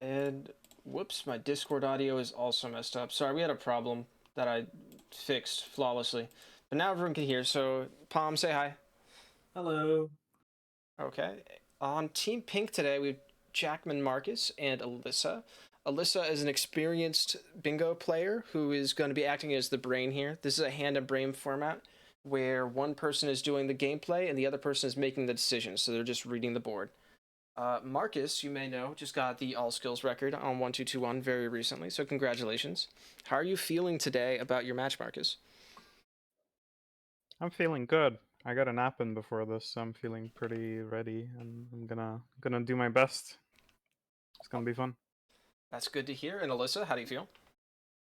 And whoops, my Discord audio is also messed up. Sorry, we had a problem that I fixed flawlessly. But now everyone can hear, so Palm, say hi. Hello. Okay. On Team Pink today, we have Jackman Marcus and Alyssa. Alyssa is an experienced bingo player who is going to be acting as the brain here. This is a hand and brain format where one person is doing the gameplay and the other person is making the decisions, so they're just reading the board. Marcus, you may know, just got the all skills record on 1221 very recently, so congratulations. How are you feeling today about your match, Marcus? I'm feeling good. I got a nap in before this, so I'm feeling pretty ready, and I'm gonna do my best. It's gonna be fun. That's good to hear. And Alyssa, how do you feel?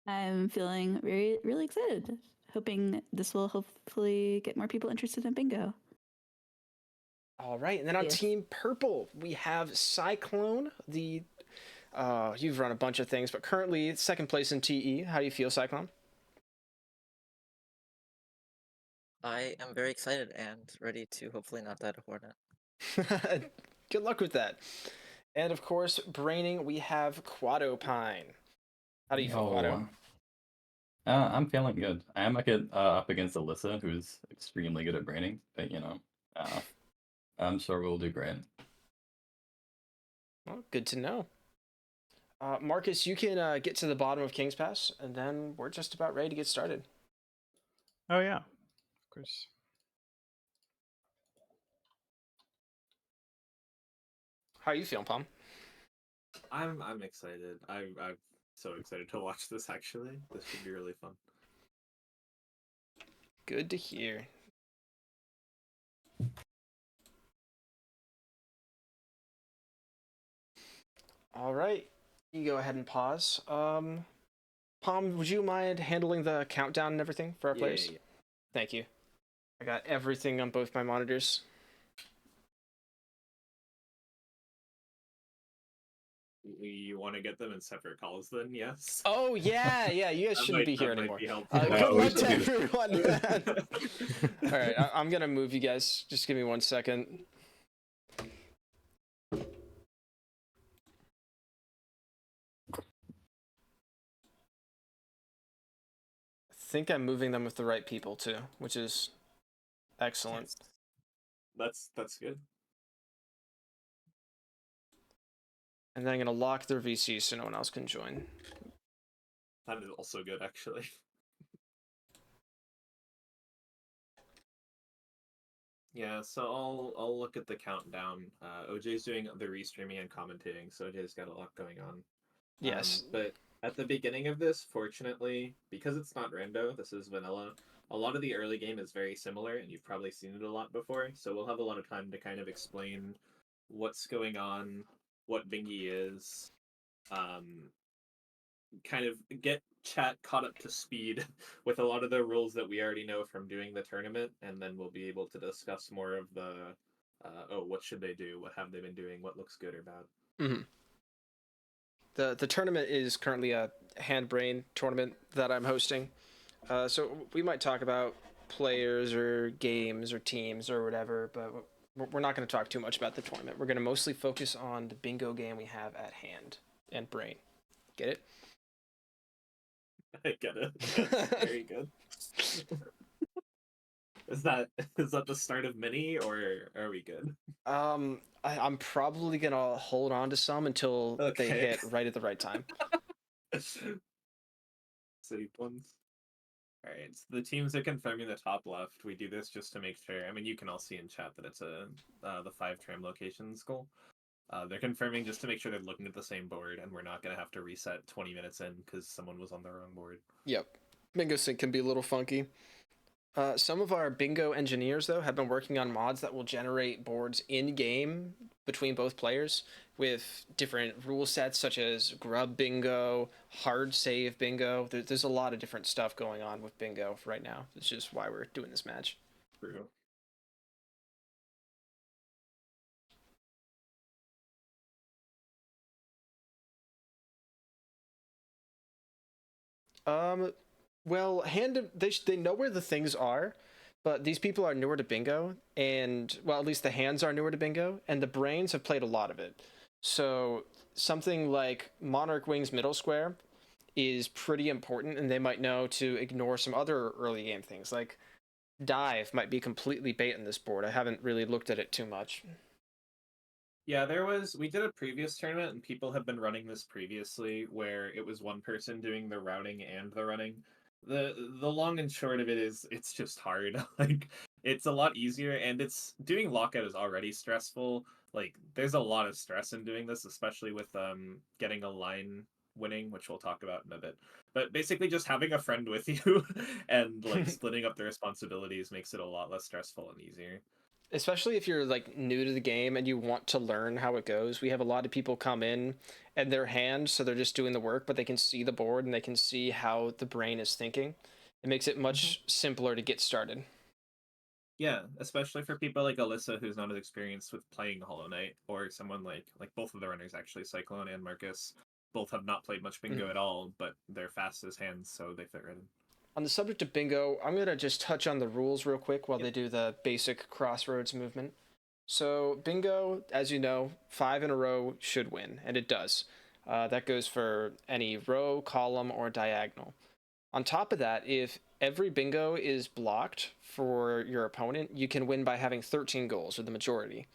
I'm feeling really excited. Hoping this will hopefully get more people interested in bingo. All right, and then on Team Purple, we have Cyclone. You've run a bunch of things, but currently second place in TE. How do you feel, Cyclone? I am very excited and ready to hopefully not die to Hornet. Good luck with that. And of course, braining, we have Quado Pine. How do you feel, Quado? I'm feeling good. I am up against Alyssa, who's extremely good at braining, but I'm sure we'll do great. Well, good to know. Marcus, you can get to the bottom of King's Pass, and then we're just about ready to get started. Oh yeah, of course. How are you feeling, Palm? I'm excited. I'm so excited to watch this. Actually, this should be really fun. Good to hear. All right, you go ahead and pause. Palm, would you mind handling the countdown and everything for our players? Yeah. Thank you. I got everything on both my monitors. You want to get them in separate calls then? Yes. Oh yeah, you guys shouldn't be here anymore. Be good luck to everyone. All right, I'm gonna move you guys. Just give me 1 second. I think I'm moving them with the right people too, which is excellent. That's good. And then I'm gonna lock their VC so no one else can join. That is also good, actually. Yeah, so I'll look at the countdown. OJ's doing the restreaming and commentating, so OJ's got a lot going on. Yes. But at the beginning of this, fortunately, because it's not rando, this is vanilla, a lot of the early game is very similar, and you've probably seen it a lot before, so we'll have a lot of time to kind of explain what's going on, what Bingy is, kind of get chat caught up to speed with a lot of the rules that we already know from doing the tournament, and then we'll be able to discuss more of the, what should they do, what have they been doing, what looks good or bad. Mm-hmm. The tournament is currently a hand-brain tournament that I'm hosting. So we might talk about players or games or teams or whatever, but we're not going to talk too much about the tournament. We're going to mostly focus on the bingo game we have at hand and brain. Get it? I get it. That's very good. Is that the start of many, or are we good? I'm probably gonna hold on to some until they hit right at the right time. Saved ones. All right, so the teams are confirming the top left. We do this just to make sure. I mean, you can all see in chat that it's the 5 tram locations goal. They're confirming just to make sure they're looking at the same board, and we're not gonna have to reset 20 minutes in because someone was on the wrong board. Yep, bingo sync can be a little funky. Some of our bingo engineers, though, have been working on mods that will generate boards in-game between both players with different rule sets, such as grub bingo, hard save bingo. There's a lot of different stuff going on with bingo right now. It's just why we're doing this match. True. Well, they know where the things are, but these people are newer to bingo, and well, at least the hands are newer to bingo, and the brains have played a lot of it. So something like Monarch Wings middle square is pretty important, and they might know to ignore some other early game things like dive might be completely bait on this board. I haven't really looked at it too much. Yeah, we did a previous tournament and people have been running this previously where it was one person doing the routing and the running. The long and short of it is it's just hard. Like it's a lot easier and it's doing lockout is already stressful. Like there's a lot of stress in doing this, especially with getting a line winning, which we'll talk about in a bit. But basically just having a friend with you and like splitting up the responsibilities makes it a lot less stressful and easier. Especially if you're like new to the game and you want to learn how it goes. We have a lot of people come in and they're hands, so they're just doing the work, but they can see the board and they can see how the brain is thinking. It makes it much simpler to get started. Yeah, especially for people like Alyssa, who's not as experienced with playing Hollow Knight, or someone like both of the runners actually, Cyclone and Marcus, both have not played much bingo at all, but they're fast as hands, so they fit right in. On the subject of bingo, I'm going to just touch on the rules real quick while they do the basic crossroads movement. So, bingo, as you know, 5 in a row should win, and it does. That goes for any row, column, or diagonal. On top of that, if every bingo is blocked for your opponent, you can win by having 13 goals, or the majority.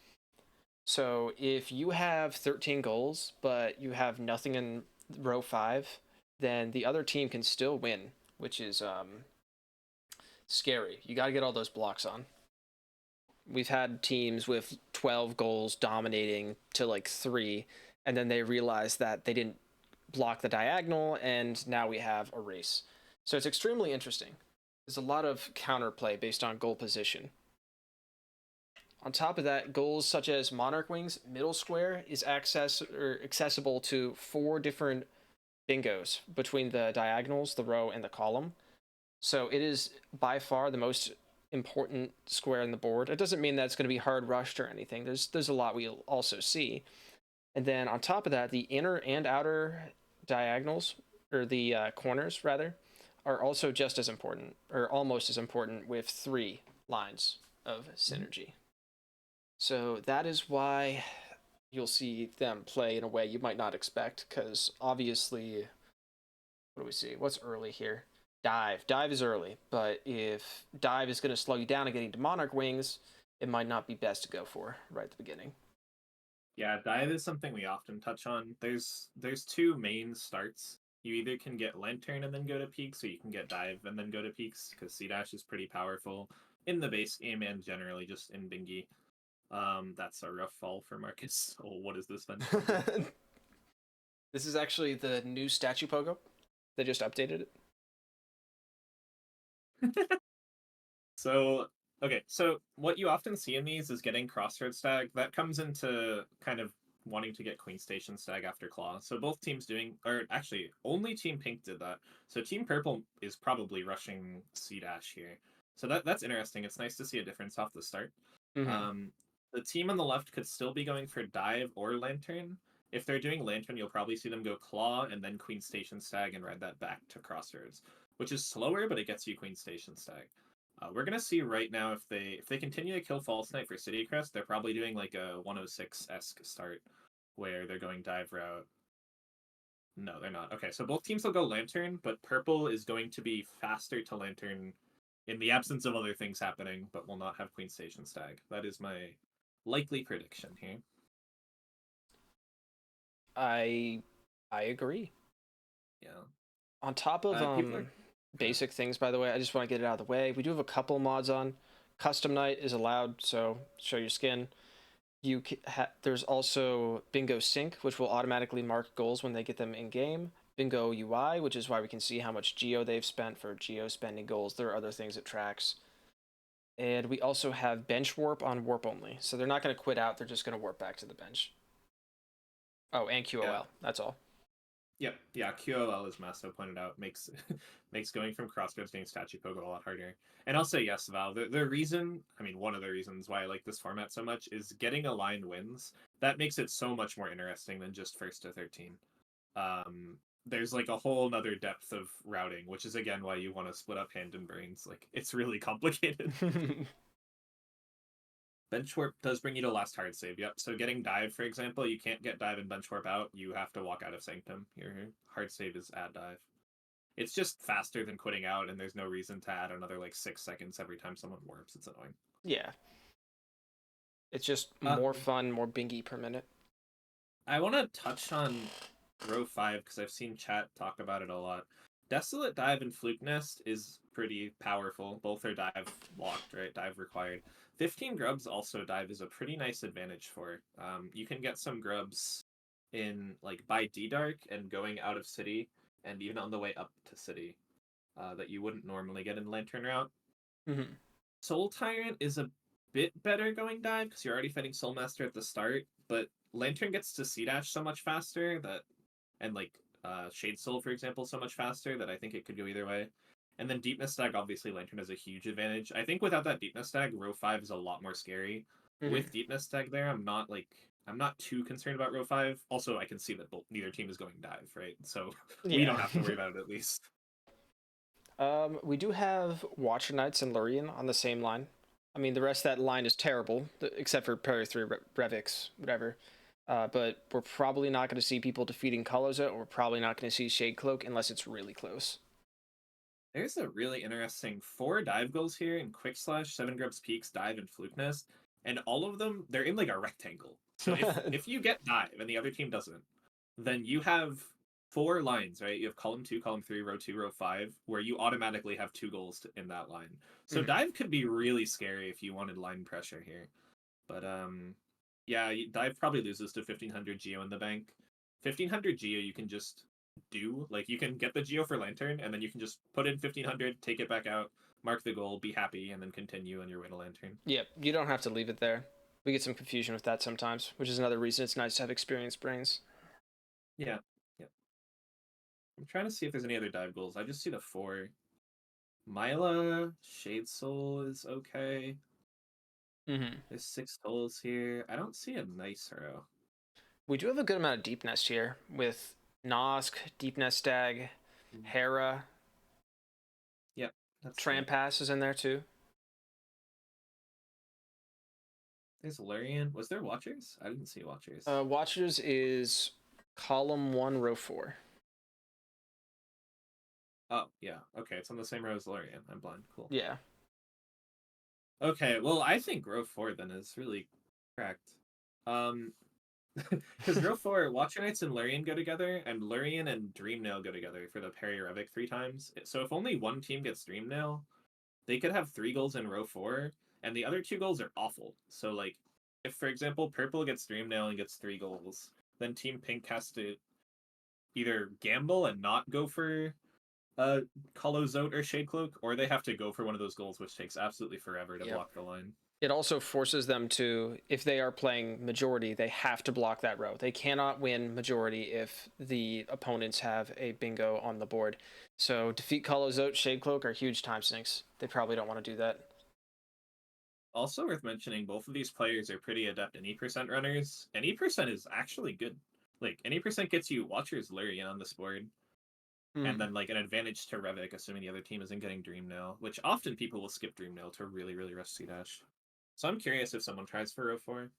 So, if you have 13 goals, but you have nothing in row 5, then the other team can still win, which is scary. You got to get all those blocks on. We've had teams with 12 goals dominating to like 3, and then they realize that they didn't block the diagonal, and now we have a race. So it's extremely interesting. There's a lot of counterplay based on goal position. On top of that, goals such as Monarch Wings middle square is accessible to 4 different bingos between the diagonals, the row, and the column. So it is by far the most important square in the board. It doesn't mean that it's going to be hard rushed or anything. There's a lot we'll also see. And then on top of that, the inner and outer diagonals, or the corners rather, are also just as important, or almost as important, with 3 lines of synergy. So that is why you'll see them play in a way you might not expect, because obviously, what do we see? What's early here? Dive. Dive is early, but if dive is going to slow you down and getting to Monarch Wings, it might not be best to go for right at the beginning. Yeah, dive is something we often touch on. There's 2 main starts. You either can get Lantern and then go to peaks, or you can get dive and then go to peaks, because C-Dash is pretty powerful in the base game and generally just in Bingy. That's a rough fall for Marcus. Oh, what is this then? This is actually the new statue pogo. They just updated it. So what you often see in these is getting Crossroads Stag. That comes into kind of wanting to get Queen Station Stag after Claw. So both teams or actually only Team Pink did that. So Team Purple is probably rushing C-Dash here. So that's interesting. It's nice to see a difference off the start. Mm-hmm. The team on the left could still be going for Dive or Lantern. If they're doing Lantern, you'll probably see them go Claw and then Queen Station Stag and ride that back to Crossroads, which is slower, but it gets you Queen Station Stag. We're gonna see right now if they continue to kill False Knight for City Crest, they're probably doing like a 106-esque start where they're going dive route. No, they're not. Okay, so both teams will go Lantern, but Purple is going to be faster to Lantern in the absence of other things happening, but will not have Queen Station Stag. That is my likely prediction here. I agree. Yeah. On top of basic things, by the way, I just want to get it out of the way. We do have a couple mods on. Custom Night is allowed, so show your skin. There's also Bingo Sync, which will automatically mark goals when they get them in game. Bingo UI, which is why we can see how much Geo they've spent for Geo spending goals. There are other things it tracks. And we also have Bench Warp on Warp only. So they're not going to quit out, they're just going to warp back to the bench. Oh, and QOL. Yeah. That's all. Yep, yeah, QOL, as Masto pointed out, makes going from Crossroads getting Statue Pogo a lot harder. And I'll say yes, Val. The reason, I mean, one of the reasons why I like this format so much is getting aligned wins. That makes it so much more interesting than just first to 13. There's like a whole nother depth of routing, which is again why you want to split up hand and brains. Like it's really complicated. Bench warp does bring you to last hard save. Yep. So getting dive, for example, you can't get dive and bench warp out. You have to walk out of Sanctum. Your hard save is add dive. It's just faster than quitting out, and there's no reason to add another like 6 seconds every time someone warps. It's annoying. Yeah. It's just more fun, more bingy per minute. I want to touch on row 5 because I've seen chat talk about it a lot. Desolate Dive and Fluke Nest is pretty powerful. Both are dive locked, right? Dive required. 15 grubs also dive is a pretty nice advantage for. You can get some grubs in like by D-Dark and going out of city, and even on the way up to city, that you wouldn't normally get in Lantern route. Mm-hmm. Soul Tyrant is a bit better going dive because you're already fighting Soul Master at the start, but Lantern gets to C-Dash so much faster that, and like Shade Soul, for example, so much faster that I think it could go either way. And then Deepness Stag, obviously Lantern has a huge advantage. I think without that Deepness Stag, row 5 is a lot more scary. Mm-hmm. With Deepness Stag there, I'm not too concerned about row 5. Also, I can see that neither team is going dive, right? So we don't have to worry about it at least. We do have Watcher Knights and Lurien on the same line. I mean, the rest of that line is terrible, except for Parry 3 Revix, whatever. But we're probably not going to see people defeating Kaloza, or we're probably not going to see Shade Cloak unless it's really close. There's a really interesting 4 dive goals here in Quick Slash, 7 Grubs Peaks, Dive, and Fluke Nest. And all of them, they're in like a rectangle. So if you get dive and the other team doesn't, then you have 4 lines, right? You have column 2, column 3, row 2, row 5, where you automatically have 2 goals in that line. So dive could be really scary if you wanted line pressure here. But yeah, dive probably loses to 1500 Geo in the bank. 1500 Geo you can just do, like you can get the Geo for Lantern, and then you can just put in 1500, take it back out, mark the goal, be happy, and then continue on your way to Lantern. Yep, you don't have to leave it there. We get some confusion with that sometimes, which is another reason it's nice to have experienced brains. Yeah. I'm trying to see if there's any other dive goals. I just see the 4. Myla, Shade Soul is okay. Mm-hmm. There's 6 souls here. I don't see a nice row. We do have a good amount of Deep Nest here with Nosk, Deep Nest Stag, Hera. Yep. That's Trampass is in there too. There's Lurien. Was there Watchers? I didn't see Watchers. Watchers is column 1, row 4. Oh, yeah. Okay, it's on the same row as Lurien. I'm blind. Cool. Yeah. Okay, well, I think row 4 then is really correct. Because row 4, Watcher Knights and Lurien go together, and Lurien and Dreamnail go together for the Parry Revic 3 times. So if only one team gets Dreamnail, they could have 3 goals in row 4, and the other 2 goals are awful. So, like, if, for example, Purple gets Dreamnail and gets 3 goals, then Team Pink has to either gamble and not go for Kalozote or Shade Cloak, or they have to go for one of those goals, which takes absolutely forever to block the line. It also forces them to, if they are playing majority, they have to block that row. They cannot win majority if the opponents have a bingo on the board. So defeat Kalozote, Shade Cloak are huge time sinks. They probably don't want to do that. Also worth mentioning, both of these players are pretty adept in E% runners, and E% is actually good. Like, an E% gets you Watcher's Lurien on this board, and then, like, an advantage to Revic, assuming the other team isn't getting Dreamnail, which often people will skip Dreamnail to really, really rush C-Dash. So I'm curious if someone tries for row 4.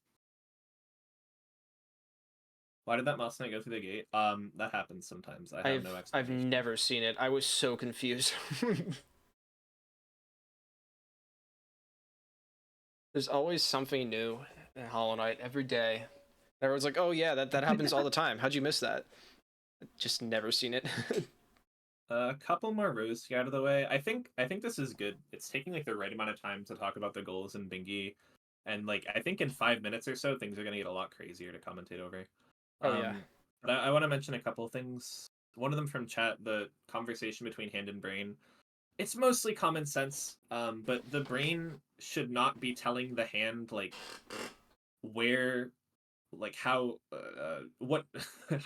Why did that mouse knight go through the gate? That happens sometimes. I have no explanation. I've never seen it. I was so confused. There's always something new in Hollow Knight every day. Everyone's like, oh yeah, that happens all the time. How'd you miss that? Just never seen it. A couple more rows to get out of the way. I think this is good. It's taking like the right amount of time to talk about the goals in Bingy, and like I think in 5 minutes or so things are gonna get a lot crazier to commentate over. Yeah. But I want to mention a couple of things. One of them from chat, the conversation between hand and brain. It's mostly common sense, but the brain should not be telling the hand like where, like how, what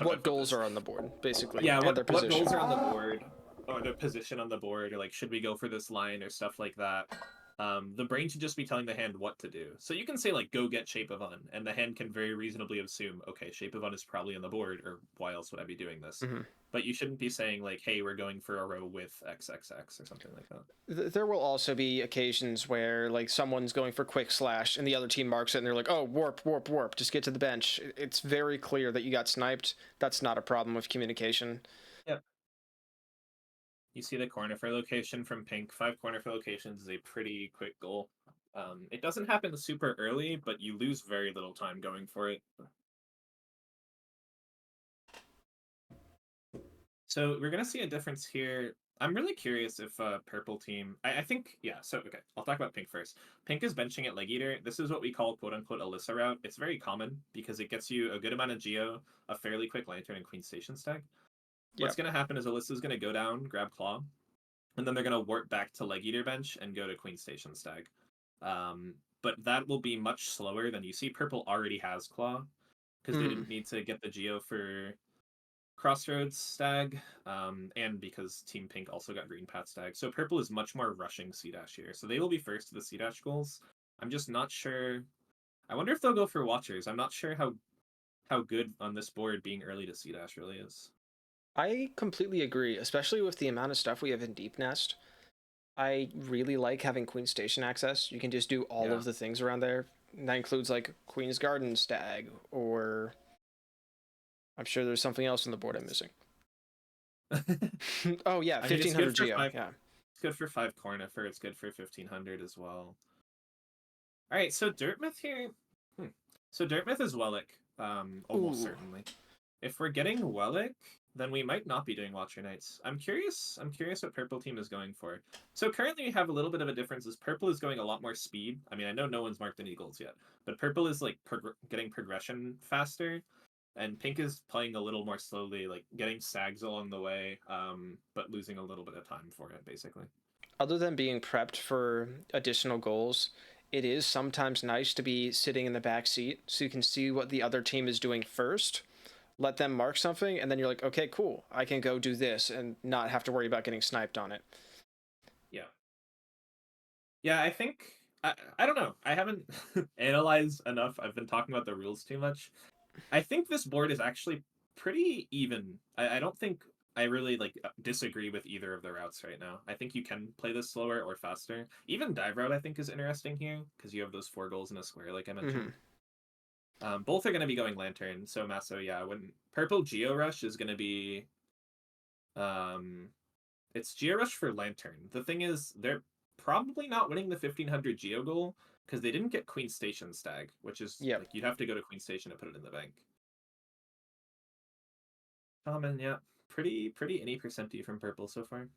what goals are on the board, basically. Yeah, what position. goals are on the board, or their position on the board, or like should we go for this line or stuff like that. the brain should just be telling the hand what to do. So you can say like, go get Shape of Un, and the hand can very reasonably assume, okay, Shape of Un is probably on the board, or why else would I be doing this? Mhm. But you shouldn't be saying like, hey, we're going for a row with XXX or something like that. There will also be occasions where like someone's going for quick slash and the other team marks it and they're like, oh, warp, warp, warp, just get to the bench. It's very clear that you got sniped. That's not a problem with communication. Yep. You see the corner for location from pink. 5 corner for locations is a pretty quick goal. It doesn't happen super early, but you lose very little time going for it. So we're gonna see a difference here. I'm really curious if purple team. I think yeah. So okay, I'll talk about pink first. Pink is benching at leg eater. This is what we call quote unquote Alyssa route. It's very common because it gets you a good amount of geo, a fairly quick lantern, and queen station stack. What's gonna happen is Alyssa's gonna go down, grab claw, and then they're gonna warp back to leg eater bench and go to queen station stag. But that will be much slower than you see. Purple already has claw because they didn't need to get the geo for Crossroads stag, and because Team Pink also got green path stag. So purple is much more rushing C-dash here. So they will be first to the C-dash goals. I'm just not sure. I wonder if they'll go for watchers. I'm not sure how good on this board being early to C-dash really is. I completely agree, especially with the amount of stuff we have in Deep Nest. I really like having Queen Station access. You can just do all of the things around there. And that includes like Queen's Garden stag, or I'm sure there's something else on the board I'm missing. Oh yeah, 1500 geo. Yeah. It's good for 5 Cornifer. It's good for 1500 as well. All right, so Dirtmouth here. So Dirtmouth is Wellick, almost certainly. If we're getting Wellick, then we might not be doing Watcher Knights. I'm curious what purple team is going for. So currently we have a little bit of a difference. Is purple is going a lot more speed. I mean, I know no one's marked any goals yet, but purple is like getting progression faster, and pink is playing a little more slowly, like getting sags along the way, but losing a little bit of time for it, basically. Other than being prepped for additional goals, it is sometimes nice to be sitting in the back seat so you can see what the other team is doing first, let them mark something, and then you're like, okay, cool, I can go do this and not have to worry about getting sniped on it. Yeah, I think I don't know. I haven't analyzed enough. I've been talking about the rules too much. I think this board is actually pretty even. I don't think I really like disagree with either of the routes right now. I think you can play this slower or faster. Even dive route I think is interesting here because you have those 4 goals in a square like I mentioned. Both are going to be going lantern. So Masso, yeah, when purple Geo Rush is going to be it's Geo Rush for lantern. The thing is they're probably not winning the 1500 Geo goal because they didn't get Queen Station stag, which is like you'd have to go to Queen Station to put it in the bank. Common, yeah. Pretty any percenty from purple so far.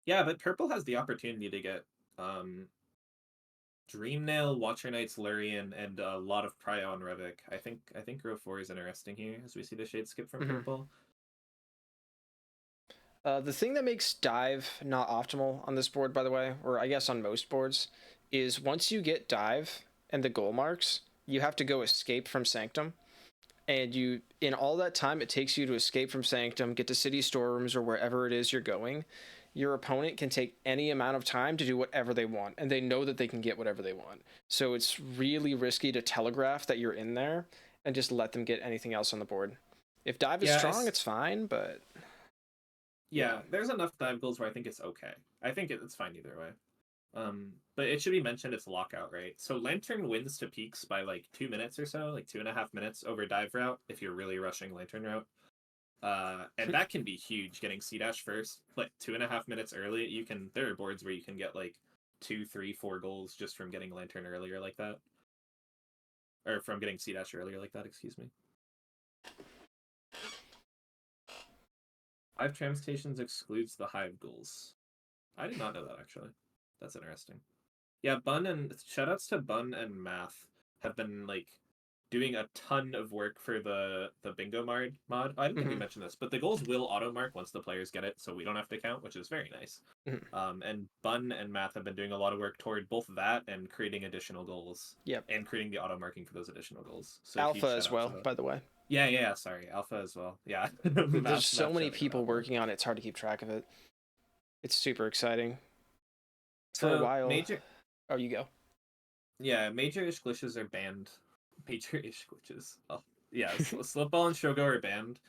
Yeah, but purple has the opportunity to get Dreamnail, Watcher Knights, Lurian, and a lot of Prio and Revik. I think row 4 is interesting here as we see the shade skip from purple. The thing that makes dive not optimal on this board, by the way, or I guess on most boards, is once you get dive and the goal marks, you have to go escape from Sanctum. And you, in all that time it takes you to escape from Sanctum, get to city storerooms or wherever it is you're going, your opponent can take any amount of time to do whatever they want, and they know that they can get whatever they want. So it's really risky to telegraph that you're in there and just let them get anything else on the board. If dive is strong, it's fine, but... Yeah, there's enough dive goals where I think it's okay. I think it's fine either way. But it should be mentioned it's lockout, right? So Lantern wins to peaks by like 2 minutes or so, like 2.5 minutes over dive route if you're really rushing Lantern route. And that can be huge, getting C-dash first, like 2.5 minutes early. There are boards where you can get like 2, 3, 4 goals just from getting Lantern earlier like that. Or from getting C-dash earlier like that, excuse me. 5 tram stations excludes the hive goals. I did not know that, actually. That's interesting. Yeah, Bun and shoutouts to Bun and Math have been like doing a ton of work for the bingo mod. I don't think we mentioned this, but the goals will auto mark once the players get it, so we don't have to count, which is very nice. And Bun and Math have been doing a lot of work toward both that and creating additional goals. And creating the auto marking for those additional goals. So Alpha as well, by the way. Yeah, sorry. Alpha as well. Yeah. There's so many people working on it, it's hard to keep track of it. It's super exciting. For a So while. major, Oh, you go. yeah, major-ish glitches are banned. Major-ish glitches. Oh, yeah, slip ball and shogo are banned.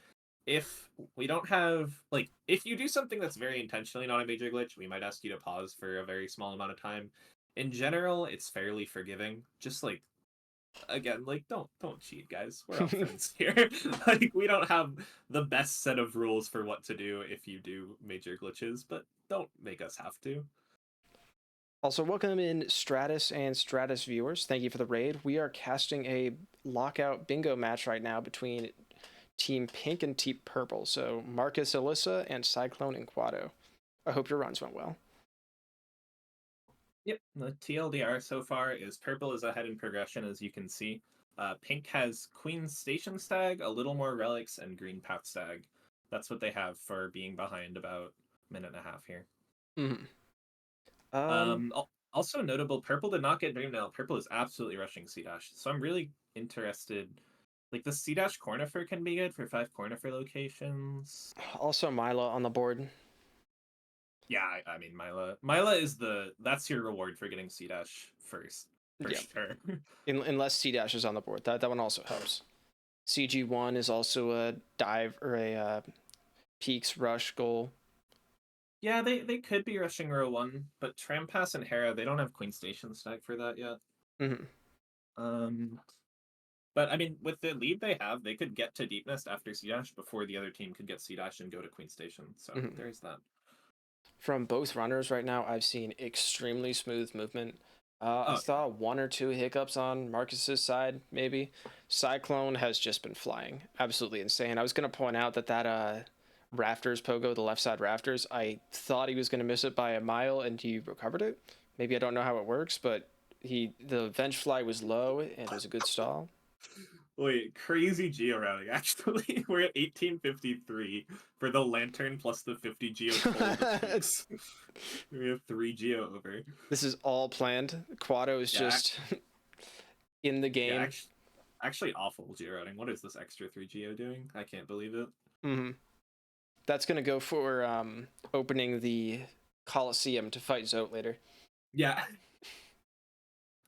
If we don't have like, if you do something that's very intentionally not a major glitch, we might ask you to pause for a very small amount of time. In general, it's fairly forgiving. Just like, again, like don't cheat, guys. We're all friends here. Like, we don't have the best set of rules for what to do if you do major glitches, but don't make us have to. Also, welcome in Stratus and Stratus viewers. Thank you for the raid. We are casting a lockout bingo match right now between Team Pink and Team Purple. So Marcus, Alyssa, and Cyclone and Quado. I hope your runs went well. Yep, the TLDR so far is purple is ahead in progression, as you can see. Pink has Queen Station Stag, a little more relics, and Green Path Stag. That's what they have for being behind about a minute and a half here. Mm-hmm. Also notable, purple did not get Dream Nail. Purple is absolutely rushing C-Dash. So I'm really interested. Like, the C-Dash Cornifer can be good for 5 Cornifer locations. Also Mila on the board. Yeah, I mean, Mila is that's your reward for getting C-Dash first, for Yep. sure. Unless C-Dash is on the board. That one also helps. CG1 is also a dive or a Peaks rush goal. Yeah, they could be rushing row 1, but Trampass and Hera, they don't have Queen Station stack for that yet. Mm-hmm. But I mean, with the lead they have, they could get to Deep Nest after C-Dash before the other team could get C-Dash and go to Queen Station. So there's that. From both runners right now, I've seen extremely smooth movement. I saw 1 or 2 hiccups on Marcus's side, maybe. Cyclone has just been flying. Absolutely insane. I was going to point out that rafters pogo, the left side rafters, I thought he was going to miss it by a mile and he recovered it. Maybe I don't know how it works, but the venge fly was low and it was a good stall. Wait, crazy geo routing, actually. We're at 1853 for the lantern plus the 50 geo total. We have 3 geo over. This is all planned. Quado is just in the game. Yeah, actually awful geo routing. What is this extra 3 geo doing? I can't believe it. Mm-hmm. That's going to go for opening the Coliseum to fight Zote later. Yeah.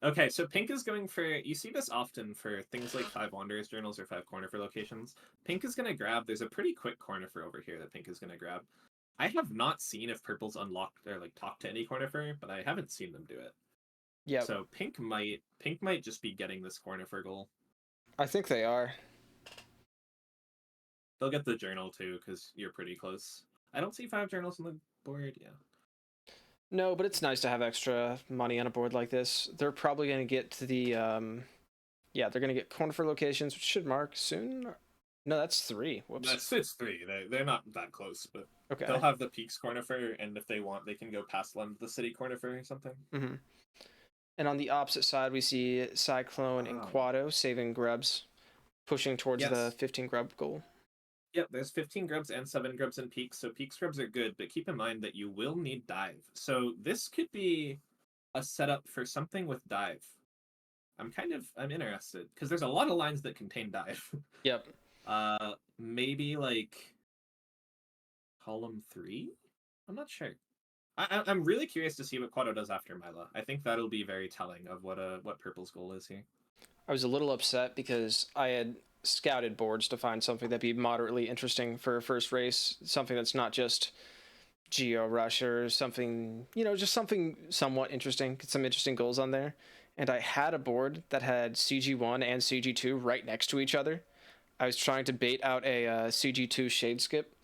Okay, so Pink is going for, you see this often for things like 5 Wanderers Journals or 5 Cornifer locations. Pink is going to grab, there's a pretty quick Cornifer over here that Pink is going to grab. I have not seen if Purple's unlocked or like talked to any Cornifer, but I haven't seen them do it. Yeah. So Pink might just be getting this Cornifer goal. I think they are. They'll get the journal too, because you're pretty close. I don't see 5 journals on the board, yeah. No, but it's nice to have extra money on a board like this. They're probably going to get to the, yeah, they're going to get Cornifer locations, which should mark soon. No, that's 3. Whoops. It's 3. They're not that close, but okay. They'll have the Peaks Cornifer, and if they want, they can go past the City Cornifer or something. Mm-hmm. And on the opposite side, we see Cyclone and Quado saving grubs, pushing towards the 15 grub goal. Yep, there's 15 grubs and 7 grubs in Peaks, so Peaks grubs are good, but keep in mind that you will need dive. So this could be a setup for something with dive. I'm interested, because there's a lot of lines that contain dive. Yep. Maybe like column 3? I'm not sure. I'm really curious to see what Quado does after Mila. I think that'll be very telling of what Purple's goal is here. I was a little upset because I had scouted boards to find something that'd be moderately interesting for a first race, something that's not just Geo Rush or something, just something somewhat interesting, get some interesting goals on there. And I had a board that had CG1 and CG2 right next to each other. I was trying to bait out a CG2 shade skip,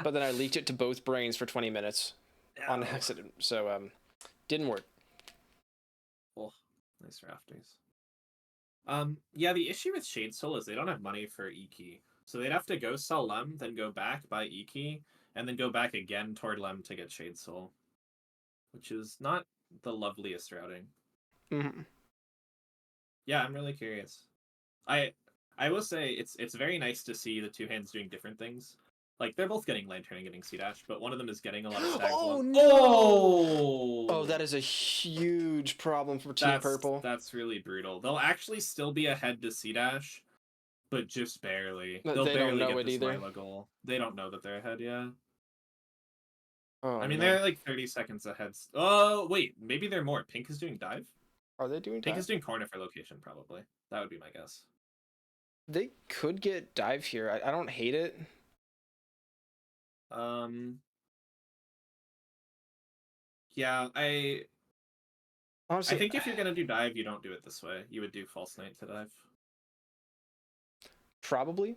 but then I leaked it to both brains for 20 minutes on accident, so didn't work. Oh, nice rafters. Yeah, the issue with Shade Soul is they don't have money for E-Key. So they'd have to go sell Lem, then go back, buy E-Key, and then go back again toward Lem to get Shade Soul. Which is not the loveliest routing. Mm-hmm. Yeah, I'm really curious. I will say it's very nice to see the 2 hands doing different things. Like, they're both getting Lantern and getting C-Dash, but one of them is getting a lot of stags. Oh, that is a huge problem for Team Purple. That's really brutal. They'll actually still be ahead to C-Dash, but just barely. They'll they barely don't know get it this either. Mila goal. They don't know that they're ahead, yeah. Oh, I mean, no. they're like 30 seconds ahead. Oh, wait, maybe they're more. Pink is doing dive? Are they doing Pink dive? is doing corner for location, probably. That would be my guess. They could get dive here. I don't hate it. Yeah, I Honestly, think if you're gonna do dive, you don't do it this way. You would do false knight to dive. probably.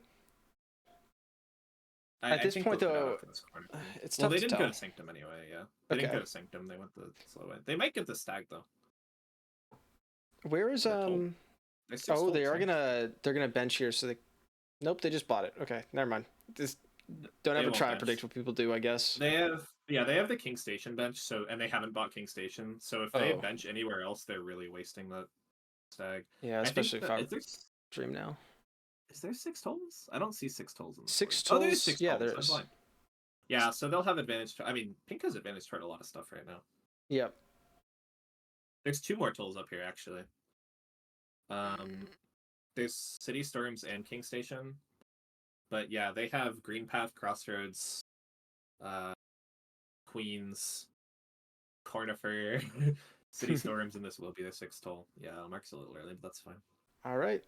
I At this think point, they'll cut out though, after this corner. it's Well, tough they to didn't go tell. to Sanctum anyway, yeah. They didn't Okay. go to Sanctum, they went the slow way. They might get the stag, though. Where is They're told. They're six Oh, they tolls, are right? they're gonna bench here. So they, nope, they just bought it. Okay, never mind. Just don't They ever won't try to bench. predict what people do. I guess. They have the King Station bench, so and they haven't bought King Station, so if they Oh. bench anywhere else, they're really wasting that stag. Yeah, I think especially if that, I dream now. is there 6 tolls? I don't see 6 tolls in the Six board. Oh, there is tolls? 6 Yeah, tolls. there I'm is. blind. Yeah, so they'll have advantage. I mean, Pink has advantage toward a lot of stuff right now. Yep. There's 2 more tolls up here, actually. There's City Storms and King Station. But yeah, they have Green Path, Crossroads, Queens, Cornifer, City Storms, and this will be their 6th toll. Yeah, Mark's a little early, but that's fine. All right.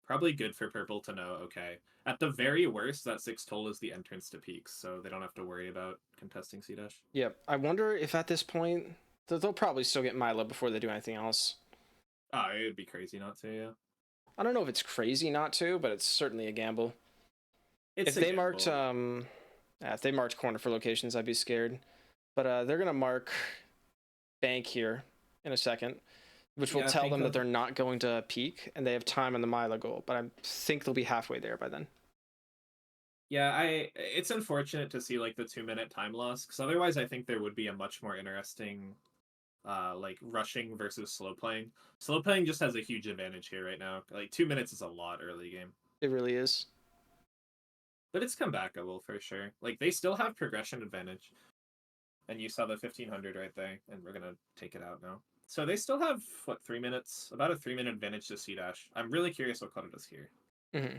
Probably good for Purple to know, okay, at the very worst, that 6th toll is the entrance to Peaks, so they don't have to worry about contesting C-Dash. Yep. I wonder if at this point they'll probably still get Milo before they do anything else. Oh, it would be crazy not to, yeah. I don't know if it's crazy not to, but it's certainly a gamble. It's If a they gamble. marked if they marked corner for locations, I'd be scared. But they're gonna mark bank here in a second, which will Yeah, tell Pink them will- that they're not going to peak and they have time on the Milo goal. But I think they'll be halfway there by then. Yeah, it's unfortunate to see like the 2-minute time loss, because otherwise I think there would be a much more interesting like rushing versus slow playing. Slow playing just has a huge advantage here right now. Like 2 minutes is a lot early game. It really is. But it's comebackable for sure. Like they still have progression advantage. And you saw the 1500 right there, and we're gonna take it out now. So they still have what, 3 minutes? About a 3-minute advantage to C-Dash. I'm really curious what Kodo does here. Mm-hmm.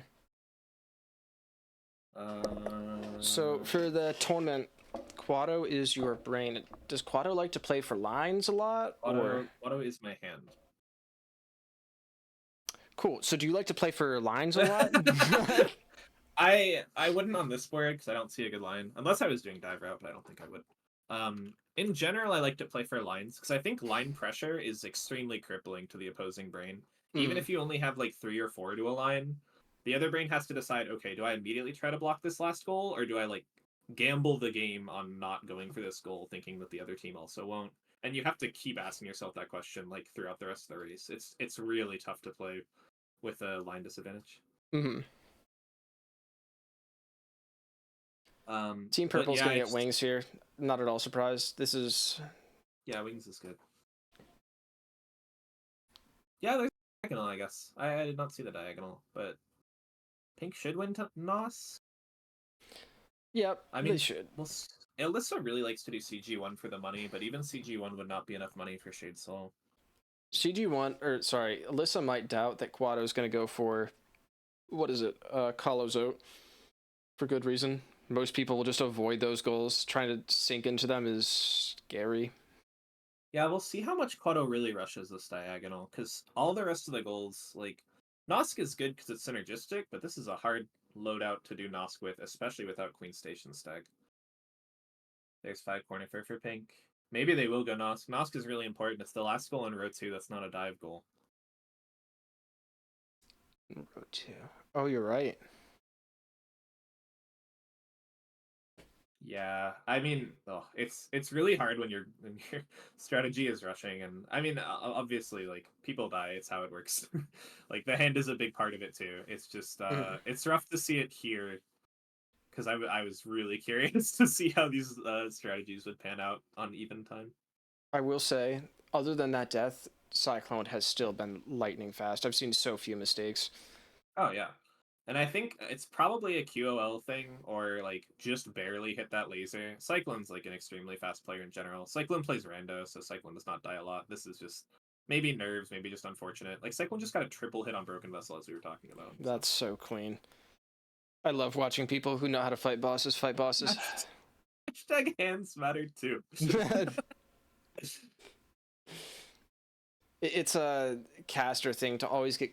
So for the tournament, Quado is your brain. Does Quado like to play for lines a lot? Or Quado is my hand. cool. So do you like to play for lines a lot? I wouldn't on this board because I don't see a good line. Unless I was doing dive route, but I don't think I would. In general, I like to play for lines because I think line pressure is extremely crippling to the opposing brain. Even if you only have like 3 or 4 to a line, the other brain has to decide, okay, do I immediately try to block this last goal, or do I like gamble the game on not going for this goal, thinking that the other team also won't? And you have to keep asking yourself that question like throughout the rest of the race. It's really tough to play with a line disadvantage. Mm-hmm. Team but Purple's yeah, gonna get it's- wings here. Not at all surprised. This is Yeah, wings is good. Yeah, there's a diagonal, I guess. I did not see the diagonal, but Pink should win NOS. yep. I mean, they should. Well, Alyssa really likes to do CG1 for the money, but even CG1 would not be enough money for Shade Soul. Alyssa might doubt that Quado's gonna go for what is it? Kalozote for good reason. Most people will just avoid those goals. Trying to sink into them is scary. Yeah, we'll see how much Quado really rushes this diagonal, because all the rest of the goals, like, Nosk is good because it's synergistic, but this is a hard loadout to do Nosk with, especially without Queen Station Stag. There's 5 corner for Pink. Maybe they will go Nosk. Nosk is really important. It's the last goal in row 2 that's not a dive goal. Row 2. Oh, you're right. Yeah, I mean, it's really hard when your strategy is rushing, and I mean, obviously, like people die. It's how it works. Like the hand is a big part of it too. It's just it's rough to see it here, because I was really curious to see how these strategies would pan out on even time. I will say, other than that death, Cyclone has still been lightning fast. I've seen so few mistakes. Oh yeah. And I think it's probably a QOL thing, or like just barely hit that laser. Cyclone's like an extremely fast player in general. Cyclone plays rando, so Cyclone does not die a lot. This is just maybe nerves, maybe just unfortunate. Like Cyclone just got a triple hit on Broken Vessel, as we were talking about. That's so clean. I love watching people who know how to fight bosses fight bosses. Hashtag hands matter too. It's a caster thing to always get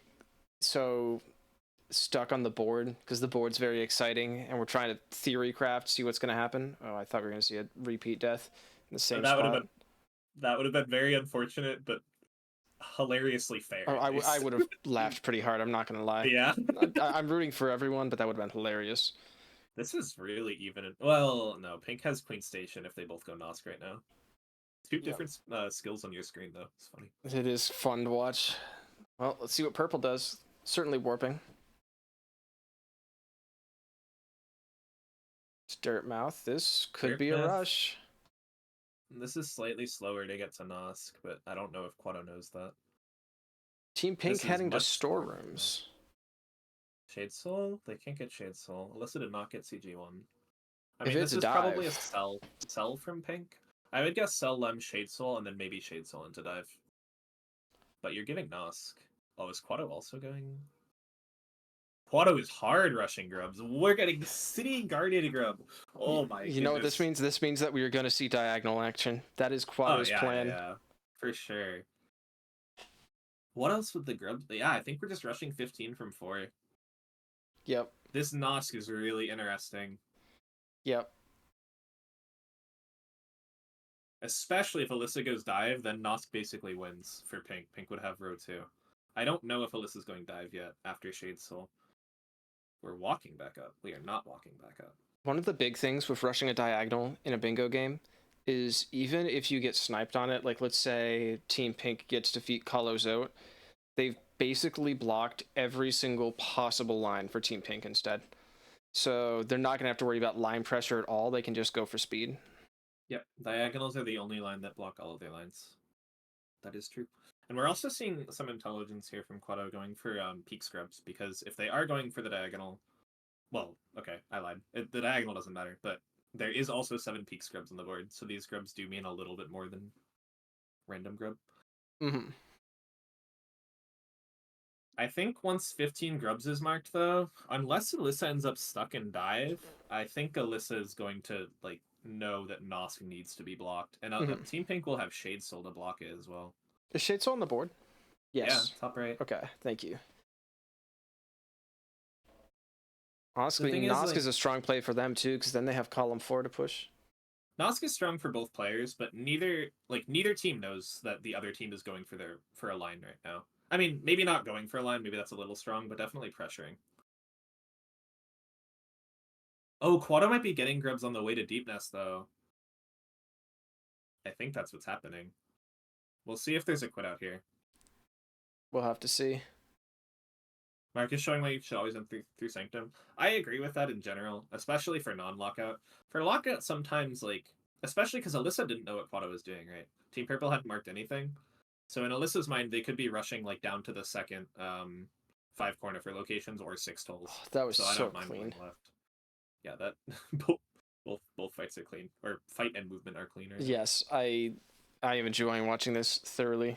so stuck on the board because the board's very exciting and we're trying to theory craft, see what's going to happen. Oh, I thought we were going to see a repeat death in the same that would spot. have been very unfortunate, but hilariously fair. Oh, at least. I would have laughed pretty hard. I'm not going to lie. Yeah. I'm rooting for everyone, but that would have been hilarious. This is really even. Well, no, Pink has Queen Station if they both go Nosk right now. Two different skills on your screen, though. It's funny. It is fun to watch. Well, let's see what purple does. Certainly warping. It's Dirtmouth. This could be a Dirtmouth. rush. This is slightly slower to get to Nosk, but I don't know if Quado knows that. Team Pink This is heading to much slower than storerooms. Shade Soul? They can't get Shade Soul. Alyssa did not get CG1. I If mean, it's this a is probably a dive. sell from Pink. I would guess sell Lem Shade Soul and then maybe Shade Soul into dive. But you're giving Nosk. Oh, is Quado also going? Quado is hard rushing grubs. We're getting City Guardian grub. Oh my You know what this goodness. means? This means that we are going to see diagonal action. That is Oh Quado's yeah, plan. yeah, for sure. What else with the grubs? Yeah, I think we're just rushing 15 from 4. Yep. This Nosk is really interesting. Yep. Especially if Alyssa goes dive, then Nosk basically wins for Pink. Pink would have row 2. I don't know if Alyssa's going dive yet after Shade Soul. We're walking back up. We are not walking back up. One of the big things with rushing a diagonal in a bingo game is even if you get sniped on it, like let's say Team Pink gets defeat Kalos out, they've basically blocked every single possible line for Team Pink instead. So they're not going to have to worry about line pressure at all. They can just go for speed. Yep, diagonals are the only line that block all of their lines. That is true. And we're also seeing some intelligence here from Quado going for peak scrubs, because if they are going for the diagonal, well, okay, I lied. The diagonal doesn't matter, but there is also 7 peak scrubs on the board, so these scrubs do mean a little bit more than random grub. Mm-hmm. I think once 15 grubs is marked, though, unless Alyssa ends up stuck in dive, I think Alyssa is going to like know that Nosk needs to be blocked, and Team Pink will have Shade Soul to block it as well. Is Shade Soul on the board? Yes. Yeah, top right. Okay, thank you. Honestly, thing is, Nosk like- is a strong play for them too, because then they have column 4 to push. Nosk is strong for both players, but neither team knows that the other team is going for a line right now. I mean, maybe not going for a line, maybe that's a little strong, but definitely pressuring. Oh, Quado might be getting grubs on the way to Deep Nest, though. I think that's what's happening. We'll see if there's a quit out here. We'll have to see. Mark is showing why you should always enter through Sanctum. I agree with that in general, especially for non-lockout. For lockout, sometimes, like, especially because Alyssa didn't know what Quado was doing, right? Team Purple hadn't marked anything. So in Alyssa's mind, they could be rushing, like, down to the second 5 corner for locations or 6 tolls. Oh, that was so I so don't mind clean. going left. Yeah, that both fights are clean, or fight and movement are clean. Right? Yes, I am enjoying watching this thoroughly.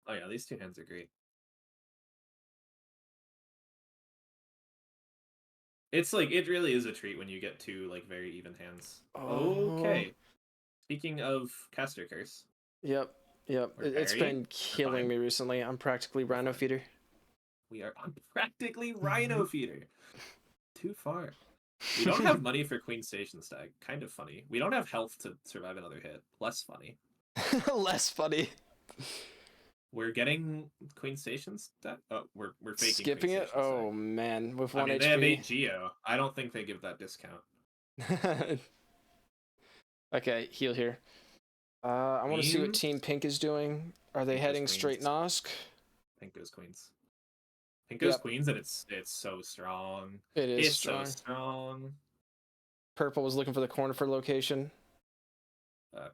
Oh yeah, these 2 hands are great. It's like, it really is a treat when you get 2 like very even hands. Oh. Okay. Speaking of caster curse. Yep. It's Barry? been killing Fine. me recently. I'm practically Rhino fine. Feeder. We are on practically Rhino Feeder. Too far. We don't have money for Queen Station Stag. Kind of funny. We don't have health to survive another hit. Less funny. Less funny. We're getting Queen Station Stag. Oh, we're faking Skipping Queen it? Station Oh Stag. man, with I 1 mean, they have 8 HP. Geo. I don't think they give that discount. Okay, heal here. I want to see what Queens? Team Pink is doing. Are they Pink goes heading straight Queens. Nosk? Pink goes Queens. Pink goes Yep. Queens, and it's so strong. It is It's strong. so strong. Purple was looking for the corner for location.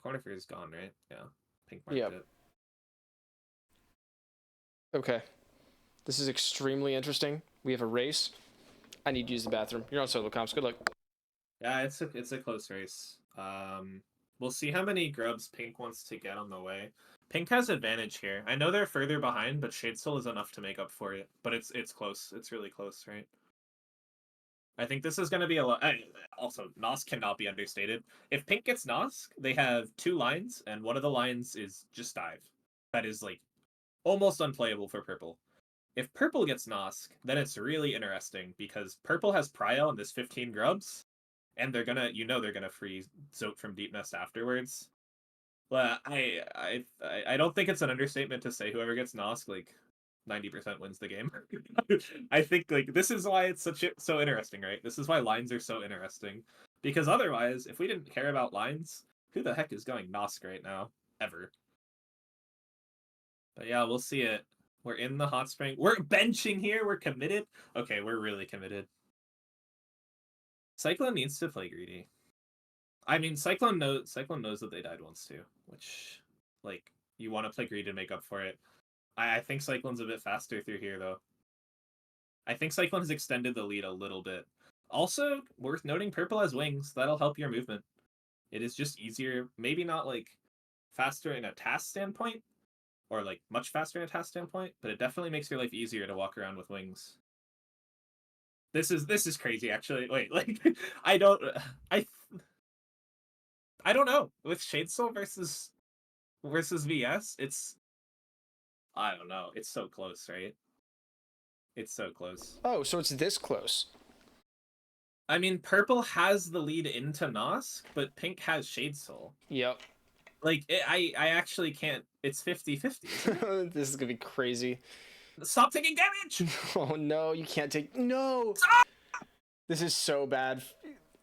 Corner fear is gone, right? Yeah. Pink marked Yep. it. Okay. This is extremely interesting. We have a race. I need to use the bathroom. You're on solo comps. Good luck. Yeah, it's a close race. We'll see how many grubs Pink wants to get on the way. Pink has advantage here. I know they're further behind, but Shade Soul is enough to make up for it. But it's close. It's really close, right? I think this is going to be a lot. Also, Nosk cannot be understated. If Pink gets Nosk, they have 2 lines, and one of the lines is just dive. That is like almost unplayable for Purple. If Purple gets Nosk, then it's really interesting because Purple has Prio and this 15 grubs, and they're gonna, they're gonna free Zote from Deep Nest afterwards. But I don't think it's an understatement to say whoever gets Nosk, like 90% wins the game. I think like this is why it's so interesting, right? This is why lines are so interesting. Because otherwise, if we didn't care about lines, who the heck is going Nosk right now? Ever. But yeah, we'll see it. We're in the hot spring. We're benching here. We're committed. Okay, we're really committed. Cyclone needs to play greedy. I mean, Cyclone knows that they died once too, which, like, you want to play greedy to make up for it. I think Cyclone's a bit faster through here, though. I think Cyclone has extended the lead a little bit. Also, worth noting, Purple has wings. That'll help your movement. It is just easier. Maybe not, like, faster in a task standpoint, or, like, much faster in a task standpoint, but it definitely makes your life easier to walk around with wings. This is crazy, actually. Wait, like, I don't know. With Shadesoul versus VS, I don't know. It's so close, right? It's so close. Oh, so it's this close. I mean, Purple has the lead into Nosk, but Pink has Shadesoul. Yep. Like, I actually can't. It's 50-50. This is gonna be crazy. Stop taking damage! Oh no, you can't take. No! This is so bad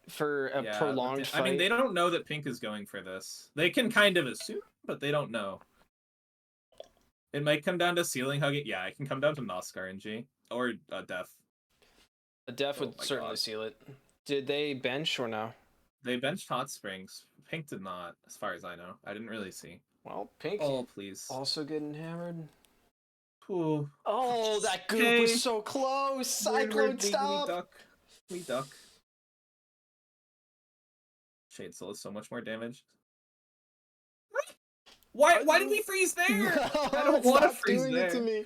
for a prolonged fight. I mean, they don't know that Pink is going for this. They can kind of assume, but they don't know. It might come down to ceiling hugging. Yeah, it can come down to Nosk RNG. Or Death. A Def would certainly seal it. Did they bench or no? They benched Hot Springs. Pink did not, as far as I know. I didn't really see. Well, Pink Oh, please. also getting hammered. Ooh. Oh, that goop was so close! Cyclone, stop! We duck. Shade Soul is so much more damage. Why did we freeze there? No, I don't want to stop freeze doing there. it to me.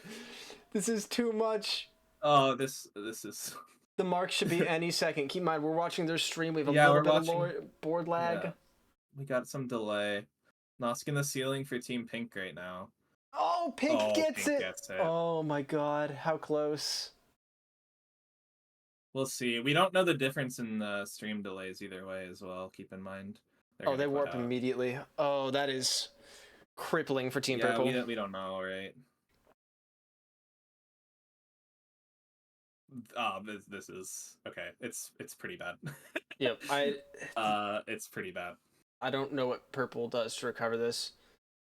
This is too much. Oh, this is. The mark should be any second. Keep in mind, we're watching their stream. We have a Yeah, little we're bit of board lag. Yeah. We got some delay. Nosk in the ceiling for Team Pink right now. Oh, Pink gets Pink it. gets it. Oh my god, how close. We'll see. We don't know the difference in the stream delays either way as well. Keep in mind. Oh, they warp immediately. Oh, that is crippling for Team Yeah, Purple. we don't know, right? Oh, this is okay. It's pretty bad. Yep, it's pretty bad. I don't know what Purple does to recover this.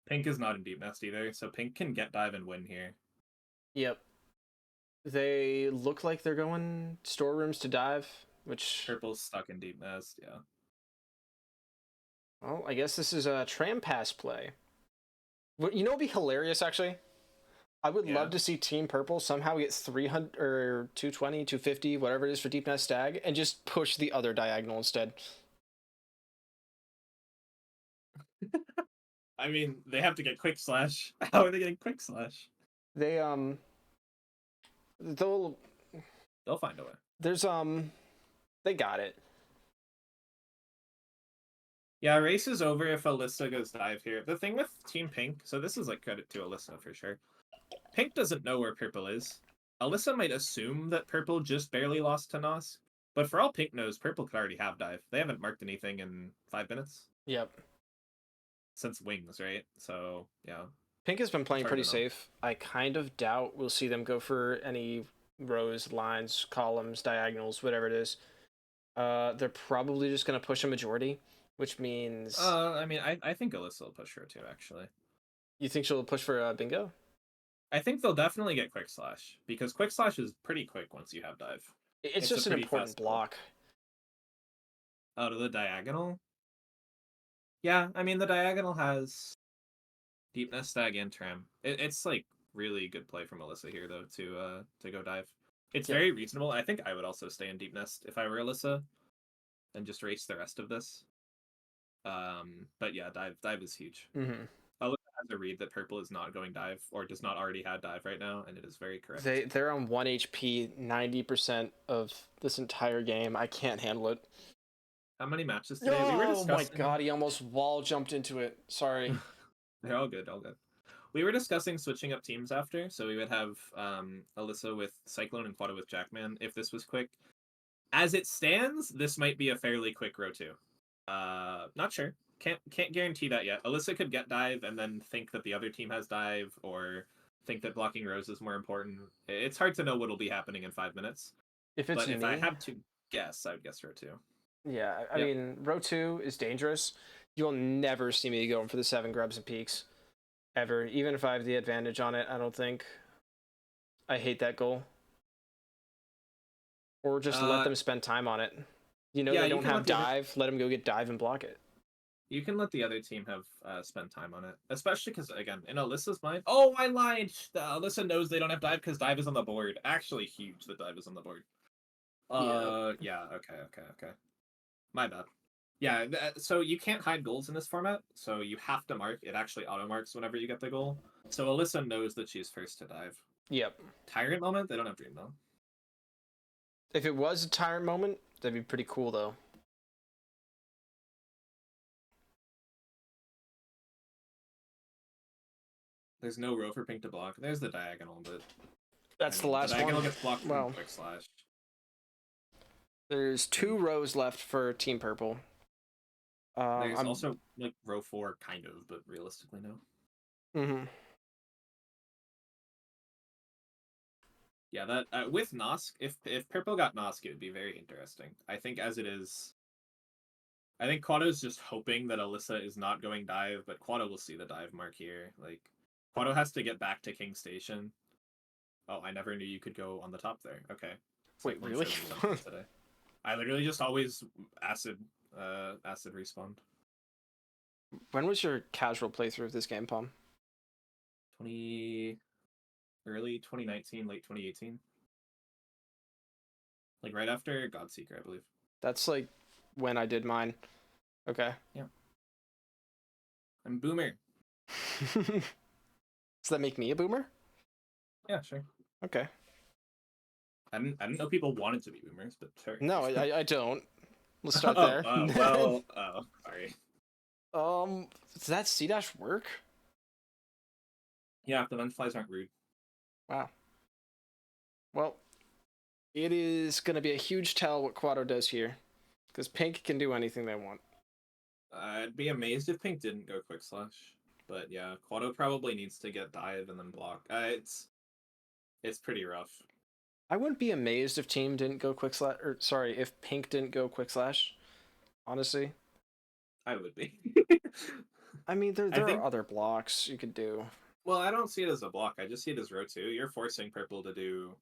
Pink is not in Deep Nest either, so Pink can get dive and win here. Yep. They look like they're going storerooms to dive, which... Purple's stuck in Deep Nest, yeah. Well, I guess this is a tram pass play. You know what would be hilarious, actually? I would love to see Team Purple somehow get 300 or 220, 250, whatever it is for Deep Nest Stag, and just push the other diagonal instead. I mean, they have to get Quick Slash. How are they getting Quick Slash? They'll find a way. There's they got it. Yeah, race is over if Alyssa goes dive here. The thing with Team Pink, so this is like credit to Alyssa for sure. Pink doesn't know where Purple is. Alyssa might assume that Purple just barely lost to Nos, but for all Pink knows, Purple could already have dive. They haven't marked anything in 5 minutes. Yep. Since Wings, right? So, yeah. Pink has been playing pretty safe. I kind of doubt we'll see them go for any rows, lines, columns, diagonals, whatever it is. They're probably just going to push a majority, which means... I mean, I think Alyssa will push her too, actually. You think she'll push for bingo? I think they'll definitely get Quick Slash, because Quick Slash is pretty quick once you have dive. It's just an important block. Out of the diagonal? Yeah, I mean, the diagonal has Deep Nest, Stag, and Tram. It's like really good play from Alyssa here, though, to go dive. It's very reasonable. I think I would also stay in Deep Nest if I were Alyssa and just race the rest of this. But yeah, dive is huge. Mm-hmm. Alyssa has a read that purple is not going dive or does not already have dive right now, and it is very correct. They're on 1 HP 90% of this entire game. I can't handle it. How many matches today? We were Oh my discussing... god, he almost wall jumped into it. Sorry. They're all good, all good. We were discussing switching up teams after, so we would have Alyssa with Cyclone and Quado with Jackman if this was quick. As it stands, this might be a fairly quick row 2. Not sure. Can't guarantee that yet. Alyssa could get dive and then think that the other team has dive, or think that blocking rows is more important. It's hard to know what'll be happening in 5 minutes. If it's But me, if I had to guess, I would guess row 2. yeah, I Yep. mean, row 2 is dangerous. You'll never see me going for the 7 grubs and peaks. Ever. Even if I have the advantage on it, I don't think. I hate that goal. Or just let them spend time on it. You know, yeah, they you don't can have let the other- dive, let them go get dive and block it. You can let the other team have spend time on it, especially because, again, in Alyssa's mind... Oh, I lied! Alyssa knows they don't have dive because dive is on the board. Actually huge that dive is on the board. Yeah, okay. My bad. Yeah, so you can't hide goals in this format, so you have to mark. It actually auto-marks whenever you get the goal. So Alyssa knows that she's first to dive. Yep. Tyrant moment? They don't have Dream, though. If it was a tyrant moment, that'd be pretty cool, though. There's no row for pink to block. There's the diagonal, but... That's I the mean, last the diagonal one. gets blocked from Well, quick slash. there's 2 rows left for Team Purple. There's I'm... also, like, row 4, kind of, but realistically, no. Mm-hmm. Yeah, that with Nosk, if Purple got Nosk, it would be very interesting. I think as it is... I think Quado's just hoping that Alyssa is not going dive, but Quado will see the dive mark here. Like, Quado has to get back to King Station. Oh, I never knew you could go on the top there. Okay. Wait, Cyclone really? says he's on today. I literally just always acid respawn. When was your casual playthrough of this game, Palm? Early 2019, late 2018. Like right after Godseeker, I believe. That's like when I did mine. Okay. Yeah. I'm boomer. Does that make me a boomer? Yeah, sure. Okay. I didn't know people wanted to be boomers, but sure. No, I don't. Let's start Oh, there. Sorry. Does that C-dash work? Yeah, if the lens flies aren't rude. Wow. Well, it is going to be a huge tell what Quado does here. Because Pink can do anything they want. I'd be amazed if Pink didn't go quick slash. But yeah, Quado probably needs to get dive and then block. It's pretty rough. I wouldn't be amazed if Team didn't go quick slash, or sorry, if Pink didn't go quick slash. Honestly. I would be. I mean, there think- are other blocks you could do. Well, I don't see it as a block. I just see it as row 2. You're forcing Purple to do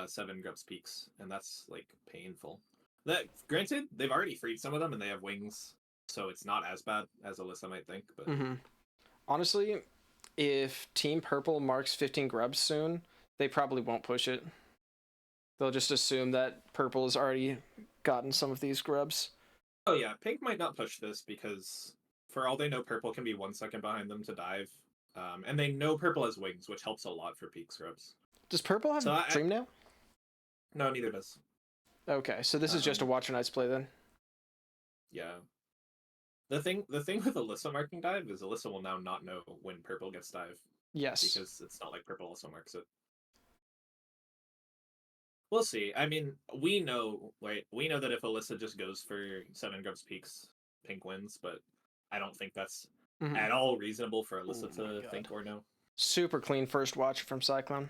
7 Grubs Peaks, and that's, like, painful. That granted, they've already freed some of them, and they have wings, so it's not as bad as Alyssa might think. But Honestly, if Team Purple marks 15 grubs soon, they probably won't push it. They'll just assume that Purple has already gotten some of these grubs. oh yeah, Pink might not push this because, for all they know, Purple can be 1 second behind them to dive, and they know Purple has wings, which helps a lot for Peak Grubs. Does Purple have So Dream now? No, neither does. Okay, so this is just a Watcher Knights play then? Yeah. The thing with Alyssa marking dive is Alyssa will now not know when Purple gets dive. Yes. Because it's not like Purple also marks it. We'll see. I mean, we know that if Alyssa just goes for 7 Grubs Peaks, Pink wins, but I don't think that's at all reasonable for Alyssa to think or know. Super clean first watch from Cyclone.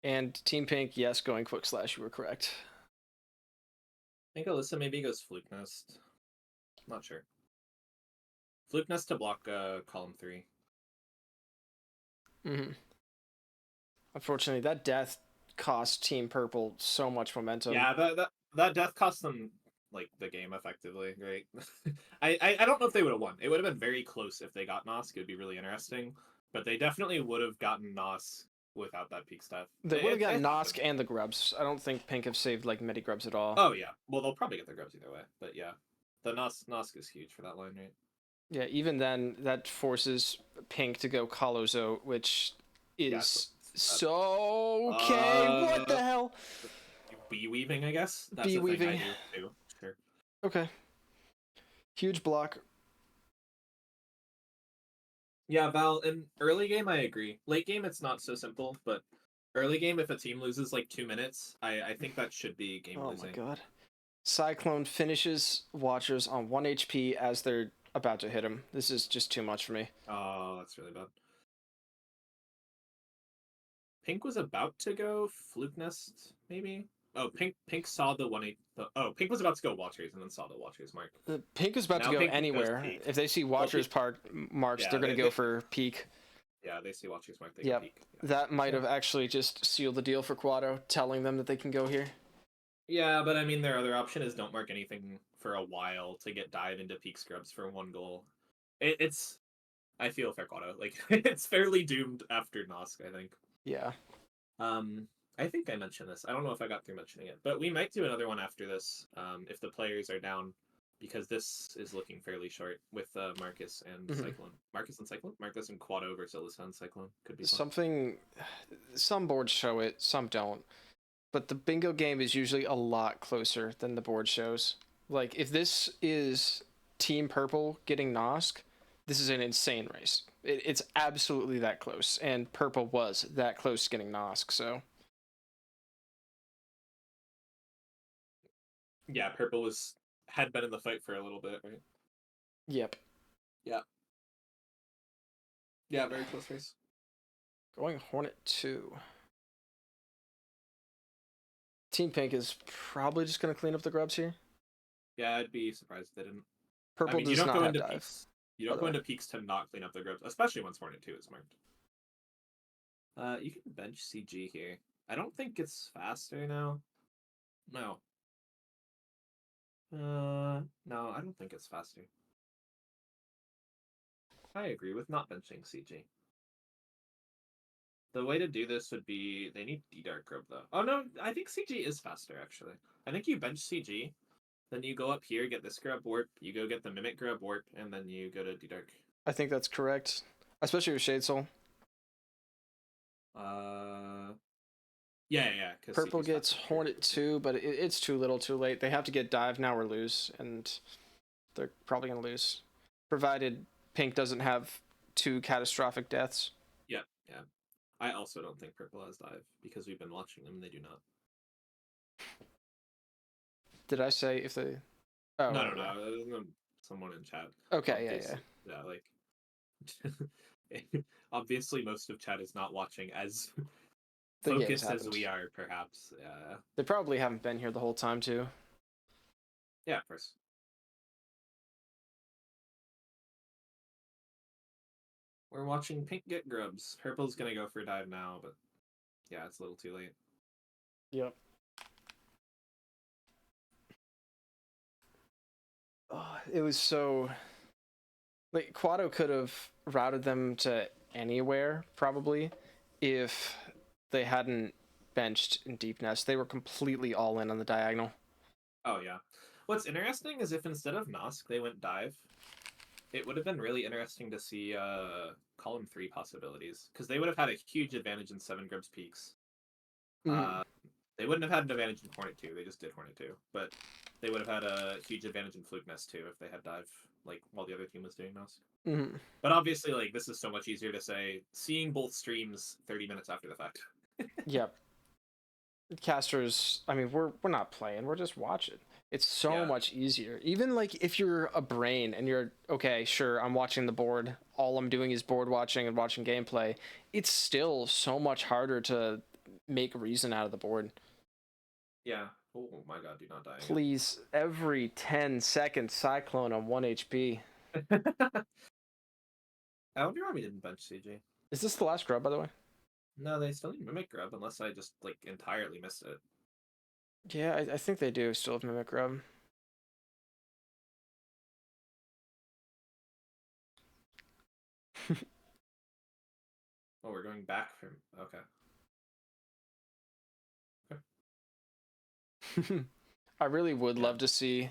And Team Pink, yes, going quick slash, you were correct. I think Alyssa maybe goes Fluke Nest. Not sure. Fluke Nest to block column 3. Unfortunately, that death cost Team Purple so much momentum. Yeah, that death cost them like the game effectively, right? I don't know if they would have won. It would have been very close if they got Nosk. It would be really interesting. But they definitely would have gotten Nosk without that peak stuff. They would have gotten Nosk and the grubs. I don't think Pink have saved like many grubs at all. Oh yeah. Well, they'll probably get their grubs either way. But yeah. The Nosk is huge for that line, right? Yeah, even then, that forces Pink to go Kalozo, which Yeah, is so okay. What the hell? bee weaving, I guess. That's Bee a thing I weaving. do too. Sure. Okay. Huge block. Yeah, Val, in early game, I agree. Late game, it's not so simple, but early game, if a team loses like 2 minutes, I think that should be game Oh losing. my god. Cyclone finishes Watchers on 1 HP as they're about to hit him. This is just too much for me. Oh, that's really bad. Pink was about to go Fluke Nest, maybe? Oh, Pink saw the 1-8. Pink was about to go Watchers and then saw the Watchers mark. Pink is about Now to go Pink goes anywhere. peak. If they see Watchers marks, Yeah, they're going to go for peak. Yeah, they see Watchers mark, they Yep. go peak. Yeah. That might have actually just sealed the deal for Quado, telling them that they can go here. Yeah, but I mean, their other option is don't mark anything for a while to get dive into peak scrubs for 1 goal. It's I feel fair Quado. Like it's fairly doomed after Nosk, I think. Yeah. I think I mentioned this. I don't know if I got through mentioning it, but we might do another one after this, if the players are down, because this is looking fairly short with Marcus and Cyclone. Marcus and Cyclone? Marcus and Quado versus Alyssa and Cyclone. Could be fun. Some boards show it, some don't. But the bingo game is usually a lot closer than the board shows. Like, if this is Team Purple getting Nosk, this is an insane race. It's absolutely that close, and Purple was that close to getting Nosk, so... Yeah, Purple had been in the fight for a little bit, right? Yep. Yeah. Yeah, very close race. Going Hornet 2. Team Pink is probably just going to clean up the grubs here. Yeah, I'd be surprised if they didn't. Purple you does don't not go have into dive. peaks. You don't go into peaks to not clean up the grubs, especially once Hornet 2 is marked. You can bench CG here. I don't think it's faster now. No. No, I don't think it's faster. I agree with not benching CG. The way to do this would be they need D-Dark Grub though. Oh no, I think CG is faster actually. I think you bench CG, then you go up here, get this grub warp, you go get the Mimic Grub warp, and then you go to D-Dark. I think that's correct. Especially with Shade Soul. Yeah. Purple gets Hornet 2, but it's too little too late. They have to get dive now or lose, and they're probably going to lose. Provided Pink doesn't have 2 catastrophic deaths. Yeah. I also don't think Purple has dive, because we've been watching them, they do not. Did I say if they... Oh, no. Someone in chat. Okay, yeah. Yeah, like... obviously most of chat is not watching as focused as we are, perhaps. Yeah. They probably haven't been here the whole time, too. Yeah, of course. We're watching Pink get grubs. Purple's gonna go for a dive now, but yeah, it's a little too late. Yep. Oh, it was so... Like, Quado could have routed them to anywhere, probably, if they hadn't benched in Deep Nest. They were completely all in on the diagonal. Oh, yeah. What's interesting is if instead of Nosk, they went dive, it would have been really interesting to see column 3 possibilities, because they would have had a huge advantage in 7 Grubs Peaks. They wouldn't have had an advantage in Hornet 2, they just did Hornet 2, but they would have had a huge advantage in Fluke Nest too if they had dive, like, while the other team was doing Nosk. But obviously, like, this is so much easier to say, seeing both streams 30 minutes after the fact. Yep. Casters, I mean, we're not playing, we're just watching. It's so much easier. Even, like, if you're a brain and you're, okay, sure, I'm watching the board, all I'm doing is board watching and watching gameplay, it's still so much harder to make reason out of the board. Yeah. Oh my god, do not die. Please, every 10 seconds, Cyclone on 1 HP. I wonder why we didn't bench CG. Is this the last grub, by the way? No, they still need Mimic Grub, unless I just, like, entirely missed it. Yeah, I think they do still have Mimic Grub. Oh, we're going back from... Okay. I really would love to see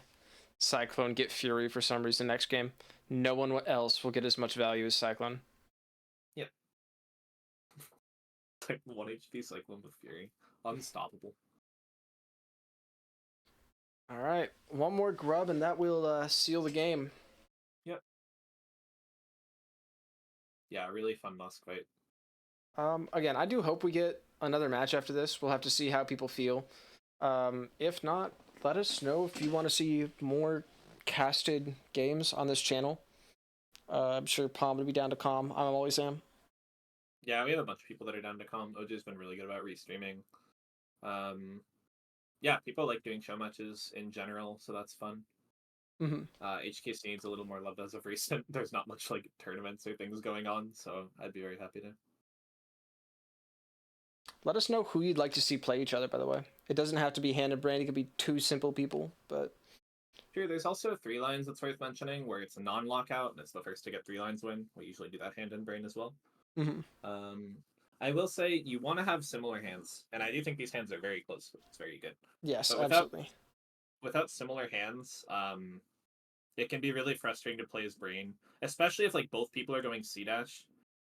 Cyclone get Fury for some reason next game. no one else will get as much value as Cyclone. Like 1 HP Cyclone with Fury. Unstoppable. All right, one more grub, and that will seal the game. Yeah, really fun Nosk fight. Again, I do hope we get another match after this. We'll have to see how people feel. If not, let us know if you want to see more casted games on this channel. I'm sure Palm would be down to calm. I always am. Yeah, we have a bunch of people that are down to calm. OJ's been really good about restreaming. Yeah, people like doing show matches in general, so that's fun. Mm-hmm. HKC needs a little more love as of recent. There's not much like tournaments or things going on, so I'd be very happy to. Let us know who you'd like to see play each other, by the way. It doesn't have to be Hand and Brain. It could be two simple people, but... Sure, there's also 3 lines that's worth mentioning, where it's a non-lockout, and it's the first to get 3 lines win. We usually do that Hand and Brain as well. Mm-hmm. I will say, you want to have similar hands, and I do think these hands are very close. It's very good. Yes, But absolutely. Without similar hands, it can be really frustrating to play as Brain, especially if like both people are going C-dash.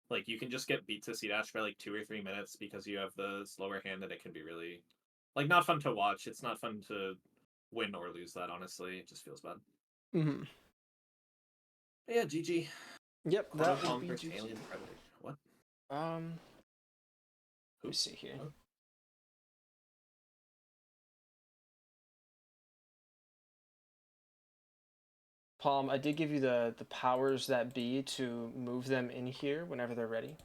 Like you can just get beat to C-dash by like 2 or 3 minutes because you have the slower hand, and it can be really like not fun to watch. It's not fun to win or lose that, honestly. It just feels bad. Mm-hmm. But yeah, GG. Yep, that would Palm be versus GG. Alien Predator. What? Let me see here. Oh. Palm, I did give you the powers that be to move them in here whenever they're ready.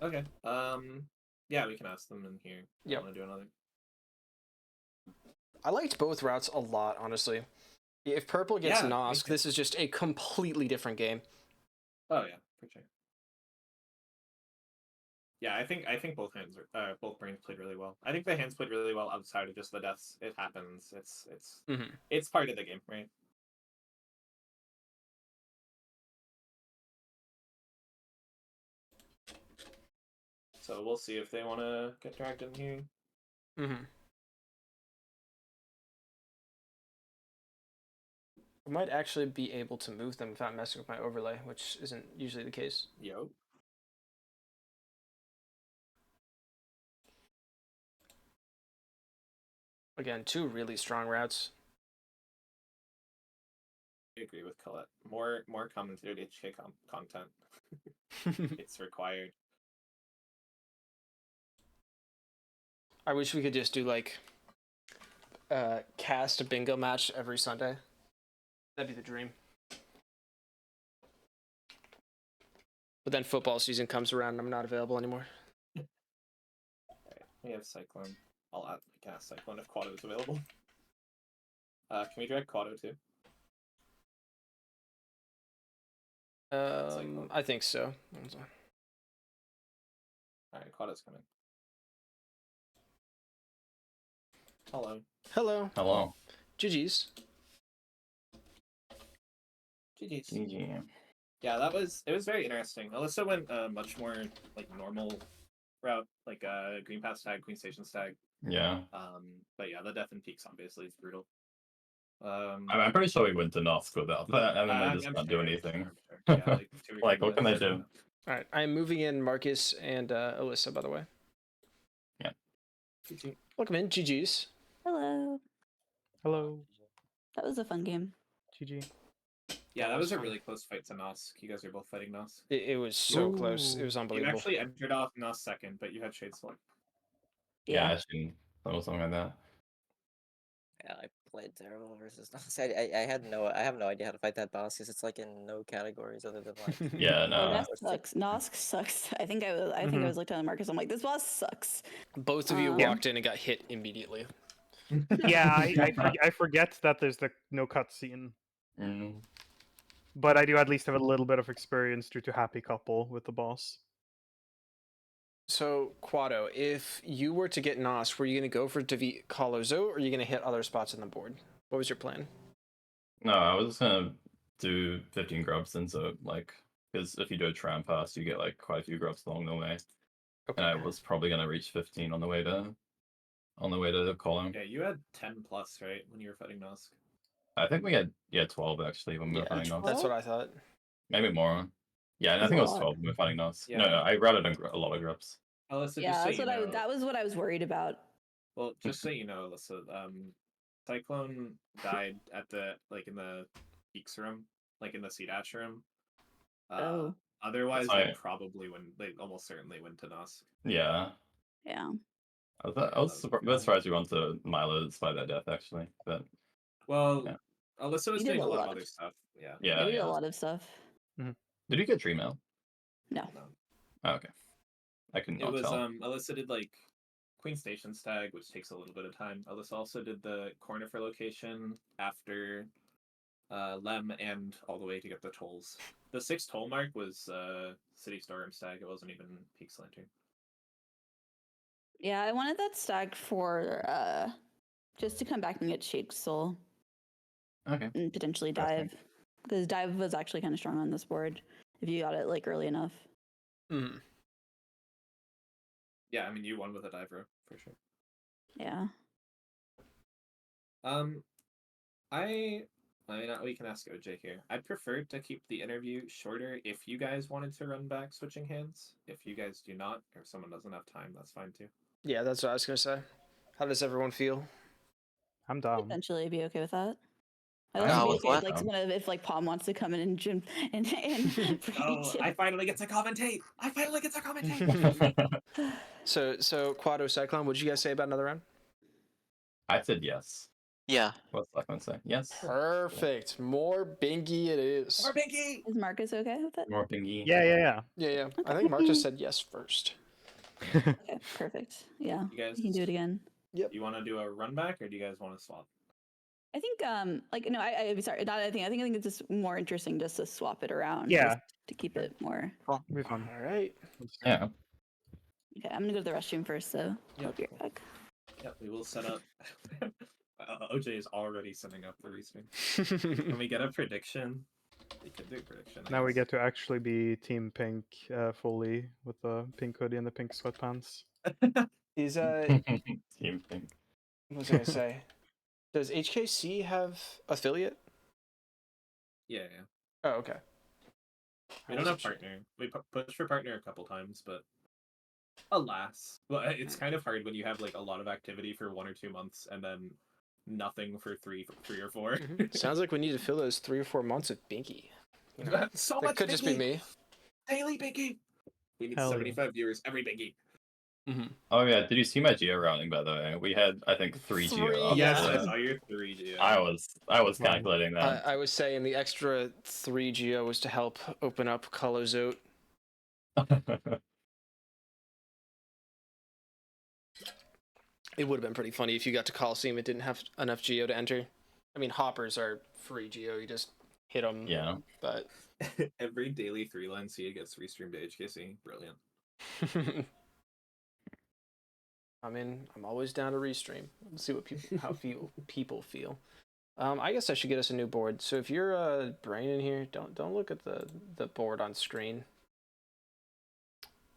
Okay. Yeah, we can ask them in here. Yep. Want to do another? I liked both routes a lot, honestly. If purple gets Yeah, me Nosk, too. this is just a completely different game. Oh yeah, for sure. Yeah, I think both hands are both brains played really well. I think the hands played really well outside of just the deaths. It happens. Mm-hmm. It's part of the game, right? So we'll see if they want to get dragged in here. Mm-hmm. I might actually be able to move them without messing with my overlay, which isn't usually the case. Yo. Again, 2 really strong routes. I agree with Colette. More commentated HK content. It's required. I wish we could just do like cast a bingo match every Sunday. That'd be the dream. But then football season comes around and I'm not available anymore. Alright, we have Cyclone. I'll add cast Cyclone if Quado is available. Can we drag Quado too? I think so. Alright, Quado's coming. Hello. Hello. Hello. GG's. GG's. GG. Yeah, it was very interesting. Alyssa went a much more like normal route, like Green Pass tag, Queen Station tag. Yeah. But yeah, the Death and Peaks obviously is brutal. I'm pretty sure we went to Nosk without that, and then they just I'm can't sure, do I'm anything. sure, I'm sure. Yeah, like 2 or 3 Like, what can I minutes. do? All right, I'm moving in Marcus and Alyssa, by the way. Yeah. GG. Welcome in, GG's. Hello. Hello. That was a fun game. GG. Yeah, that was was a fun. really close fight to Nosk. You guys are both fighting Nosk. It was so close. It Ooh. was You unbelievable. actually entered off Nosk second, but you had Shade Select. Yeah, I think something like that. Yeah, I played terrible versus Nos. I have no idea how to fight that boss because it's like in no categories other than like. Yeah, Oh, no. that sucks. Nosk sucks. I think I was looking at Marcus. I'm like, this boss sucks. Both of you Yeah. walked in and got hit immediately. Yeah, I forget that there's the no cutscene, Mm. but I do at least have a little bit of experience due to Happy Couple with the boss. So, Quado, if you were to get Nos, were you going to go for defeat Kalozo, or are you going to hit other spots on the board? What was your plan? No, I was just gonna do 15 grubs, and so like, because if you do a tram pass, you get like quite a few grubs along the way, and I was probably gonna reach 15 on the way to call him. Yeah, you had 10 plus, right, when you were fighting Nosk? I think we had 12 actually when we were fighting Nos. That's what I thought. Maybe more. Yeah, and I That's think a it was lot. 12 when we were fighting Nos. Yeah. No, I routed a lot of groups. Alyssa, Yeah, just so that's you what know, that was what I was worried about. well, just so you know, Alyssa, Cyclone died at the in the Peaks room, in the Sea Dash room. Oh. Otherwise, That's they fine. probably win. They almost certainly win to Nos. Yeah. Yeah. I was, Yeah, I was that was bad. surprised we went to Milo despite that death actually. But Well, Yeah. Alyssa was We did doing a a lot of lot of- other stuff. Yeah. yeah, we did yeah. a lot of stuff. Did you get Dream Mail? No. No. Oh, okay. I couldn't It was tell. Alyssa did Queen Station Stag, which takes a little bit of time. Alyssa also did the corner for location after Lem and all the way to get the tolls. The 6 toll mark was City Storm Stag. It wasn't even Peaks Lantern. Yeah, I wanted that stag for just to come back and get Shake Soul Okay. and potentially Interesting. dive. Because dive was actually kind of strong on this board if you got it early enough. Mm. Yeah, I mean you won with a dive row for sure. Yeah. We can ask OJ here. I'd prefer to keep the interview shorter if you guys wanted to run back switching hands. If you guys do not, or if someone doesn't have time, that's fine too. Yeah, that's what I was gonna say. How does everyone feel? I'm down. Potentially be okay with that. I'd No, also be with okay what? if someone if Palm wants to come in and gym and Oh, I finally get to commentate! I finally get to commentate! So Quado Cyclone, what did you guys say about another round? I said yes. Yeah. What's that going to say? Yes. Perfect. More bingy it is. More Pinky! is Marcus okay with it? More pingy. Yeah. I Okay. think Marcus said yes first. Okay, perfect. Yeah, You guys, you can do it again. you want to do a run back, or do you guys want to swap? I think no, I'm sorry, not I think it's just more interesting just to swap it around. Yeah. just to keep it more. Be fun. All right. Yeah. Okay, I'm gonna go to the restroom first, so Yeah, I'll be cool. right back. Yep, we will set up. OJ is already setting up the restream. Can we get a prediction? We could do a prediction. I Now we guess. get to actually be Team Pink fully with the pink hoodie and the pink sweatpants. Is Team pink. what was I gonna say? Does HKC have affiliate? Yeah. Oh, okay. We don't have partner. We pushed for partner a couple times, but alas, well, it's kind of hard when you have a lot of activity for 1 or 2 months and then nothing for 3 or 4. Sounds like we need to fill those 3 or 4 months of binky. You know, So that much could just be Binky! me. Daily Binky! We need Hell yeah. 75 viewers every Binky. Oh yeah, did you see my geo rounding by the way? We had I think 3 geo. Three, up yeah. Yes, I there. saw your 3, Gio. I was calculating that. I was saying the extra 3 geo was to help open up Colozote. It would have been pretty funny if you got to Coliseum it didn't have enough geo to enter. I mean, hoppers are free geo, you just hit them. Yeah. But Every daily 3-line C gets restreamed to HKC. Brilliant. I mean, I'm always down to restream. Let's see what people feel. I guess I should get us a new board. So if you're brain in here, don't look at the board on screen.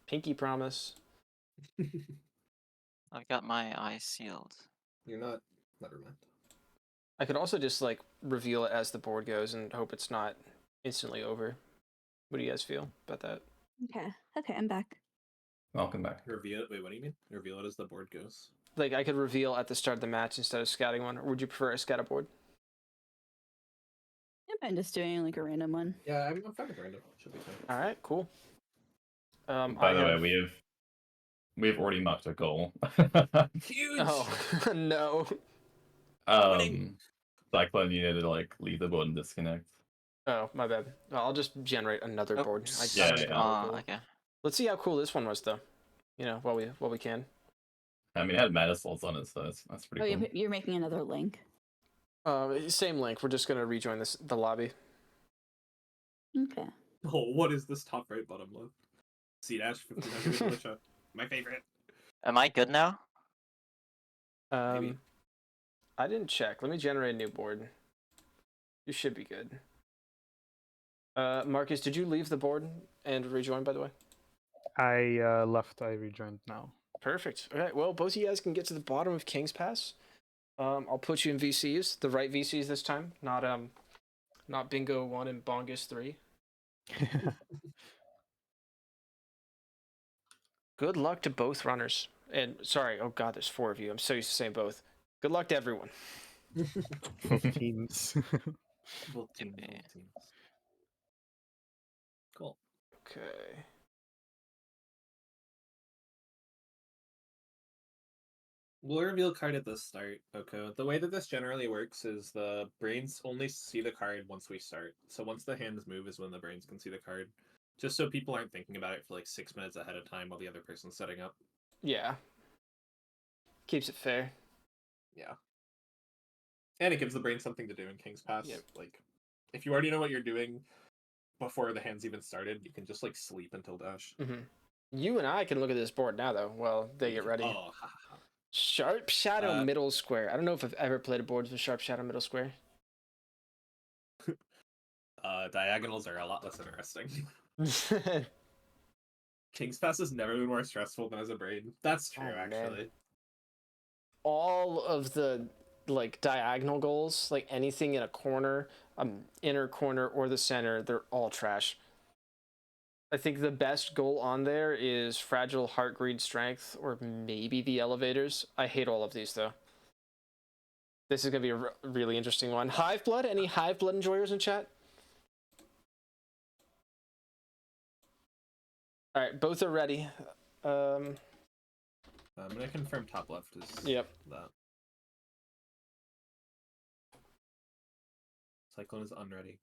Pinky promise. I've got my eyes sealed. You're not. Never mind. I could also just reveal it as the board goes and hope it's not instantly over. What do you guys feel about that? Okay, I'm back. Welcome back. Reveal it. Wait, what do you mean? Reveal it as the board goes. I could reveal at the start of the match instead of scouting one, or would you prefer a scatter board? Yep, I'm just doing a random one. Yeah, I'm fine with random. Should be fine. All right, cool. By the way, we've already marked a goal. Huge! Oh no. Cyclone, you need to leave the board and disconnect. Oh, my bad. Well, I'll just generate another board. Yeah, just yeah. got it cool. Okay. Let's see how cool this one was, though. While we can. I mean, it had mana slots on it, so that's pretty cool. You're making another link. Same link. We're just gonna rejoin the lobby. Okay. Oh, what is this top right bottom left? C dash 1500 militia. My favorite. Am I good now? Maybe. I didn't check. Let me generate a new board. You should be good. Marcus, did you leave the board and rejoin, by the way? I left. I rejoined now. Perfect. All right. Well, both of you guys can get to the bottom of King's Pass. I'll put you in VCs, the right VCs this time, not Bingo 1 and Bongus 3. Good luck to both runners. And sorry, oh god, there's 4 of you. I'm so used to saying both. Good luck to everyone. Both teams. Both teams, both teams. Cool. Okay. We'll reveal card at the start. Okay. The way that this generally works is the brains only see the card once we start. So once the hands move is when the brains can see the card. Just so people aren't thinking about it for like 6 minutes ahead of time while the other person's setting up. Yeah. Keeps it fair. Yeah. And it gives the brain something to do in King's Pass. Yep. Like, if you already know what you're doing before the hands even started, you can just like sleep until dash. Mm-hmm. You and I can look at this board now, though, while they get ready. Oh, ha, ha, ha. Sharp Shadow Middle Square. I don't know if I've ever played a board with Sharp Shadow Middle Square. Diagonals are a lot less interesting. King's Pass has never been more stressful than as a brain. That's true, Oh, man. actually. All of the like diagonal goals, like anything in a corner, inner corner or the center, they're all trash. I think the best goal on there is Fragile Heart, Greed, Strength, or maybe the Elevators. I hate all of these, though. This is going to be a really interesting one. Hive Blood? Any Hive Blood enjoyers in chat? All right, both are ready. I'm going to confirm top left is Yep. that. Cyclone is unready.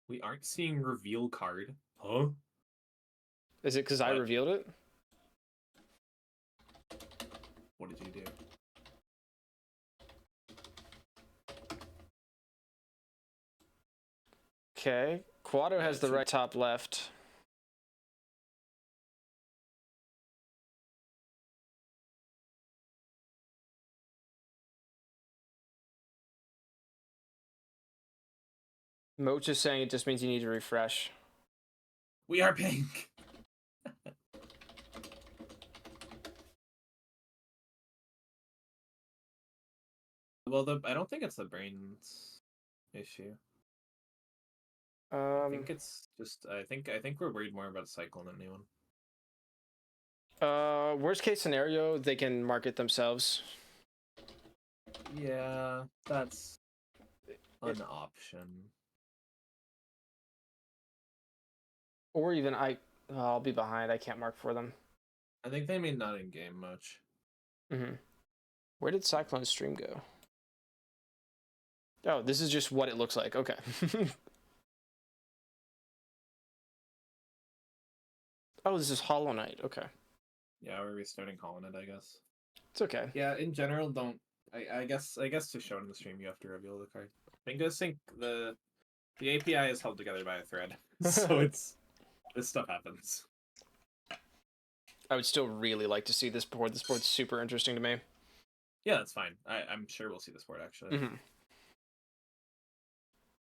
We aren't seeing reveal card. Huh? Is it because I What? revealed it? What did you do? Okay. Quado has the right top left. Moch is saying it just means you need to refresh. We are pink! Well, I don't think it's the brain's issue. I think it's just I think we're worried more about Cyclone than anyone. Worst case scenario, they can market themselves. Yeah, that's an option. Or even I'll be behind. I can't mark for them. I think they may not in game much. Mm-hmm. Where did Cyclone's stream go? Oh, this is just what it looks like. Okay. Oh, this is Hollow Knight. Okay. Yeah, we're restarting Hollow Knight, I guess. It's okay. Yeah, in general, don't. I guess to show it in the stream, you have to reveal the card. Bingo Sync the API is held together by a thread, so this stuff happens. I would still really like to see this board. This board's super interesting to me. Yeah, that's fine. I'm sure we'll see this board actually. Mm-hmm.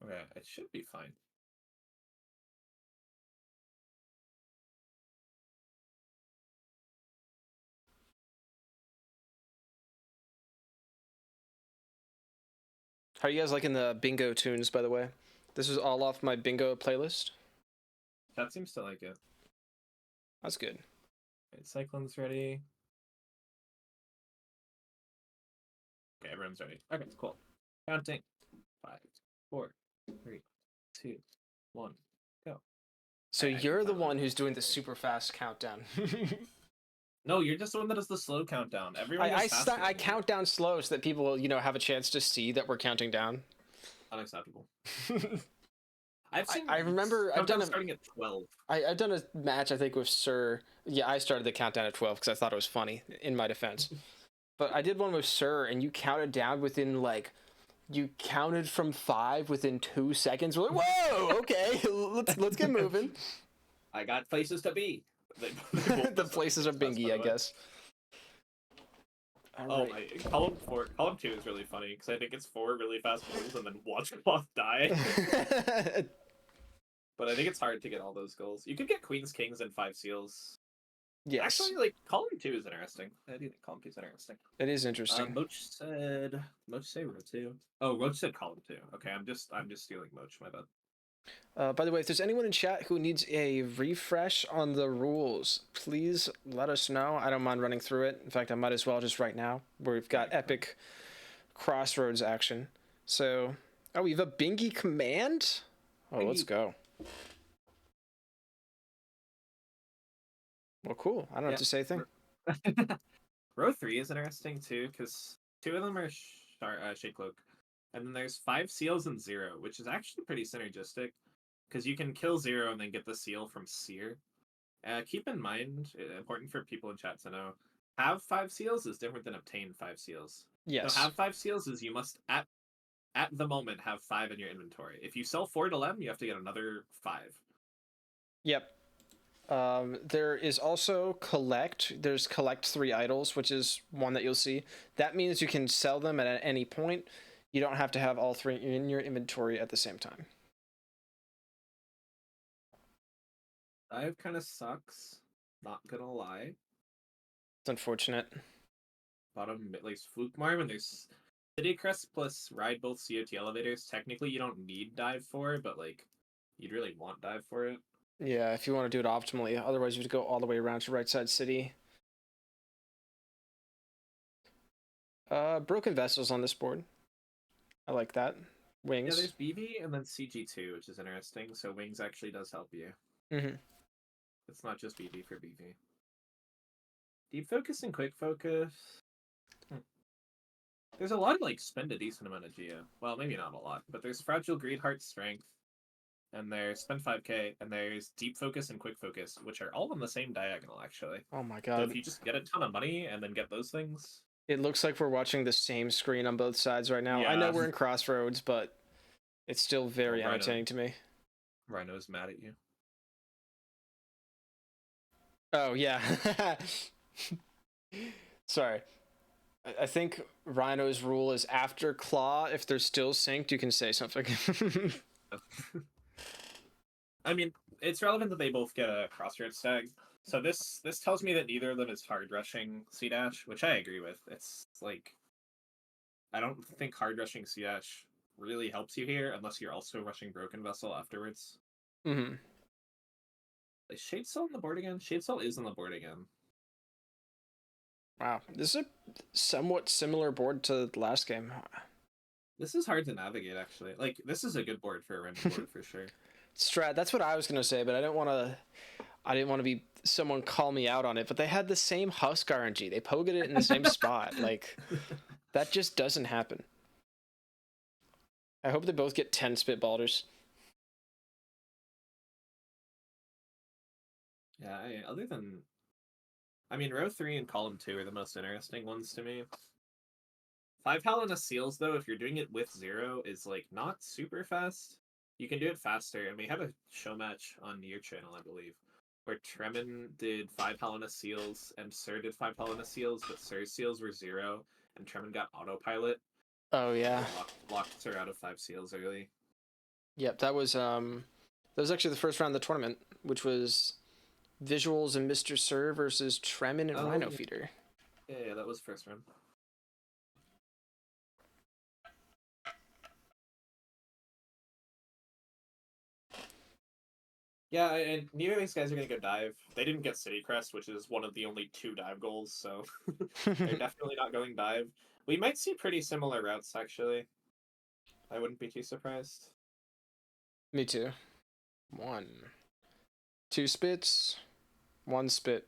Okay, it should be fine. How are you guys liking the bingo tunes, by the way? This is all off my bingo playlist. That seems to like it. That's good. Right, Cyclone's ready. Okay, everyone's ready. Okay, cool. Counting. 5, 4, 3, 2, 1, go. So I can you're the find one it. who's doing the super fast countdown. No, you're just the one that does the slow countdown. Everyone I goes faster I than you. count down slow so that people, have a chance to see that we're counting down. Unacceptable. I remember I've done starting at 12. I've done a match, I think, with Sir. Yeah, I started the countdown at 12 because I thought it was funny, in my defense. But I did one with Sir, and you counted down within, you counted from 5 within 2 seconds. We're like, whoa, okay, let's get moving. I got places to be. The places are bingy, I guess. Oh, column 2 is really funny, because I think it's 4 really fast moves and then watch cloth die. But I think it's hard to get all those goals. You could get Queens, Kings, and 5 seals. Yes, Actually, like column 2 is interesting. I do think column 2 is interesting. it is interesting. Moch said row 2. Oh, Roach said column 2. Okay, I'm just stealing Moch. My bad. By the way, if there's anyone in chat who needs a refresh on the rules, please let us know. I don't mind running through it. In fact, I might as well just right now, where we've got epic crossroads action. So, oh, we have a Bingy command? Oh, let's Bingy. go. Well, cool. I don't have to say a thing. Row 3 is interesting too, because 2 of them are Shade Cloak. And then there's 5 seals and 0, which is actually pretty synergistic, because you can kill 0 and then get the seal from Seer. Keep in mind, important for people in chat to know, have 5 seals is different than obtain 5 seals. Yes. So have 5 seals is you must, at the moment, have 5 in your inventory. If you sell 4 to Lem, you have to get another 5. Yep. There is also collect. There's collect 3 idols, which is one that you'll see. That means you can sell them at any point. You don't have to have all 3 in your inventory at the same time. Dive kind of sucks, not gonna lie. It's unfortunate. Bottom, at least Fluke Marm, and there's City Crest plus ride both COT elevators. Technically, you don't need dive for, but like, you'd really want dive for it. Yeah, if you want to do it optimally. Otherwise, you have to go all the way around to right side city. Broken Vessels on this board. I like that. Wings. Yeah, there's BV and then CG2, which is interesting. So Wings actually does help you. Mm-hmm. It's not just BV for BV. Deep Focus and Quick Focus. There's a lot of, like, spend a decent amount of Geo. Well, maybe not a lot, but there's Fragile Greed, Heart, Strength, and there's spend 5k, and there's Deep Focus and Quick Focus, which are all on the same diagonal, actually. Oh my So god. if you just get a ton of money and then get those things... It looks like we're watching the same screen on both sides right now. I know Yeah. we're in Crossroads, but it's still very Rhino. entertaining to me. Rhino's mad at you. Oh, yeah. Sorry. I think Rhino's rule is after Claw, if they're still synced, you can say something. I mean, it's relevant that they both get a Crossroads tag. So this tells me that neither of them is hard rushing C-Dash, which I agree with. It's like, I don't think hard rushing C-Dash really helps you here unless you're also rushing Broken Vessel afterwards. Mm-hmm. Is Shade Cell on the board again? Shade Cell is on the board again. Wow. This is a somewhat similar board to the last game. This is hard to navigate, actually. Like, this is a good board for a random board, for sure. Strat, that's what I was going to say, but I didn't want to be someone call me out on it, but they had the same Husk RNG. They pogoed it in the same spot. Like, that just doesn't happen. I hope they both get 10 Spitballers. Yeah, other than... I mean, row 3 and column 2 are the most interesting ones to me. 5 Helena Seals, though, if you're doing it with 0, is, like, not super fast. You can do it faster, and we had a show match on your channel, I believe, where Tremin did 5 Helena Seals, and Sir did 5 Helena Seals, but Sir's Seals were 0, and Tremin got autopilot. Oh, yeah. Locked her out of 5 Seals early. Yep, that was actually the first round of the tournament, which was Visuals and Mr. Sir versus Tremin and Rhino yeah. Feeder. Yeah, that was first round. Yeah, and neither of these guys are going to go dive. They didn't get City Crest, which is one of the only 2 dive goals, so they're definitely not going dive. We might see pretty similar routes, actually. I wouldn't be too surprised. Me too. 1. 2 spits. 1 spit.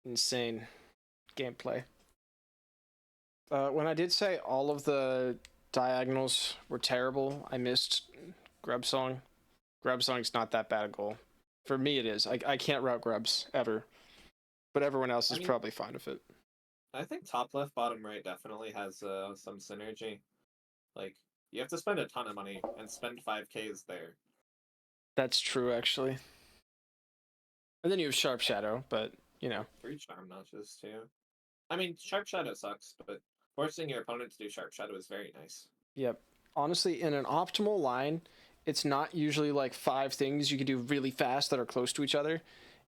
Insane gameplay. When I did say all of the diagonals were terrible, I missed Grub Song. Grub Song's not that bad a goal. For me, it is. I can't route Grubs, ever. But everyone else is probably fine with it. I think top left, bottom right definitely has some synergy. Like, you have to spend a ton of money, and spend 5Ks there. That's true, actually. And then you have Sharp Shadow, but, you know. 3 charm notches, too. I mean, Sharp Shadow sucks, but forcing your opponent to do Sharp Shadow is very nice. Yep. Honestly, in an optimal line, it's not usually like 5 things you can do really fast that are close to each other.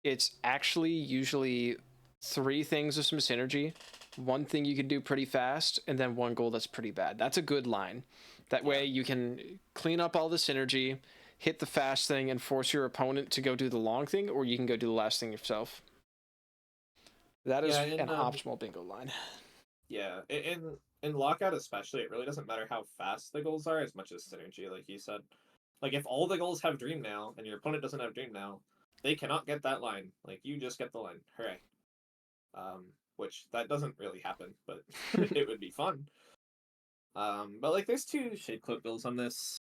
It's actually usually 3 things with some synergy, 1 thing you can do pretty fast, and then 1 goal that's pretty bad. That's a good line. That way you can clean up all the synergy, hit the fast thing, and force your opponent to go do the long thing, or you can go do the last thing yourself. That is an optimal bingo line. Yeah, in Lockout especially, it really doesn't matter how fast the goals are as much as synergy, like you said. Like, if all the goals have Dream Now, and your opponent doesn't have Dream Now, they cannot get that line. Like, you just get the line. Hooray. Which, that doesn't really happen, but it would be fun. But, like, there's 2 Shade Cloak builds on this,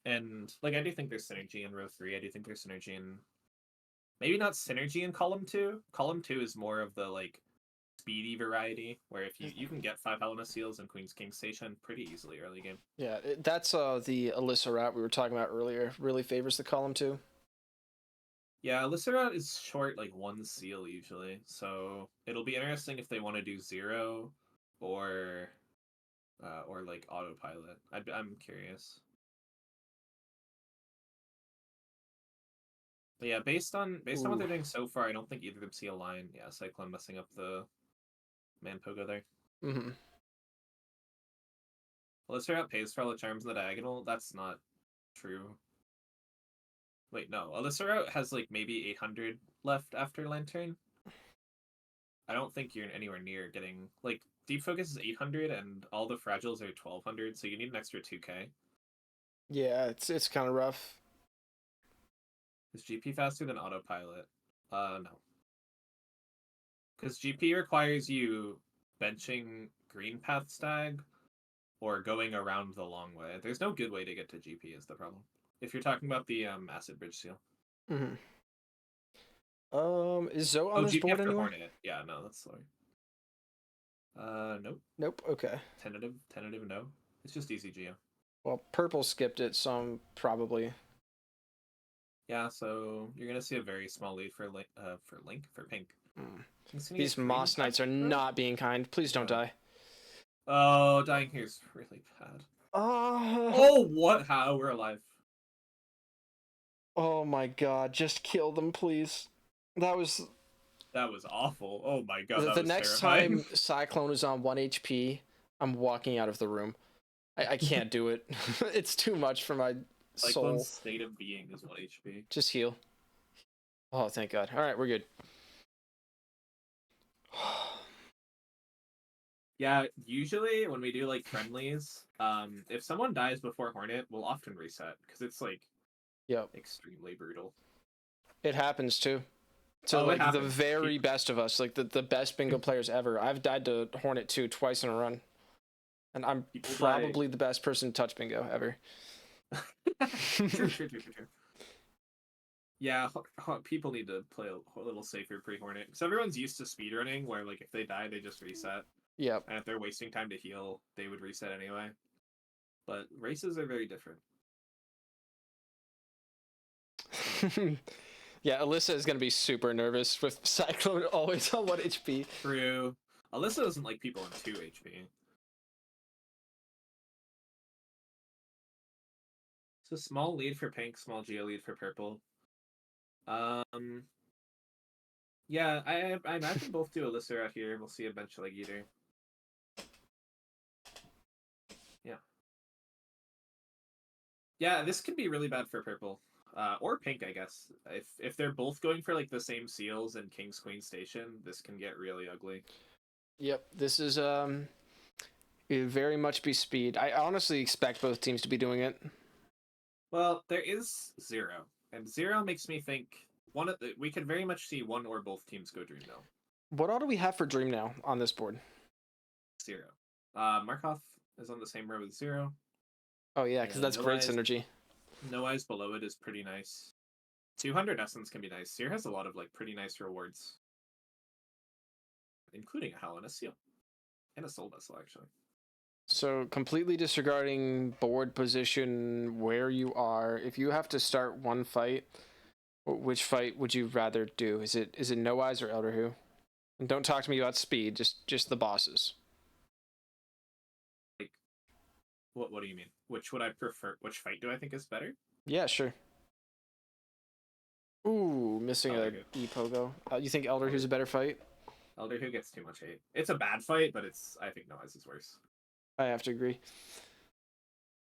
and, like, I do think there's synergy in row 3, I do think there's synergy in... Maybe not synergy in column 2. Column 2 is more of the, like, speedy variety, where if you can get 5 Helena Seals and Queen's King Station pretty easily early game. Yeah, that's the Alyssa route we were talking about earlier. Really favors the column 2. Yeah, Alyssa route is short, like 1 seal usually, so it'll be interesting if they want to do 0 or like autopilot. I'm curious. But yeah, based on what they're doing so far, I don't think either of them see a line. Yeah, Cyclone messing up the man pogo there. Mm-hmm. Alyssa route pays for all the charms in the diagonal. That's not true. Wait, no. Alyssa route has like maybe 800 left after Lantern. I don't think you're anywhere near getting like Deep Focus is 800 and all the fragiles are 1200, so you need an extra 2k. Yeah, it's kind of rough. Is GP faster than autopilot? No. Because GP requires you benching Green Path Stag or going around the long way. There's no good way to get to GP is the problem. If you're talking about the Acid Bridge Seal. Mm-hmm. Is Zoe on this GP board after anywhere? Hornet. Yeah, no, that's slower. Nope. Nope. Okay. Tentative no. It's just easy Geo. Well, purple skipped it, so I'm probably. Yeah, so you're gonna see a very small lead for Pink. These Moss Knights are not being kind. Please don't die. Oh, dying here is really bad. Oh. Oh, what? How? We're alive. Oh my god, just kill them, please. That was awful. Oh my god, the that was next terrifying. time Cyclone is on 1 HP, I'm walking out of the room. I can't do it. It's too much for my soul. Cyclone's state of being is 1 HP. Just heal. Oh, thank god. Alright, we're good. Yeah, usually when we do like friendlies, if someone dies before Hornet, we'll often reset because it's like extremely brutal. It happens too. To like the very best of us, like the best bingo players ever. I've died to Hornet 2 twice in a run. And I'm probably the best person to touch bingo ever. True. Yeah, people need to play a little safer pre-Hornet. Because everyone's used to speedrunning, where like if they die, they just reset. Yep. And if they're wasting time to heal, they would reset anyway. But races are very different. Yeah, Alyssa is going to be super nervous with Cyclone always on 1 HP. True. Alyssa doesn't like people on 2 HP. So small lead for Pink, small Geo lead for Purple. Yeah, I imagine both do Alyssa out here. We'll see a bench like Eater. Yeah. Yeah, this could be really bad for Purple. Or Pink, I guess. If they're both going for like the same seals and King's Queen Station, this can get really ugly. Yep, this is it very much be speed. I honestly expect both teams to be doing it. Well, there is 0, and 0 makes me think we could very much see one or both teams go Dream Now. What all do we have for Dream Now on this board? 0. Markov is on the same row with 0. Oh yeah, because that's great synergy. No Eyes below it is pretty nice. 200 Essence can be nice. 0 has a lot of like pretty nice rewards, including a Hell and a Seal, and a Soul Vessel actually. So completely disregarding board position, where you are, if you have to start one fight, which fight would you rather do? Is it No Eyes or Elder Who? And don't talk to me about speed, just the bosses. Like, what do you mean? Which would I prefer? Which fight do I think is better? Yeah, sure. Ooh, missing a Elder E pogo. You think Elder Who's a better fight? Elder Who gets too much hate. It's a bad fight, but I think Noise is worse. I have to agree.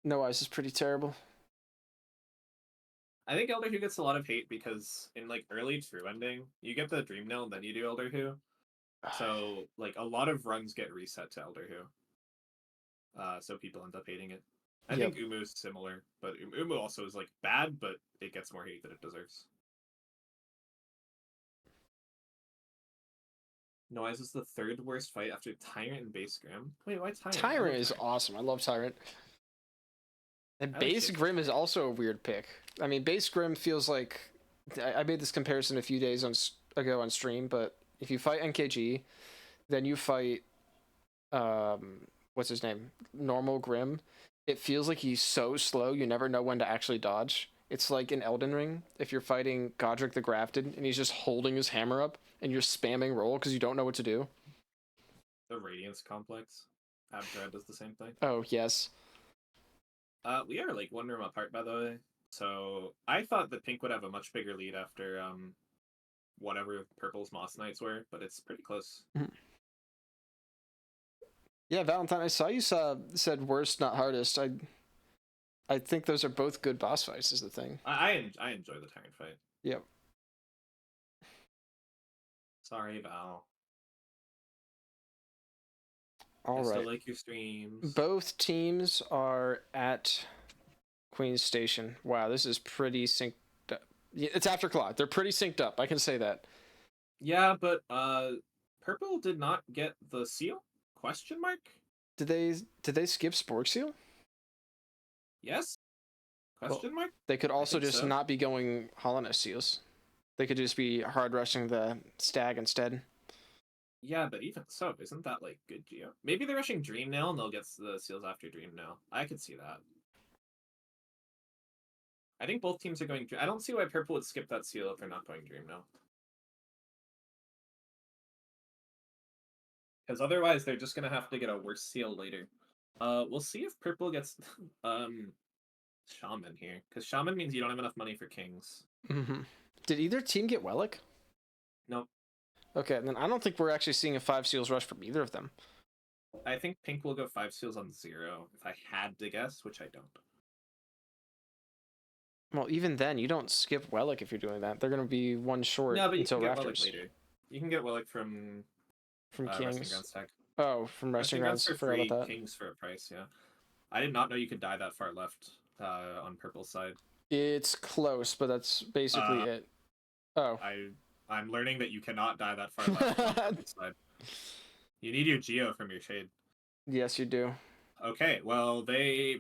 No Eyes is pretty terrible. I think Elder Who gets a lot of hate because in like early True Ending, you get the Dream Nail and then you do Elder Who. So like a lot of runs get reset to Elder Who. So people end up hating it. I Yep. think Umu is similar, but Umu also is like bad, but it gets more hate than it deserves. Noise is the third worst fight after Tyrant and Base Grim. Wait, why Tyrant? Tyrant is awesome. I love Tyrant. And I like Base Shade Grim is also a weird pick. I mean, Base Grim feels like I made this comparison a few days ago on stream, but if you fight NKG, then you fight what's his name? Normal Grim. It feels like he's so slow you never know when to actually dodge. It's like in Elden Ring, if you're fighting Godric the Grafted and he's just holding his hammer up and you're spamming roll because you don't know what to do. The Radiance Complex. Abdred does the same thing. Oh, yes. We are like one room apart, by the way. So I thought that Pink would have a much bigger lead after whatever Purple's Moss Knights were, but it's pretty close. Yeah, Valentine, I saw you said worst, not hardest. I think those are both good boss fights, is the thing. I enjoy the Tyrant fight. Yep. Sorry, Val. All I right. still like your streams. Both teams are at Queen's Station. Wow, this is pretty synced up. Yeah, it's after clock. They're pretty synced up. I can say that. Yeah, but Purple did not get the seal? Question mark? Did they skip Spork Seal? Yes? Question mark? They could also think just so. not be going Hollowness Seals. They could just be hard rushing the Stag instead. Yeah, but even so, isn't that like good geo? Maybe they're rushing Dream Nail and they'll get the seals after Dream Nail. I could see that. I think both teams are going. I don't see why Purple would skip that seal if they're not going Dream Nail. Because otherwise, they're just gonna have to get a worse seal later. We'll see if Purple gets Shaman here, because Shaman means you don't have enough money for Kings. Mm-hmm. Did either team get Wellick? Nope. Okay, then I don't think we're actually seeing a 5 seals rush from either of them. I think Pink will go 5 seals on 0, if I had to guess, which I don't. Well, even then, you don't skip Wellick if you're doing that. They're going to be one short No, but you until can get Rafters. Wellick later. You can get Wellick from Resting Kings. Ground stack. Oh, from Resting Grounds. for Forgot free, about that. Kings for a price, yeah. I did not know you could die that far left on Purple's side. It's close, but that's basically it. Oh. I'm learning that you cannot die that far left on Purple's side. You need your Geo from your Shade. Yes, you do. Okay, well,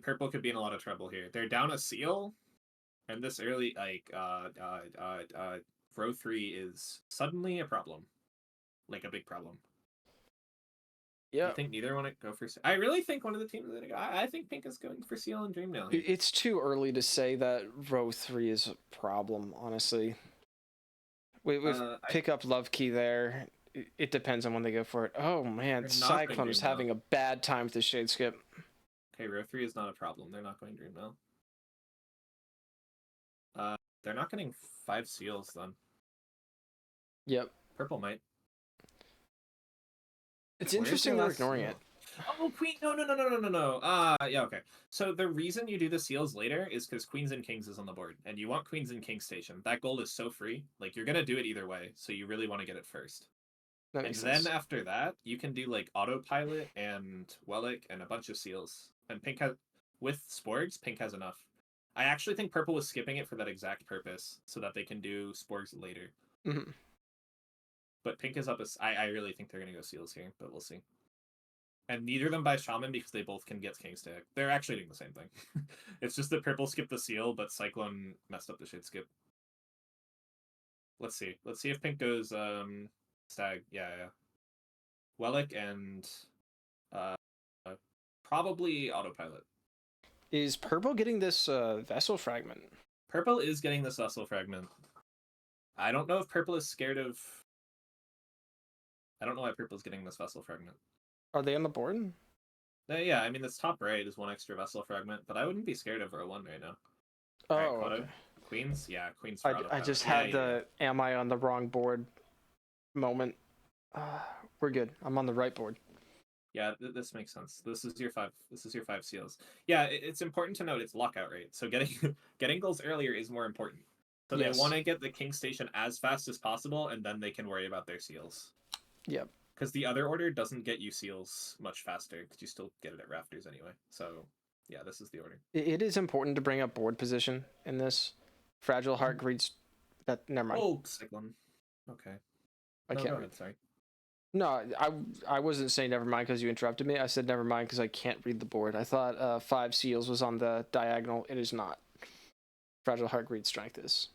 Purple could be in a lot of trouble here. They're down a seal, and this early, like, row 3 is suddenly a problem. Like, a big problem. Yeah. I think neither want to go for seal. I really think one of the teams is going to go. I think Pink is going for seal and Dream Nail here. It's too early to say that row 3 is a problem, honestly. With pick up Love Key there, it depends on when they go for it. Oh, man, Cyclone is having a bad time with the Shade Skip. Okay, row 3 is not a problem. They're not going Dream Nail. They're not getting 5 seals, then. Yep. Purple might. It's interesting they're ignoring it. Oh, Queen! No. Yeah, okay. So the reason you do the seals later is because Queens and Kings is on the board, and you want Queens and Kings Station. That gold is so free. Like, you're gonna do it either way, so you really want to get it first. That And makes then sense. after that, you can do, like, Autopilot and Wellick and a bunch of seals. And Pink has... With Sporgs, Pink has enough. I actually think Purple was skipping it for that exact purpose, so that they can do Sporgs later. Mm-hmm. But Pink is up. I really think they're going to go seals here, but we'll see. And neither of them buy Shaman because they both can get King Stack. They're actually doing the same thing. It's just that Purple skipped the seal, but Cyclone messed up the Shade Skip. Let's see. Let's see if Pink goes Stag. Yeah. Wellick and probably Autopilot. Is Purple getting this Vessel Fragment? Purple is getting this Vessel Fragment. I don't know if Purple is scared of... I don't know why Purple's getting this Vessel Fragment. Are they on the board? Yeah, I mean, this top right is 1 extra Vessel Fragment, but I wouldn't be scared of row 1 right now. Oh, Alright, Quado. okay. Queens? Yeah, Queens for I autopilot. just Yeah, had yeah, yeah. the am I on the wrong board moment. We're good. I'm on the right board. Yeah, this makes sense. This is your five. This is your 5 seals. Yeah, it's important to note it's lockout rate. So getting getting goals earlier is more important. So Yes. they want to get the king station as fast as possible, and then they can worry about their seals. Yep. Because the other order doesn't get you seals much faster, because you still get it at rafters anyway. So yeah, this is the order. It is important to bring up board position in this. Fragile Heart greets. That never mind. Oh, Cyclone. Okay. I No, can't go read. ahead. Sorry. No, I wasn't saying never mind because you interrupted me. I said never mind because I can't read the board. I thought 5 seals was on the diagonal. It is not. Fragile Heart greets strength is.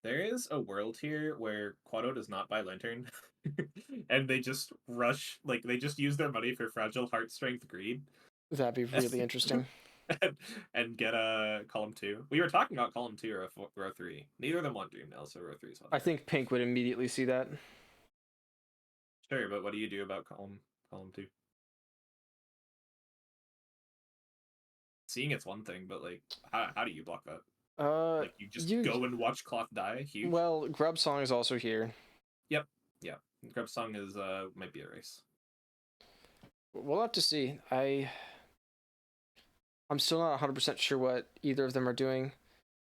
There is a world here where Quado does not buy Lantern, and they just rush, like they just use their money for Fragile Heart Strength Greed, That'd be really interesting. and get a column 2. We were talking about column 2 or row 3. Neither of them want Dream now, so row 3 is on. I think Pink would immediately see that. Sure, but what do you do about column 2? Seeing it's one thing, but like, how do you block that? Like you just go and watch cloth die. Huge. Well, Grub Song is also here. Yep. Yeah. Grub Song is might be a race. We'll have to see. I'm still not 100% sure what either of them are doing.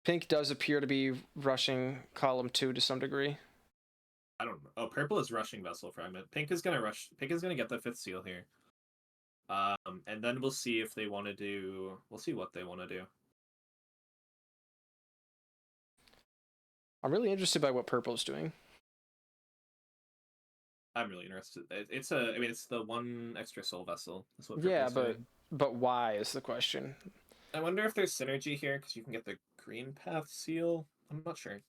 Pink does appear to be rushing column 2 to some degree. I don't know. Oh, purple is rushing Vessel Fragment. Pink is gonna rush. Pink is gonna get the 5th seal here. And then we'll see if they want to do. We'll see what they want to do. I'm really interested by what purple is doing. I'm really interested. It's it's the 1 extra soul vessel. That's what. Yeah, Purple's doing. but why is the question. I wonder if there's synergy here because you can get the green path seal. I'm not sure.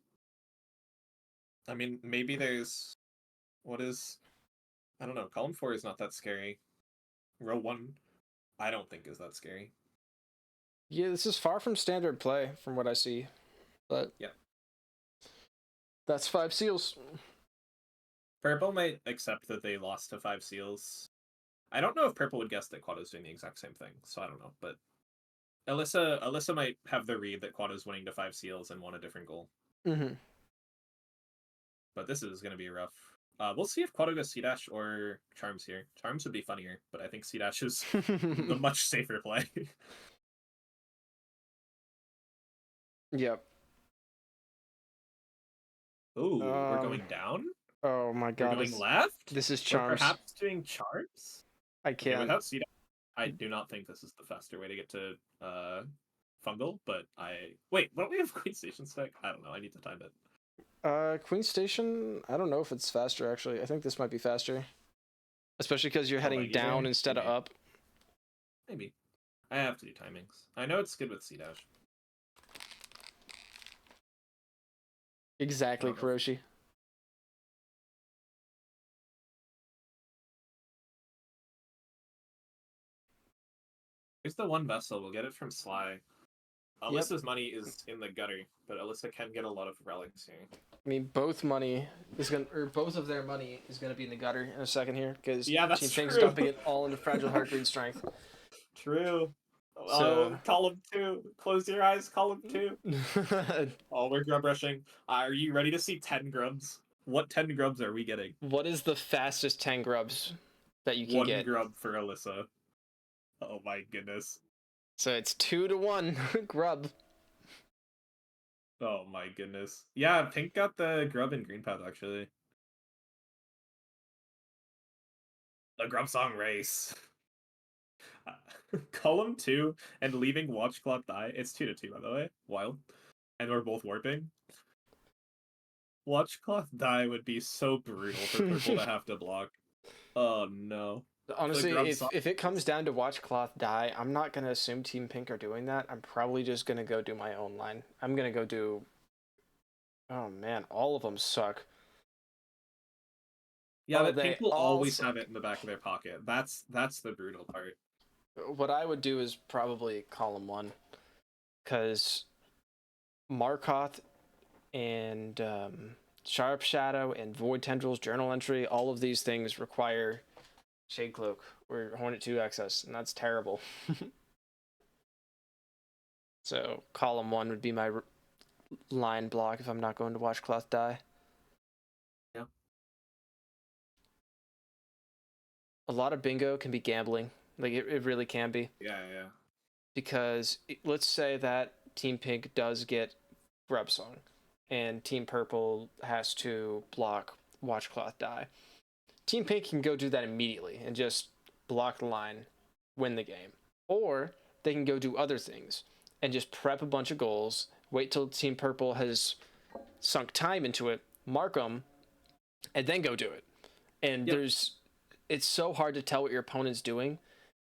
I mean, maybe there's. What is? I don't know. Column 4 is not that scary. Row 1, I don't think is that scary. Yeah, this is far from standard play from what I see. But yeah. That's 5 seals. Purple might accept that they lost to 5 seals. I don't know if Purple would guess that Quado's doing the exact same thing, so I don't know. But Alyssa might have the read that Quado's winning to 5 seals and want a different goal. Mm-hmm. But this is going to be rough. We'll see if Quado goes C-Dash or Charms here. Charms would be funnier, but I think C-Dash is the much safer play. Yep. Ooh, we're going down? Oh my god. We're going left? This is We're Charms. perhaps doing Charms? I can't. Okay, without C-Dash, I do not think this is the faster way to get to Fungal, but Wait, don't we have Queen Station stack? I don't know, I need to time it. Queen Station, I don't know if it's faster actually. I think this might be faster. Especially because you're heading down instead of up. Maybe. I have to do timings. I know it's good with C-Dash. Exactly, Kuroshi. Here's the 1 vessel. We'll get it from Sly. Alyssa's money is in the gutter, but Alyssa can get a lot of relics here. I mean, both of their money is gonna be in the gutter in a second here because Team Pink's dumping it all into Fragile Heart Greed Strength. True. So, column 2. Close your eyes, column 2. Oh, we're grub rushing. Are you ready to see 10 grubs? What 10 grubs are we getting? What is the fastest 10 grubs that you can get? 1 grub for Alyssa. Oh my goodness. So it's 2-1 grub. Oh my goodness. Yeah, Pink got the grub in Green Path actually. The grub song race. Column 2 and leaving Watch Clock die. It's 2-2 by the way. Wild. And we're both warping. Watch Clock die would be so brutal for Purple to have to block. Oh no. Honestly, if it comes down to Watch Cloth die, I'm not going to assume Team Pink are doing that. I'm probably just going to go do my own line. I'm going to go do... Oh man, all of them suck. Yeah, but Pink will always have it in the back of their pocket. That's the brutal part. What I would do is probably column 1. Because Markoth and Sharp Shadow and Void Tendrils, Journal Entry, all of these things require Shade Cloak or Hornet 2 access, and that's terrible. So column 1 would be my line block if I'm not going to watch cloth die. Yep. A lot of bingo can be gambling. Like it really can be. Yeah. Because let's say that Team Pink does get Grub Song and Team Purple has to block Watch Cloth die. Team Pink can go do that immediately and just block the line, win the game. Or they can go do other things and just prep a bunch of goals, wait till Team Purple has sunk time into it, mark them, and then go do it. And it's so hard to tell what your opponent's doing,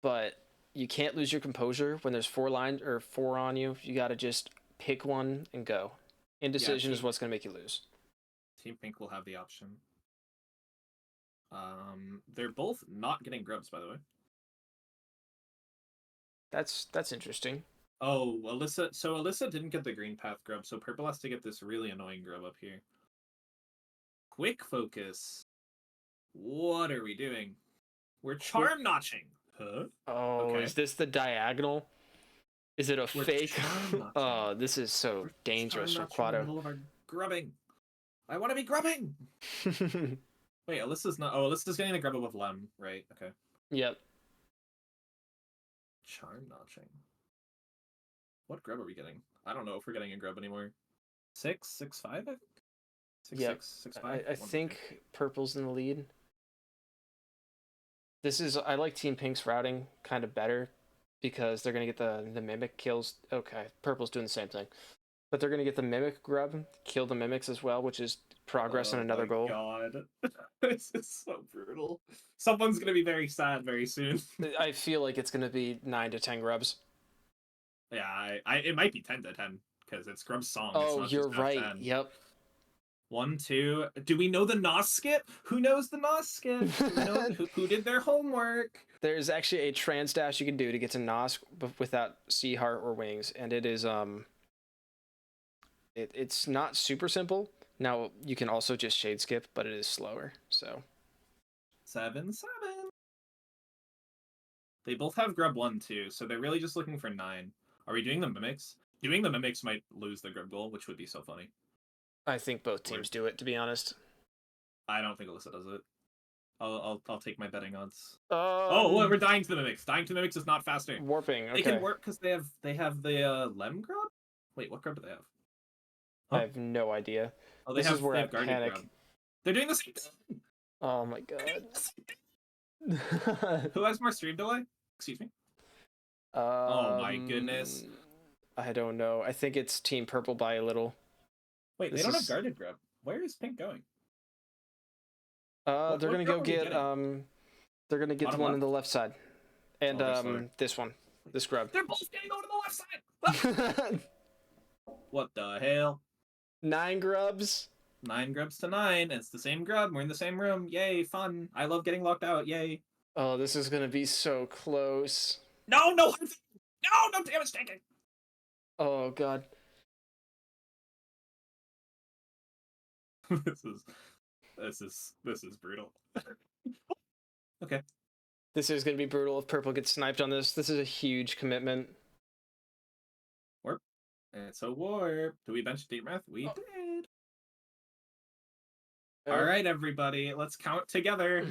but you can't lose your composure when there's 4 lines or 4 on you. You got to just pick one and go. Indecision is what's going to make you lose. Team Pink will have the option. They're both not getting grubs, by the way. That's interesting. Oh, Alyssa. So Alyssa didn't get the green path grub, so Purple has to get this really annoying grub up here. Quick focus. What are we doing? We're charm notching. Huh? Oh, Okay. is this the diagonal? Is it a We're fake? charm notching. Oh, this is so We're dangerous for charm notching in the Quado. middle of our grubbing. I want to be grubbing. Wait, Alyssa's not. Oh, Alyssa's getting the grub with Lem, right? Okay. Yep. Charm notching. What grub are we getting? I don't know if we're getting a grub anymore. 6, 6, 5, I think. 6, Yep. 6, 6, 5. I think Purple's in the lead. I like Team Pink's routing kind of better because they're gonna get the mimic kills. Okay, Purple's doing the same thing, but they're gonna get the mimic grub, kill the mimics as well, which is progress on another goal. Oh my god, this is so brutal. Someone's gonna be very sad very soon. I feel like it's gonna be 9 to 10 grubs. Yeah, it might be 10 to 10 because it's Grub's song. Oh, it's not you're just right. 10. Yep. 1, 2. Do we know the NOS skip? Who knows the NOS skip? Who did their homework? There's actually a trans dash you can do to get to Nos without Sea Heart or Wings, and it is it's not super simple. Now you can also just shade skip, but it is slower. So 7, 7. They both have grub 1 too, so they're really just looking for 9. Are we doing the mimics? Doing the mimics might lose the grub goal, which would be so funny. I think both teams do it, to be honest. I don't think Alyssa does it. I'll take my betting odds. Oh, well, we're dying to the mimics. Dying to the mimics is not faster. warping. Okay. They can warp because they have the Lem grub. Wait, what grub do they have? I have no idea. Oh, they This have, is where they I have Guardian panic. grub. They're doing the same thing. Oh my god. Who has more stream delay? Excuse me. Oh my goodness. I don't know. I think it's Team Purple by a little. Wait, This they don't is- have guarded grub. Where is Pink going? They're what gonna grub go are we get getting? they're gonna get Bottom the one left? on the left side, and Oh, they're slower. this one, this grub. They're both getting over to the left side. What the hell? 9 grubs. 9 grubs to 9. It's the same grub. We're in the same room. Yay, fun. I love getting locked out. Yay. Oh, this is gonna be so close. No, no damage taking. Oh god. This is brutal. Okay. This is gonna be brutal if Purple gets sniped on this. This is a huge commitment. Warp. It's a warp. Do we bench Deep Breath? We did. All right, everybody, let's count together.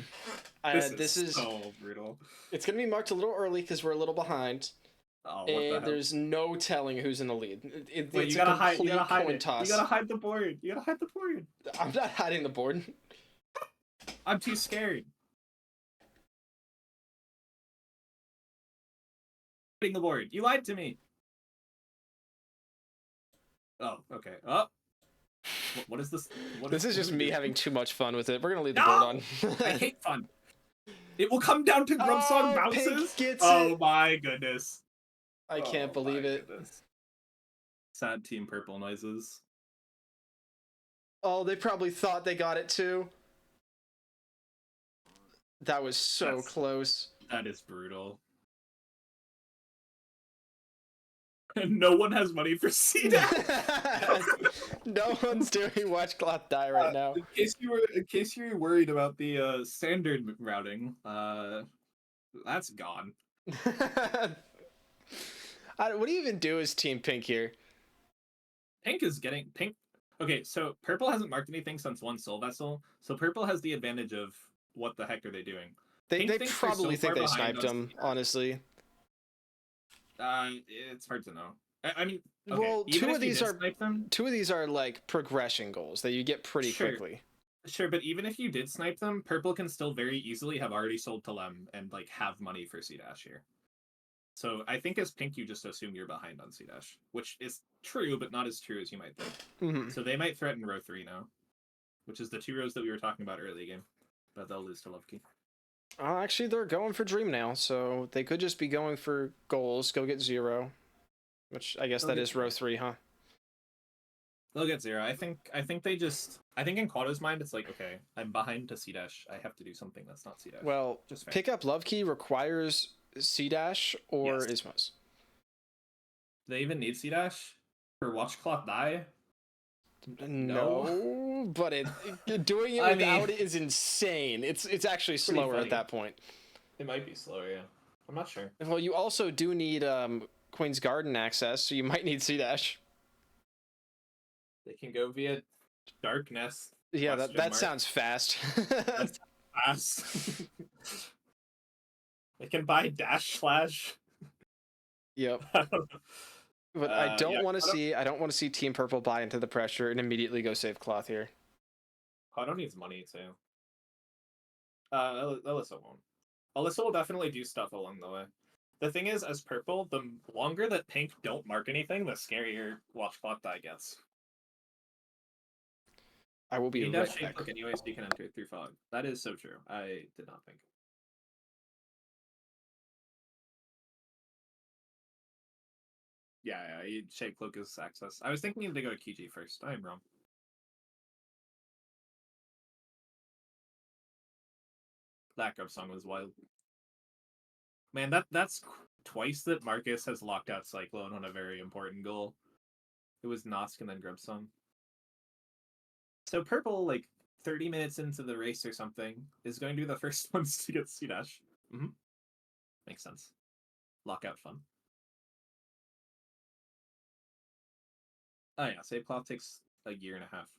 This is so brutal. It's gonna be marked a little early because we're a little behind, Oh, what the hell? and there's no telling who's in the lead. Wait, It's you a gotta hide. You complete gotta hide coin it. toss. You gotta hide the board. You gotta hide the board. I'm not hiding the board. I'm too scared. Hiding the board. You lied to me. Oh, okay. Oh. What is this? This is just me having too much fun with it. We're gonna leave the No! board on. I hate fun. It will come down to Grub Song Oh, Pink bounces. gets Oh it. my goodness. I can't Oh believe my it. goodness. Sad Team Purple noises. Oh, they probably thought they got it too. That was so That's- close. That is brutal. And no one has money for CDAP. No one's doing Watch Cloth Die right now. In case you were worried about the standard routing, that's gone. What do you even do as Team Pink here? Pink is getting pink. Okay, so purple hasn't marked anything since one soul vessel, so purple has the advantage of what the heck are they doing? They Pink they thinks they're so probably think far they behind sniped on him, CDAsh. honestly. It's hard to know. I mean, okay, Well, even if you did snipe them, two of these are like progression goals that you get pretty Sure. quickly. sure, but even if you did snipe them, purple can still very easily have already sold to Lem and like have money for C dash here. So I think as pink, you just assume you're behind on C dash, which is true, but not as true as you might think. Hmm. So they might threaten row 3 now, which is the 2 rows that we were talking about early game, but they'll lose to Lovekey. Actually, they're going for Dream now, so they could just be going for goals. Go get 0, which I guess They'll that get is row 0. 3, huh? They'll get 0. I think they just. I think in Quado's mind, it's like, okay, I'm behind to C dash. I have to do something that's not C dash. Well, just fair. pick up Love Key requires C dash or Yes. Ismos. They even need C dash for watch clock die. No, but doing it I without mean- it is insane. It's actually Pretty slower funny. at that point. It might be slower, yeah. I'm not sure. Well, you also do need Queen's Garden access, so you might need C dash. They can go via Darkness. Yeah, Question that mark. sounds fast. That's fast. They can buy Dash Flash. Yep. But I don't yeah, want to see Team Purple buy into the pressure and immediately go save Cloth here. Quado needs money too. Alyssa won't. Alyssa will definitely do stuff along the way. The thing is, as purple, the longer that pink don't mark anything, the scarier watch clock die gets. I will be He right does back. shape look anyway, so you can enter it through fog. That is so true. I did not think. Yeah, shape cloak is access. I was thinking to go to Kiji first. I'm wrong. That grub song was wild. Man, that's twice that Marcus has locked out Cyclone on a very important goal. It was Nosk and then grub song. So purple, like 30 minutes into the race or something, is going to be the first ones to get C dash. Mm-hmm. Makes sense. Lockout fun. Oh yeah, save cloth takes a year and a half.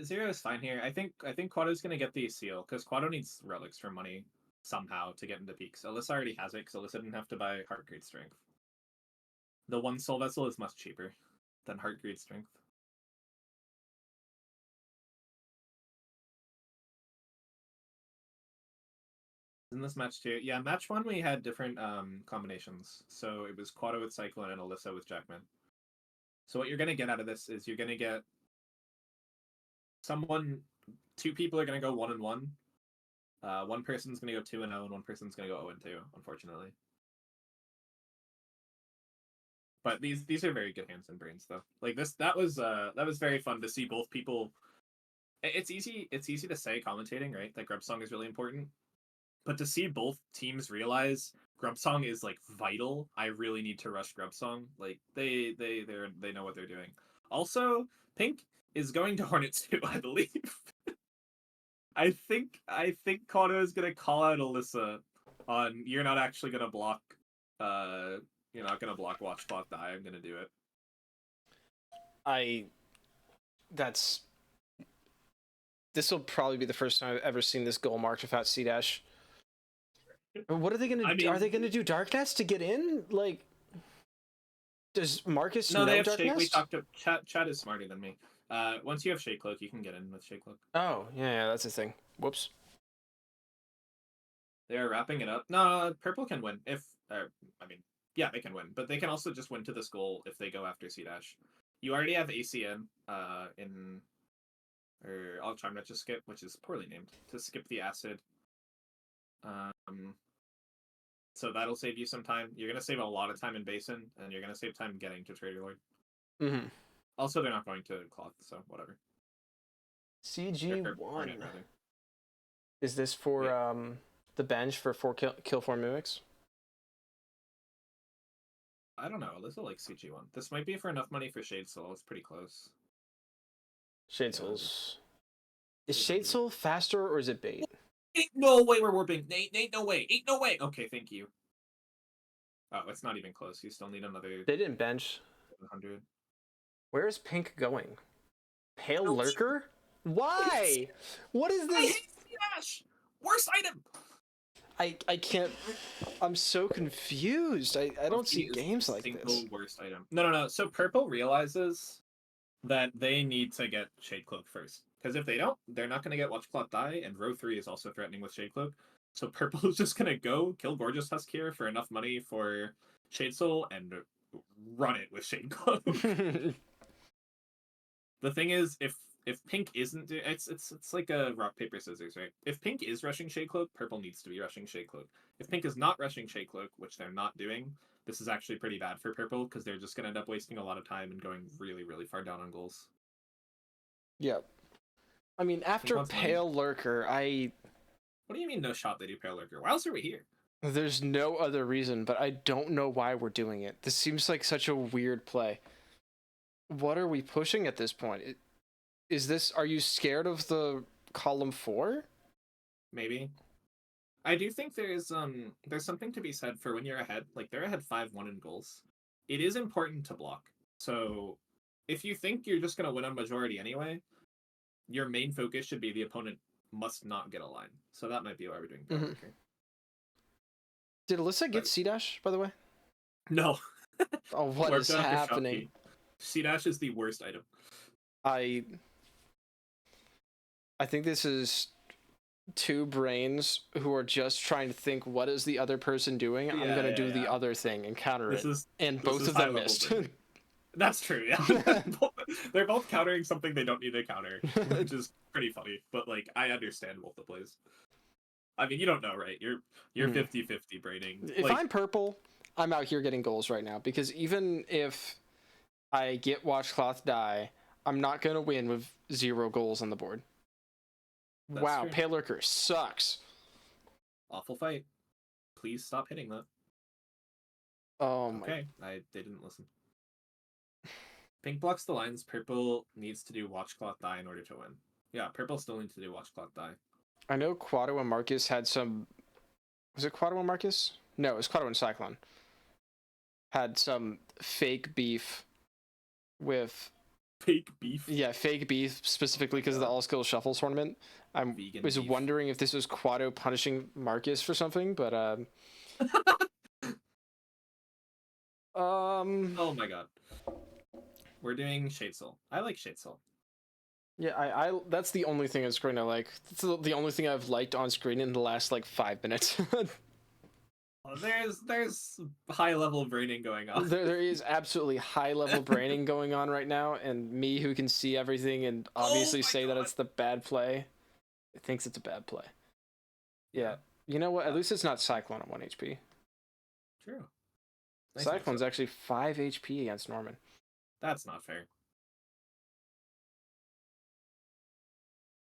0 is fine here. I think Quado's gonna get the seal because Quado needs relics for money somehow to get into peaks. Alyssa already has it because Alyssa didn't have to buy Heart Grade Strength. The one soul vessel is much cheaper than Heart Grade Strength. In this match too, yeah, match 1 we had different combinations. So it was Quado with Cyclone and Alyssa with Jackman. So what you're gonna get out of this is you're gonna get someone. 2 people are gonna go 1-1. One person's gonna go 2-0, and one person's gonna go 0-2. Unfortunately, but these are very good hands and brains though. Like this, that was very fun to see both people. It's easy to say commentating, right? That grub song is really important, but to see both teams realize grub song is like vital. I really need to rush grub song. Like they know what they're doing. Also, pink is going to Hornet 2, I believe. I think Quado is gonna call out Alyssa on you're not actually gonna block you're not gonna block watch clock die, I'm gonna do it. This will probably be the first time I've ever seen this goal marked without C dash. What are they gonna do? Are they gonna do Dark Nest to get in? Like, does Marcus No, know they have Dark Shake. We Nest? talked to Chat is smarter than me. Once you have Shake Cloak, you can get in with Shake Cloak. Oh, yeah, that's a thing. Whoops. They are wrapping it up. No, purple can win if yeah, they can win, but they can also just win to this goal if they go after C dash. You already have ACN in, or I'll try not to skip, which is poorly named, to skip the acid. So that'll save you some time. You're gonna save a lot of time in basin, and you're gonna save time getting to Trader Lord. Mm-hmm. Also, they're not going to cloth, so whatever. CG1. Is this for the bench for 4 kill 4 mimics? I don't know. Alyssa likes CG1. This might be for enough money for Shade Soul. It's pretty close. Shade Souls. Is Shade Soul faster or is it bait? Ain't no way we're warping. Ain't no way. Ain't no way. Okay, thank you. Oh, it's not even close. You still need another They didn't bench. 100. Where is Pink going? Pale No, Lurker? Why? What is I this? hate Dash. Worst item. I can't. I'm so confused. I don't see Is games the like single this. worst item. No. So purple realizes that they need to get Shade Cloak first. Because if they don't, they're not going to get Watch Clock die, and row 3 is also threatening with Shade Cloak. So purple is just going to go kill Gorgeous Husk here for enough money for Shade Soul and run it with Shade Cloak. The thing is, if pink isn't it's like a rock paper scissors, right? If pink is rushing Shade Cloak, purple needs to be rushing Shade Cloak. If pink is not rushing Shade Cloak, which they're not doing, this is actually pretty bad for purple because they're just going to end up wasting a lot of time and going really really far down on goals. Yep. I mean, after wants money. Pale Lurker, What do you mean no shot they do Pale Lurker? Why else are we here? there's no other reason, but I don't know why we're doing it. This seems like such a weird play. What are we pushing at this point? Is this? Are you scared of the column 4? Maybe. I do think there's something to be said for when you're ahead. Like they're ahead 5-1 in goals. It is important to block. So if you think you're just gonna win on majority anyway, your main focus should be the opponent must not get a line. So that might be why we're doing Pale Lurker. Did Alyssa get C-Dash, by the way? No. Oh, what is happening? C-Dash is the worst item. I think this is two brains who are just trying to think, what is the other person doing? I'm going to do the other thing and counter it. And both of them missed. That's true, yeah. They're both countering something they don't need to counter, which is pretty funny. But, like, I understand both the plays. I mean, you don't know, right? You're 50-50 braining. If I'm purple, I'm out here getting goals right now. Because even if I get Watchcloth die, I'm not going to win with 0 goals on the board. That's wow, true. Pale Lurker sucks. Awful fight. Please stop hitting that. Oh my. Okay, they didn't listen. Pink blocks the lines. Purple needs to do Watchcloth die in order to win. Yeah, purple still needs to do Watchcloth die. I know Quado and Marcus had some... Was it Quado and Marcus? No, it was Quado and Cyclone. Had some fake beef with... Fake beef? Yeah, fake beef, specifically because of the All-Skill Shuffle tournament. I was wondering if this was Quado punishing Marcus for something, but... Oh my god. We're doing Shade Soul. I like Shade Soul. Yeah, I that's the only thing on screen I like. It's the only thing I've liked on screen in the last, 5 minutes. There's high-level braining going on. There is absolutely high-level braining going on right now, and me, who can see everything and obviously say that it's the bad play, thinks it's a bad play. Yeah. You know what? At least it's not Cyclone at 1 HP. True. Nice Cyclone's actually 5 HP against Norman. That's not fair.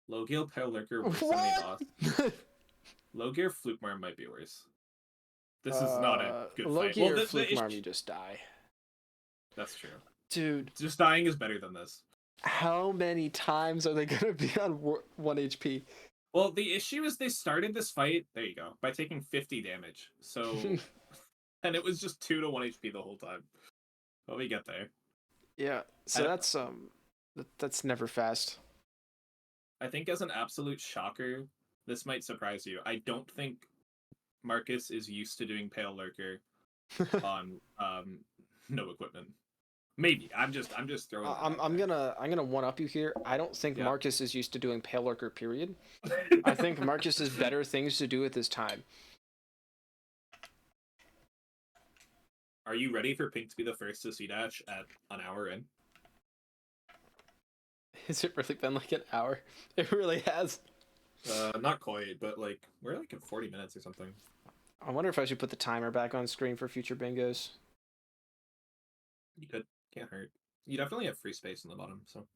Low Gale Pale Lurker worse than the boss. Low Gear Flukemar might be worse. This is not a good Low fight. Gear Flukemar, you just die. That's true. Dude. Just dying is better than this. How many times are they going to be on 1 HP? Well, the issue is they started this fight, there you go, by taking 50 damage. So, and it was just 2 to 1 HP the whole time. But we get there. Yeah, so that's never fast. I think as an absolute shocker, this might surprise you. I don't think Marcus is used to doing Pale Lurker on no equipment. Maybe I'm just throwing. I'm gonna one up you here. I don't think Marcus is used to doing Pale Lurker. Period. I think Marcus has better things to do at this time. Are you ready for Pink to be the first to C-Dash at an hour in? Has it really been like an hour? It really has. Not quite, but we're at 40 minutes or something. I wonder if I should put the timer back on screen for future bingos. You could. Can't hurt. You definitely have free space on the bottom, so.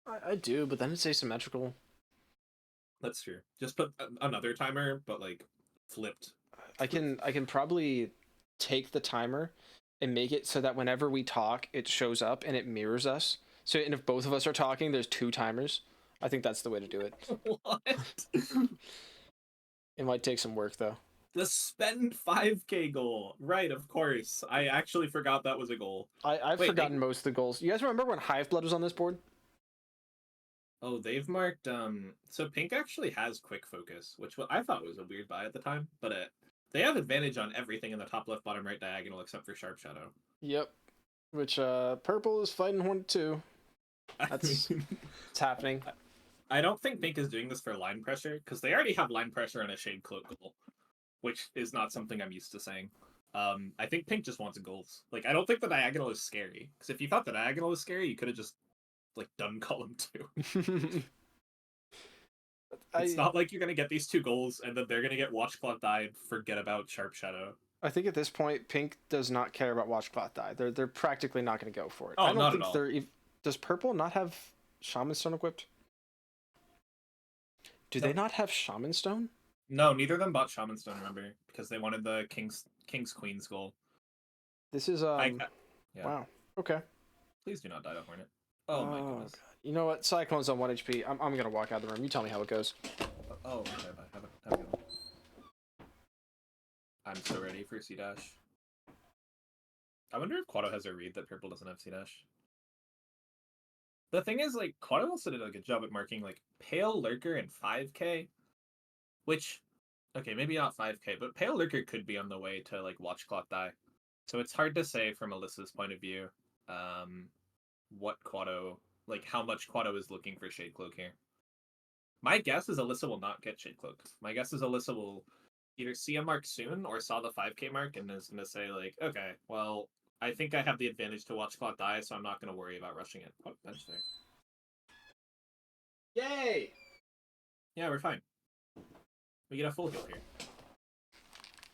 I do, but then it's asymmetrical. That's true. Just put another timer, but flipped. I can probably take the timer and make it so that whenever we talk, it shows up and it mirrors us. So, and if both of us are talking, there's 2 timers. I think that's the way to do it. What? It might take some work though. The spend 5k goal. Right, of course. I actually forgot that was a goal. I've Wait, forgotten most of the goals. You guys remember when Hive Blood was on this board? Oh, they've marked so pink actually has quick focus, which I thought was a weird buy at the time, but they have advantage on everything in the top left, bottom right diagonal except for Sharp Shadow. Yep. Which purple is fighting Hornet too. That's it's happening. I don't think pink is doing this for line pressure, because they already have line pressure on a Shade Cloak goal, which is not something I'm used to saying. I think pink just wants goals. Like, I don't think the diagonal is scary, because if you thought the diagonal was scary, you could have just like done column 2. It's not like you're gonna get these 2 goals and then they're gonna get Watch Clock die and forget about Sharp Shadow. I think at this point, pink does not care about Watch Clock die. They're practically not going to go for it. Oh, I don't not think at all. they're. Does purple not have Shaman Stone equipped? Do they not have Shaman Stone? No, neither of them bought Shaman Stone, remember, because they wanted the King's Queen's goal. This is Yeah. Wow. Okay. Please do not die to Hornet. Oh my goodness. God. You know what? Cyclone's on 1 HP. I'm gonna walk out of the room. You tell me how it goes. Oh, okay, bye. Have a good one. I'm so ready for C dash. I wonder if Quado has a read that purple doesn't have C dash. The thing is, like, Quado also did a good job at marking like Pale Lurker and 5k, which, okay, maybe not 5k, but Pale Lurker could be on the way to like Watch Clock die. So it's hard to say from Alyssa's point of view, what Quado, like how much Quado is looking for Shade Cloak here. My guess is Alyssa will not get Shade Cloak. My guess is Alyssa will either see a mark soon or saw the 5k mark and is going to say like, okay, well, I think I have the advantage to Watch Clock die, so I'm not going to worry about rushing it. Oh, bench there. Yay! Yeah, we're fine. We get a full heal here.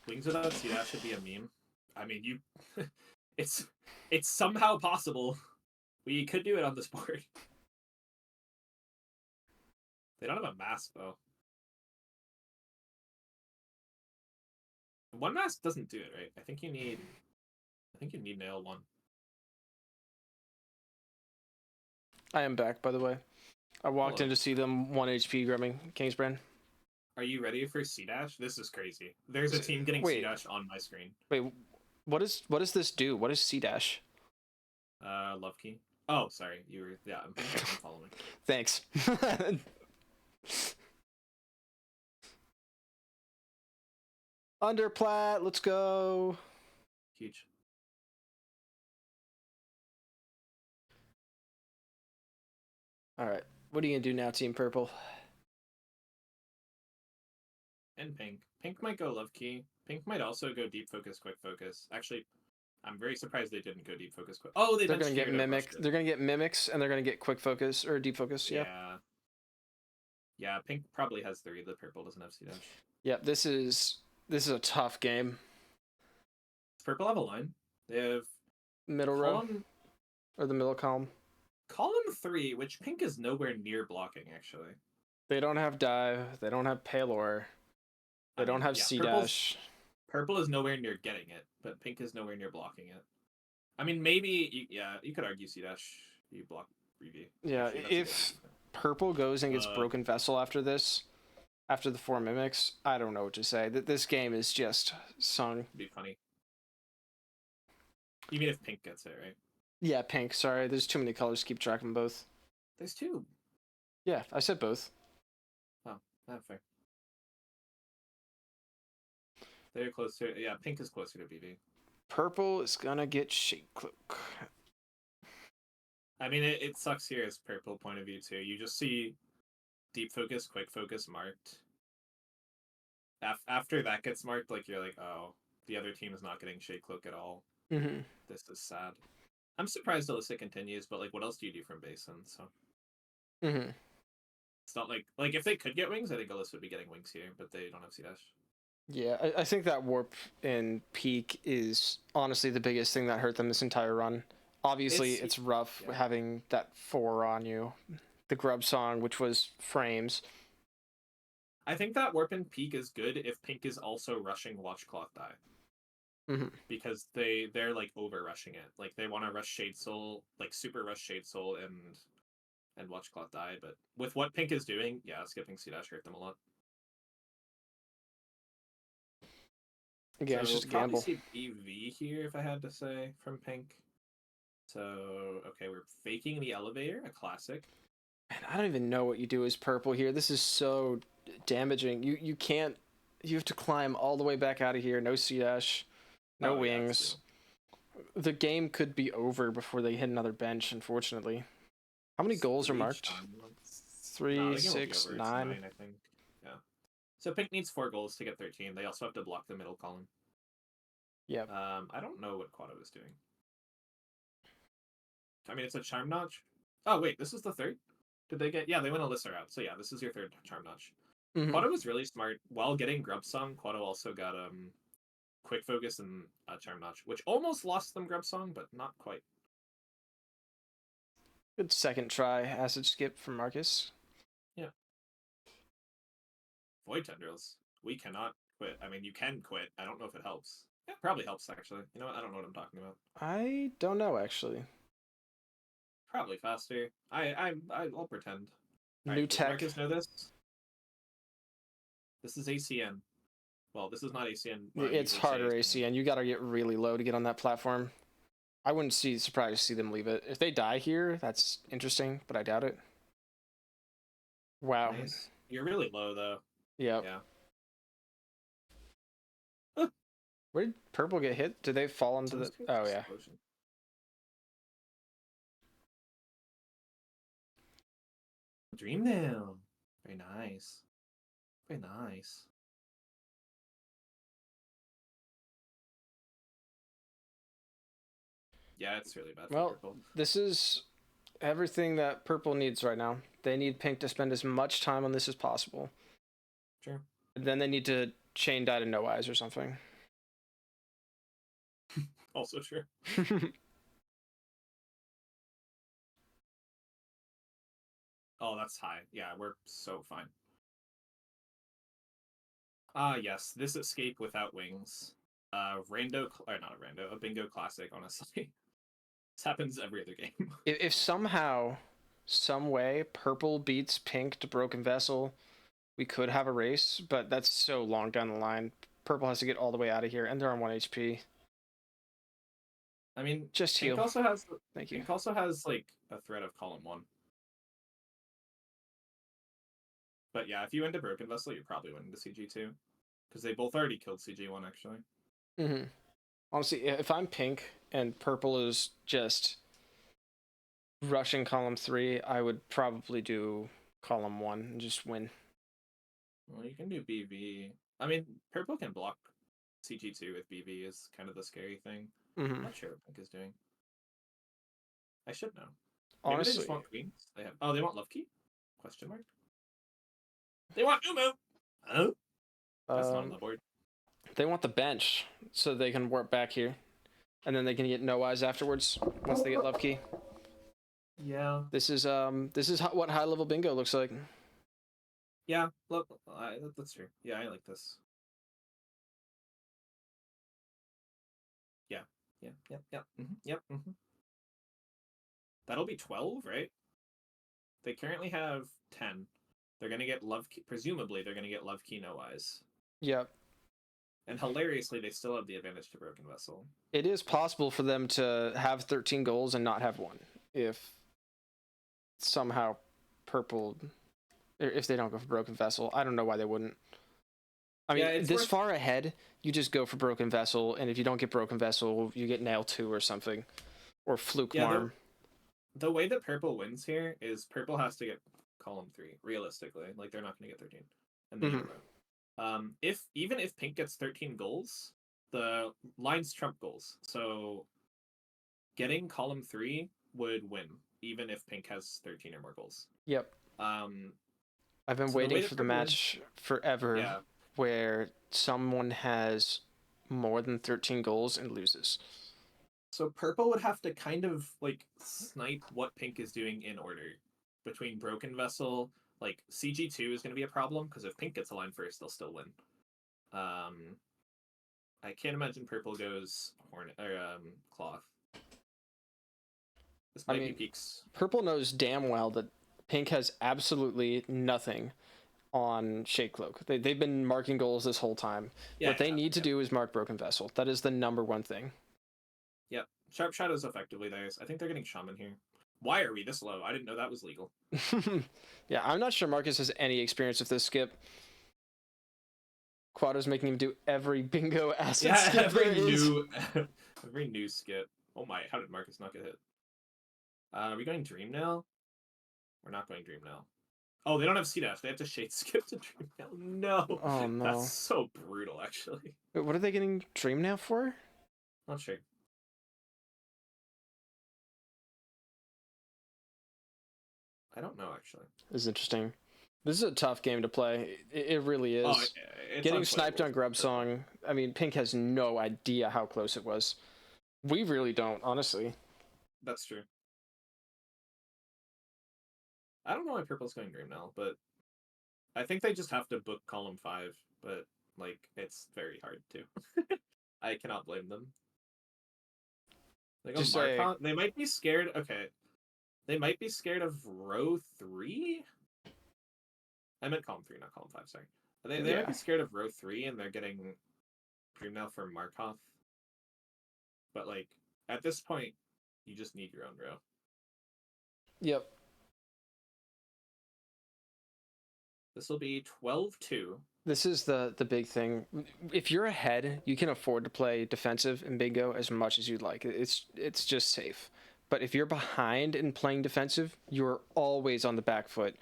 Wings without C dash should be a meme. I mean, you, it's somehow possible. We could do it on this board. They don't have a mask though. One mask doesn't do it, right? I think you need nail 1. I am back, by the way. I walked Hello. in to see them 1 HP grumming Kingsbrand. Are you ready for C dash? This is crazy. There's a team getting C dash on my screen. Wait, what does this do? What is C dash? Love key. Oh, sorry. You were I'm following. Thanks. Underplat, let's go. Huge. All right, what are you gonna do now, Team Purple? And pink. Pink might go love key. Pink might also go deep focus, quick focus. Actually, I'm very surprised they didn't go deep focus. Quick. Oh, They're gonna get mimic. They're gonna get mimics, and they're gonna get quick focus or deep focus. Yeah. Yeah. Pink probably has 3. The purple doesn't have C dash. Yeah. This is a tough game. Does purple have a line? They have Middle row or the middle column. column 3, which pink is nowhere near blocking. Actually, They don't have dive. They don't have Palor. They don't have C dash. Purple is nowhere near getting it, but pink is nowhere near blocking it. I mean, maybe you could argue C dash. You block Reeve. Yeah, Actually, if purple goes and gets Broken Vessel after this, after the 4 mimics, I don't know what to say. That this game is just sung. It'd be funny. You mean if pink gets it, right? Yeah, pink. Sorry, there's too many colors to keep track of them both. There's 2. Yeah, I said both. Oh, not fair. They're closer. Yeah, pink is closer to BB. Purple is gonna get Shade Cloak. I mean, it sucks here as purple point of view too. You just see deep focus, quick focus marked. After that gets marked, like you're like, oh, the other team is not getting Shade Cloak at all. Mm-hmm. This is sad. I'm surprised Alyssa continues, but like, what else do you do from Basin? So Mm-hmm. it's not like if they could get wings, I think Alyssa would be getting wings here, but they don't have C dash. Yeah, I think that warp in peak is honestly the biggest thing that hurt them this entire run. Obviously, it's rough having that 4 on you. The Grub song, which was frames. I think that warp in peak is good if pink is also rushing Watch Clock die. Mm-hmm. Because they're like over rushing it. Like they want to rush Shade Soul, like super rush Shade Soul and watch Cloth die. But with what Pink is doing, yeah, skipping C-Dash hurt them a lot. Again, it's So just a probably gamble. see BV here if I had to say from Pink. So okay, we're faking the elevator, a classic. Man, I don't even know what you do as purple here. This is so damaging. You can't. You have to climb all the way back out of here. No C dash, no Oh, yeah, it's wings. The game could be over before they hit another bench. Unfortunately, how many It's goals are 3 marked? chance. 3, No, the game will be 6, over. It's 9. 9, I think. Yeah. So Pink needs 4 goals to get 13. They also have to block the middle column. Yep. I don't know what Quado is doing. I mean, it's a Charm Notch. Oh, wait, this is the third? Did they get... Yeah, they went Alyssa out. So yeah, this is your third Charm Notch. Mhm. Quado was really smart. While getting Grub Song, Quado also got Quick Focus and Charm Notch, which almost lost them Grub Song, but not quite. Good second try acid skip from Marcus. Void Tendrils. We cannot quit. I mean, you can quit. I don't know if it helps. Yeah, it probably helps, actually. You know what? I don't know what I'm talking about. I don't know actually. Probably faster. I'll pretend. New Alright, does tech. Marcus know this? This is ACN. Well, this is not ACN. what I It's usually say harder ACN. ACN. You gotta get really low to get on that platform. I wouldn't see surprised to see them leave it. If they die here, that's interesting, but I doubt it. Wow. Nice. You're really low, though. Yep. Yeah. Where did purple get hit? Did they fall into the? Sounds good. Oh yeah. Explosion. Dream Nail. Very nice. Very nice. Yeah, it's really bad for Well, purple. this is everything that purple needs right now. They need pink to spend as much time on this as possible. Sure. Then they need to chain die to no eyes or something. Also true. Oh, that's high. Yeah, we're so fine. Ah, yes, this escape without wings. Rando, or not a rando, a bingo classic, honestly. This happens every other game. If somehow, some way, purple beats pink to broken vessel, we could have a race, but that's so long down the line. Purple has to get all the way out of here, and they're on 1 HP. I mean, Just Pink heal. also has Thank you. Pink also has like a threat of column 1. But yeah, if you went to Broken Vessel, you probably went into CG2. Because they both already killed CG1, actually. Mm-hmm. Honestly, if I'm pink and purple is just rushing column 3, I would probably do column 1 and just win. Well, you can do BV. I mean, purple can block CG2 with BV is kind of the scary thing. Mm-hmm. I'm not sure what Pink is doing. I should know. Maybe they Honestly, just want queens. They have. Oh, they want Love Key? Question mark. They want Umu. Oh, that's not on the board. they want the bench so they can warp back here, and then they can get no eyes afterwards once they get love key. Yeah. This is what high level bingo looks like. Yeah. Look, that's true. Yeah, I like this. Yeah. Yeah. Yep. Yep. Yep. That'll be 12, right? They currently have 10. They're gonna get love key. Presumably, they're gonna get love key no eyes. Yep. And hilariously, they still have the advantage to Broken Vessel. It is possible for them to have 13 goals and not have one if somehow purple, if they don't go for broken vessel. I don't know why they wouldn't. I mean, Yeah, this far ahead, you just go for broken vessel, and if you don't get broken vessel, you get nail 2 or something, or fluke marm. The way that purple wins here is purple has to get column 3 realistically. Like they're not going to get 13, and they even if pink gets 13 goals, the lines trump goals. So getting column 3 would win, even if pink has 13 or more goals. Yep. I've been So the way waiting that for the purple match forever Yeah. where someone has more than 13 goals and loses. So purple would have to kind of like snipe what pink is doing in order between broken vessel. Like CG2 is going to be a problem because if pink gets a line first, they'll still win. I can't imagine purple goes hornet or cloth. This might be peaks. Purple knows damn well that Pink has absolutely nothing on Shade Cloak. They've been marking goals this whole time. Yeah, what they exactly, need to yeah. do is mark Broken Vessel. That is the number one thing. Yep. Sharp Shadow's effectively theirs. I think they're getting Shaman here. Why are we this low? I didn't know that was legal. Yeah, I'm not sure Marcus has any experience with this skip. Quado's making him do every bingo acid skip every there is. every new skip. Oh my, how did Marcus not get hit? Are we going Dream now? We're not going Dream now. Oh, they don't have C-Dash. They have to Shade skip to Dream now. No. Oh, no. That's so brutal, actually. Wait, what are they getting Dream now for? Not sure. I don't know, actually. This is interesting. This is a tough game to play. It really is. Oh, it's Getting sniped on unplayable. Grub Song, I mean, Pink has no idea how close it was. We really don't, honestly. That's true. I don't know why Purple's going Dream now, but I think they just have to book column 5, but like it's very hard to. I cannot blame them. They go Just say- Marcon. They might be scared. Okay, they might be scared of row 3. I meant column 3, not column 5. Sorry. They might Yeah. be scared of row 3, and they're getting Dream now for Markov. But like at this point, you just need your own row. Yep. This will be 12-2. This is the big thing. If you're ahead, you can afford to play defensive in bingo as much as you'd like. It's just safe. But if you're behind and playing defensive, you're always on the back foot.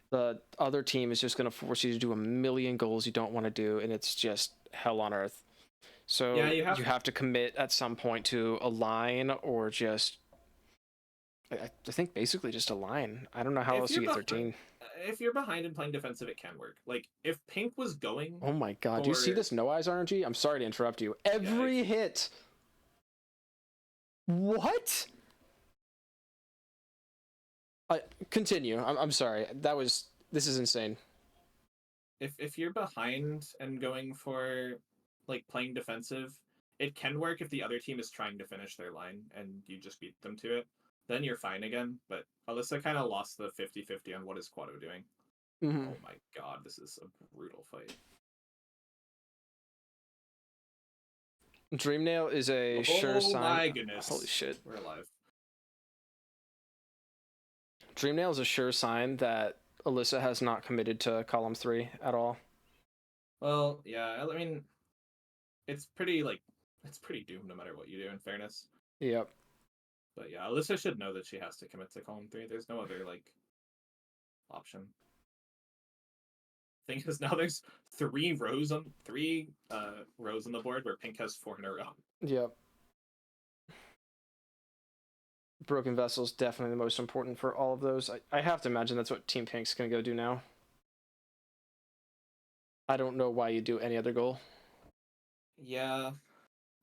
The other team is just going to force you to do a million goals you don't want to do, and it's just hell on earth. So Yeah, you have to commit at some point to a line or just... I think basically just a line. I don't know how If else you you're get 13. If you're behind and playing defensive, it can work. Like if Pink was going, Oh my god, do you see or- this No Eyes RNG? I'm sorry to interrupt you. Every hit! What? Continue. I'm sorry. This is insane. if you're behind and going for like playing defensive, it can work if the other team is trying to finish their line and you just beat them to it. Then you're fine again. But Alyssa kind of lost the 50-50 on what is Quado doing. Mhm. Oh my god, this is a brutal fight. Dreamnail is a sure sign. Oh my goodness. Holy shit. We're alive. Dreamnail is a sure sign that Alyssa has not committed to column 3 at all. Well, yeah, I mean, it's pretty doomed no matter what you do, in fairness. Yep. But yeah, Alyssa should know that she has to commit to column 3. There's no other like option. Thing is, now there's 3 rows on the board where Pink has 4 in a row. Yep. Broken Vessel's definitely the most important for all of those. I have to imagine that's what Team Pink's going to go do now. I don't know why you do any other goal. Yeah,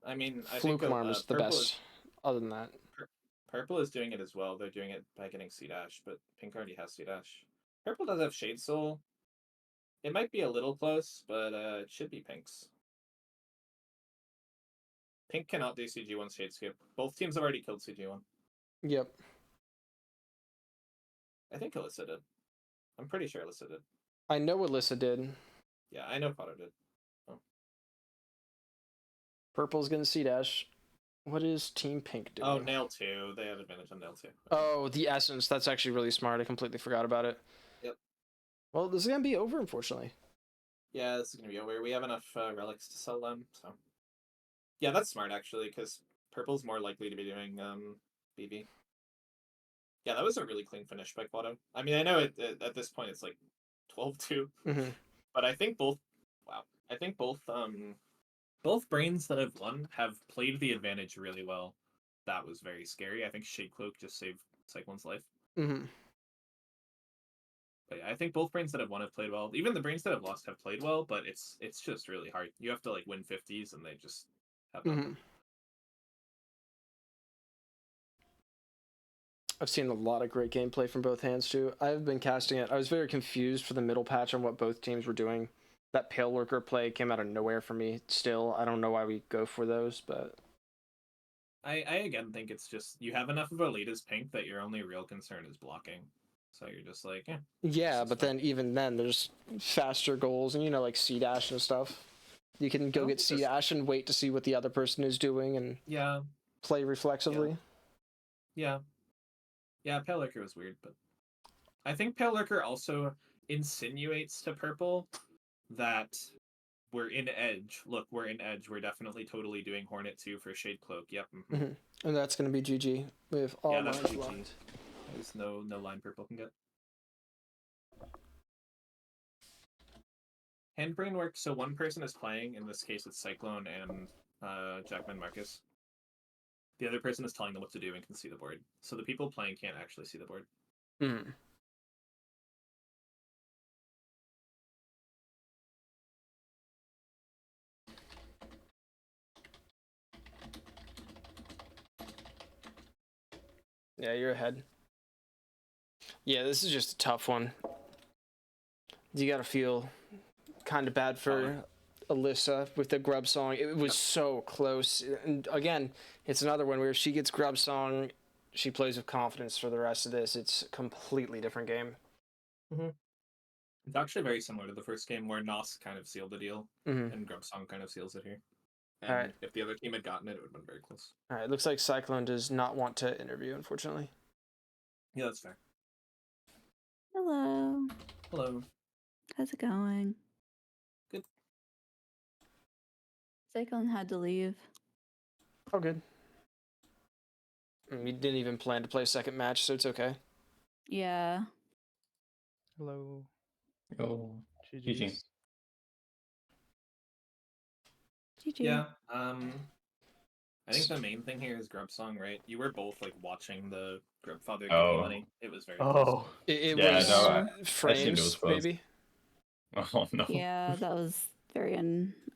I mean, I Fluke think Marm is the Purple best. Other than that. Purple is doing it as well. They're doing it by getting C-Dash, but Pink already has C-Dash. Purple does have Shade Soul. It might be a little close, but it should be Pink's. Pink cannot do CG1 Shade Skip. Both teams have already killed CG1. Yep. I think Alyssa did. I'm pretty sure Alyssa did. I know Alyssa did. Yeah, I know Quado did. Purple's going to C-Dash. What is Team Pink doing? Oh, Nail 2. They have advantage on Nail 2. Oh, the Essence. That's actually really smart. I completely forgot about it. Yep. Well, this is going to be over, unfortunately. Yeah, this is going to be over. We have enough relics to sell them, so... Yeah, that's smart, actually, because Purple's more likely to be doing BB. Yeah, that was a really clean finish by Quado. I mean, I know at this point it's like 12-2, Mm-hmm. but I think both... Wow. I think both brains that have won have played the advantage really well. That was very scary. I think Shade Cloak just saved Cyclone's life. Mm-hmm. But yeah, I think both brains that have won have played well. Even the brains that have lost have played well, but it's just really hard. You have to like win 50s, and they just have nothing. Mm-hmm. I've seen a lot of great gameplay from both hands, too. I've been casting it. I was very confused for the middle patch on what both teams were doing. That Pale Worker play came out of nowhere for me still. I don't know why we go for those, but... I again think it's just you have enough of a lead as Pink that your only real concern is blocking. So you're just like, yeah. Yeah, is but fine. then even then, there's faster goals, and like C dash and stuff. You can go don't get think C there's- dash and wait to see what the other person is doing and Yeah, play reflexively. yeah. Pale Lurker was weird, but I think Pale Lurker also insinuates to Purple that we're in Edge. Look, we're in Edge. We're definitely totally doing Hornet 2 for Shade Cloak. Yep. Mhm. And that's going to be GG with all Yeah, that's lines GG. locked. There's no line Purple can get. Handbrain works. So one person is playing. In this case, it's Cyclone and Jackman Marcus. The other person is telling them what to do and can see the board. So the people playing can't actually see the board. Mhm. Yeah, you're ahead. Yeah, this is just a tough one. You got to feel kind of bad for Alyssa with the Grub song. It was so close. And again, it's another one where she gets Grub song, she plays with confidence for the rest of this. It's a completely different game. It's actually very similar to the first game where Nos kind of sealed the deal Mhm. and Grub Song kind of seals it here. And Alright. if the other team had gotten it, it would have been very close. All right, looks like Cyclone does not want to interview, unfortunately. Yeah, that's fair. Hello. Hello. How's it going? Good. Cyclone had to leave. Oh, good. We didn't even plan to play a second match, so it's okay. Yeah. Hello. Oh, GG's. GG. Yeah. I think the main thing here is Grub Song, right? You were both like watching the Grub Father give you Oh. money. It was very close. Oh. It Yeah, was no, I assumed it frames, was close. maybe. Oh no. Yeah, that was very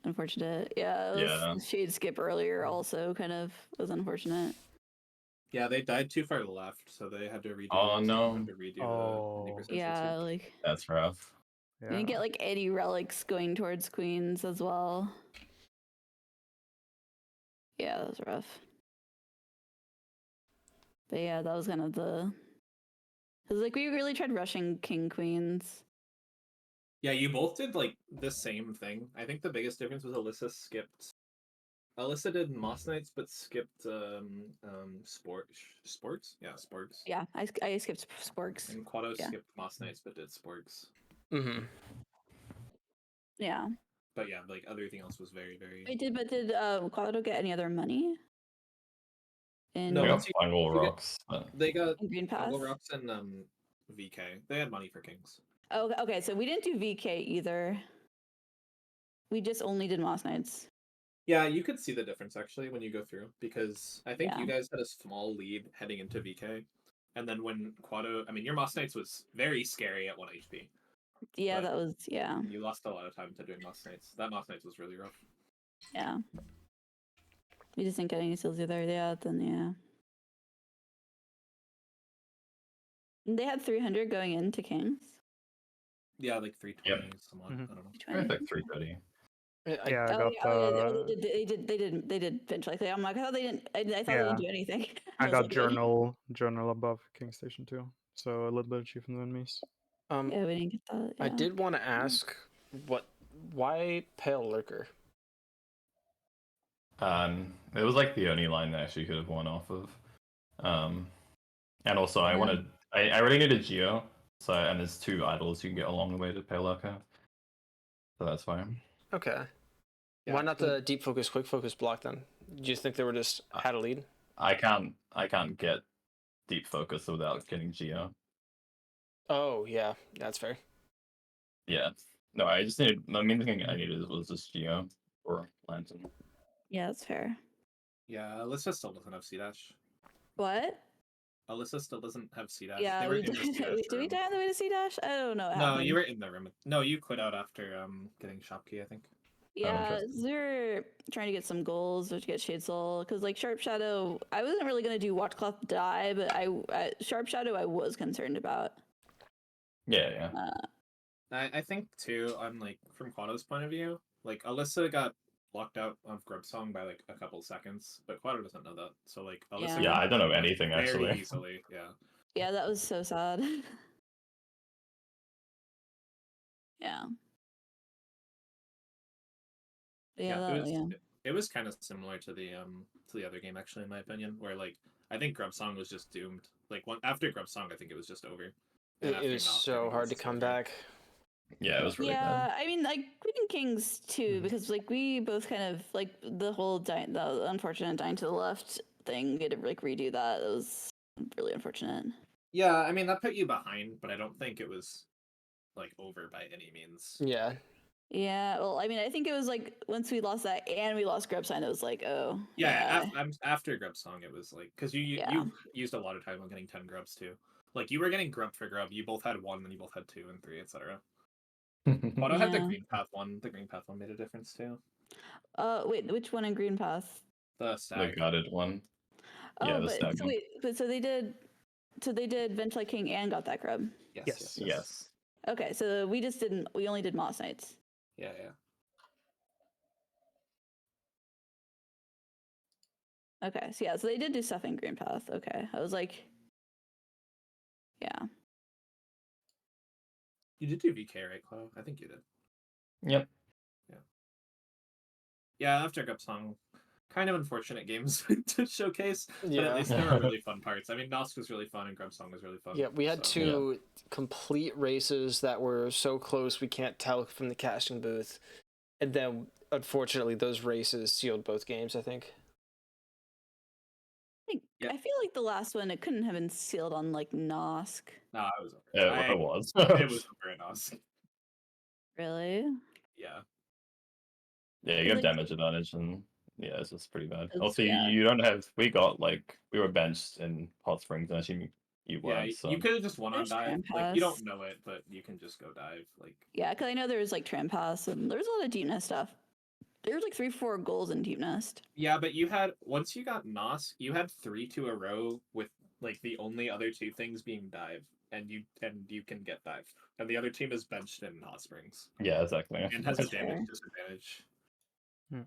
unfortunate. Yeah, it was Yeah. Shade skip earlier also kind of was unfortunate. Yeah, they died too far left, so they had to redo. Oh, no. Had to redo Oh. the 50% Yeah, succeed. like That's rough. you Yeah. didn't get like any relics going towards queens as well. Yeah, that was rough. But yeah, that was kind of the. Cause like we really tried rushing king queens. Yeah, you both did like the same thing. I think the biggest difference was Alyssa did Moss Knights, but skipped sports. Yeah, sports. Yeah, I skipped sporks. And Quado Yeah. skipped Moss Knights, but did sports. Mm-hmm. Yeah. But yeah, like everything else was very, very. Wait, did Quado get any other money? In No, They got once you- Final you get- Rocks. But... They got in Green Pass? Jungle Rocks and VK. They had money for kings. Oh, okay. So we didn't do VK either. We just only did Moss Knights. Yeah, you could see the difference actually when you go through because I think Yeah. you guys had a small lead heading into VK, and then when Quado, I mean, your Moss Knights was very scary at 1 HP. Yeah, But- that was yeah. You lost a lot of time to doing Moss Knights. That Moss Knights was really rough. Yeah. We just didn't get any seals either. Yeah, then yeah. And they had 300 going into Kings. Yeah, like 320 somewhat. Mhm. I don't know. I think like 330. Yeah, I Oh, got yeah, they did bench like that. I'm like, I thought they didn't. I thought they Yeah. didn't do anything. I was got like, really? journal above King Station 2. So a little bit cheaper than me. Yeah, we didn't get that. I Yeah. did want to ask, why Pale Lurker? It was like the only line that actually could have won off of. And also I Yeah. wanted I really needed Geo. So and there's 2 idols you can get along the way to Payloka. So that's fine. Okay. Yeah, Why not the deep focus, quick focus block then? Do you think they were just had a lead? I can't get deep focus without getting Geo. Oh yeah, that's fair. Yeah. No, I just needed the main thing I needed was just Geo or Lantern. Yeah, that's fair. Yeah, Alyssa still doesn't have C-Dash. What? Alyssa still doesn't have C-Dash. Yeah, They were we in the did. C-Dash Did we room. die on the way to C dash? I don't know. What No, happened. you were in the room. No, you quit out after getting Shopkey, I think. Yeah, interesting. we were trying to get some goals or to get Shade Soul because like Sharp Shadow, I wasn't really gonna do Watchcloth die, but I Sharp Shadow I was concerned about. Yeah, yeah. I think too, on like from Quado's point of view, like Alyssa got locked out of Grub Song by like a couple seconds, but Quado doesn't know that. So like Alyssa Yeah. Yeah, got I don't know locked out anything very actually. easily. Yeah. Yeah, that was so sad. Yeah. Yeah, Yeah. Yeah. it was kind of similar to the other game actually, in my opinion, where like I think Grub Song was just doomed. Like after Grub Song, I think it was just over. And It after was Nosk, I so think it hard was to just come over. back. Yeah, it was really bad. Yeah, I mean, like Queen and Kings too, Mhm. because like we both kind of like the whole the unfortunate dying to the left thing. We had to like redo that. It was really unfortunate. Yeah, I mean that put you behind, but I don't think it was like over by any means. Yeah. Yeah, well, I mean, I think it was like once we lost that and we lost Grub Sign, it was like, oh, Yeah, after Grub Song, it was like because Yeah. you used a lot of time on getting 10 grubs too. Like you were getting grub for grub. You both had 1, and you both had 2 and 3, etc. Auto had the Yeah. green path one. The green path one made a difference too. Wait, which one in Green Path? The The stag. guarded one. Oh, Yeah, the but stag so one. wait, but so they did Vengefly King and got that grub. Yes, Yes. yes, yes. Yes. Okay, so we just didn't. We only did Moss Knights. Yeah, yeah. Okay, so yeah, so they did do stuff in Green Path. Okay, I was like, yeah. You did do VK, right, Clo? I think you did. Yep. Yeah, after Grub Song, kind of unfortunate games to showcase. But Yeah. at least there were really fun parts. I mean, Nosk was really fun and Grub Song was really fun. Yeah, we had so- two complete races that were so close we can't tell from the casting booth. And then, unfortunately, those races sealed both games, I think. Yeah. I feel like the last one it couldn't have been sealed on like Nosk. Nah, it was over. Yeah, it was. It was over at Nosk. Really? Yeah. Yeah, you It's got like- damage advantage, and yeah, it's just pretty bad. It's- Also, yeah. you don't have. We got like we were benched in Hot Springs, and I assume you Yeah, weren't. So you could have just won on There's dive. Tram Like you Pass. don't know it, but you can just go dive. Like Yeah, because I know there was like Tram Pass and there's a lot of Deep Nest stuff. There was like 3-4 goals in Deep Nest. yeah, but you had once you got Nosk, you had 3 to a row with like the only other 2 things being dive, and you can get dive, and the other team is benched in Hot Springs yeah, exactly. and has a That's damage fair. disadvantage. Hmm.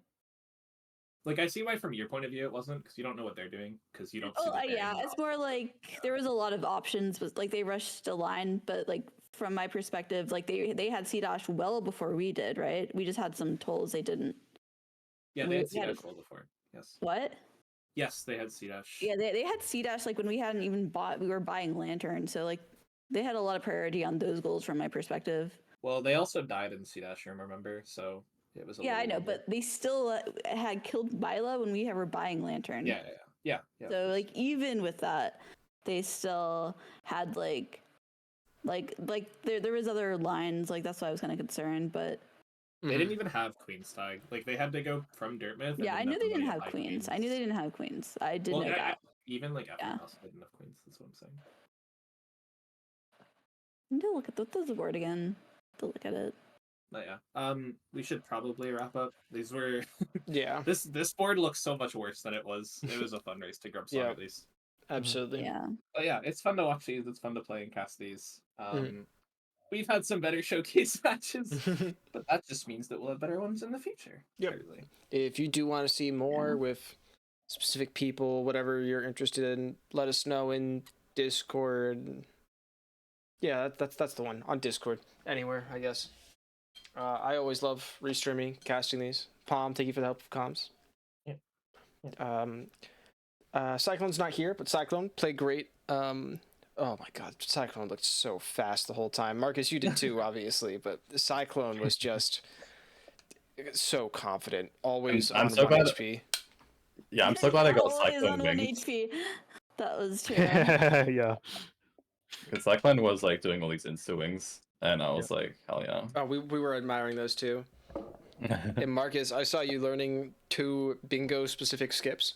Like I see why from your point of view it wasn't, because you don't know what they're doing, because you don't see. Oh, the yeah, ban it's Nosk. more like there was a lot of options, but like they rushed a line, but like from my perspective, like they had C-Dash well before we did, right? We just had some tolls they didn't. Yeah, we they had had a- C-Dash well before. Yes. What? Yes, they had C-Dash. Yeah, they had C-Dash like when we hadn't even bought, we were buying Lantern, so like they had a lot of priority on those goals from my perspective. Well, they also died in C-Dash, remember? So it was. Yeah, I little know, longer. but they still had killed Byla when we were buying Lantern. Yeah. of So course. like even with that, they still had like there was other lines, like that's why I was kind of concerned, but They didn't even have Queenstag. Like they had to go from Dirtmouth. yeah, I knew they didn't have queens. I knew they didn't have queens. I did know that. Even like after Yeah. Nosk didn't have queens. That's what I'm saying. I need to look at the board again. To look at it. But yeah. We should probably wrap up. These were Yeah, this board looks so much worse than it was. It was a fun race to grub song Yeah. at least. absolutely. Yeah. But yeah, it's fun to watch these. It's fun to play and cast these. Mhm. We've had some better showcase matches, but that just means that we'll have better ones in the future. Yep. Clearly. If you do want to see more Yeah. with specific people, whatever you're interested in, let us know in Discord. Yeah, that's the one on Discord. Anywhere, I guess. I always love restreaming, casting these. Palm, thank you for the help of comms. Cyclone's not here, but Cyclone played great. Oh my god, Cyclone looked so fast the whole time. Marcus, you did too, obviously, but Cyclone was just so confident, always I'm on so 1 glad- HP. Yeah, I'm so glad I got Always Cyclone on 1 wings. HP. That was true. Yeah. Because Cyclone was like doing all these insta wings, and I was like, hell yeah. Oh, we were admiring those too. And Marcus, I saw you learning 2 bingo specific skips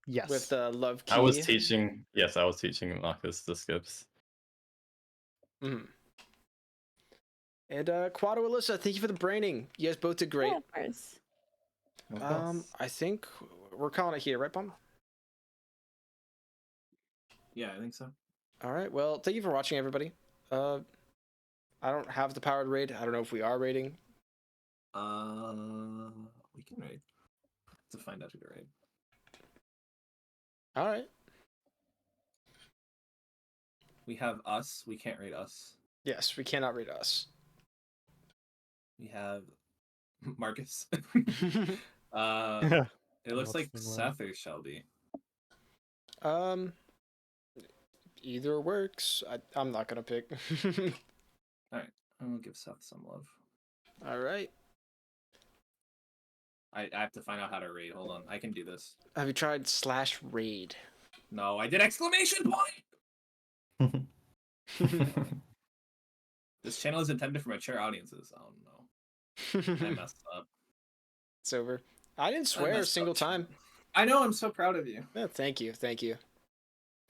Yes. with the love key. I was teaching. Yes, I was teaching Marcus the skips. Mhm. And Quado, Alyssa, thank you for the braining. You guys both did great. Yeah, of course. Of course. I think we're calling it here, right, Bum? Yeah, I think so. All right. Well, thank you for watching, everybody. I don't have the powered raid. I don't know if we are raiding. We can raid to find out who to raid. All right. We have us. We can't raid us. Yes, we cannot raid us. We have Marcus. Yeah. It looks What's like the one? Seth or Shelby. Either works. I'm not gonna pick. Alright, I'll give Seth some love. All right. I have to find out how to raid. Hold on, I can do this. Have you tried /raid? No, I did exclamation point! This channel is intended for mature audiences. Oh no. I messed up. It's over. I didn't swear a messed single up. time. I know, I'm so proud of you. Yeah, thank you. Thank you.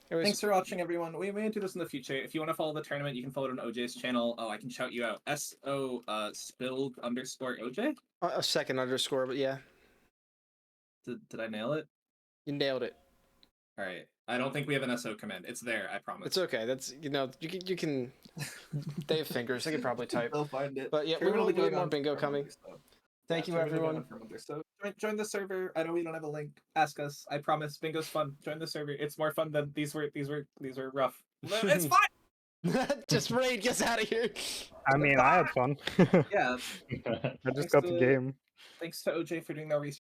It was, Thanks for watching, everyone. We may do this in the future. If you want to follow the tournament, you can follow it on OJ's channel. Oh, I can shout you out. SO spilled _OJ? a second underscore, but yeah, Did I nail it? you nailed it. All right. I don't think we have an SO command. It's there, I promise. It's okay. That's you can. They have fingers. They could probably type. They'll find it. But yeah, Sure, we it'll will be be going more on bingo for a coming. month or so. Thank you, Sure, it'll be going everyone. on for a month or so. Join the server. I know we don't have a link. Ask us. I promise. Bingo's fun. Join the server. It's more fun than these were rough. It's fine. Just raid gets out of here. I mean, I had fun. Yeah. I just Thanks got the to- game. Thanks to OJ for doing no research.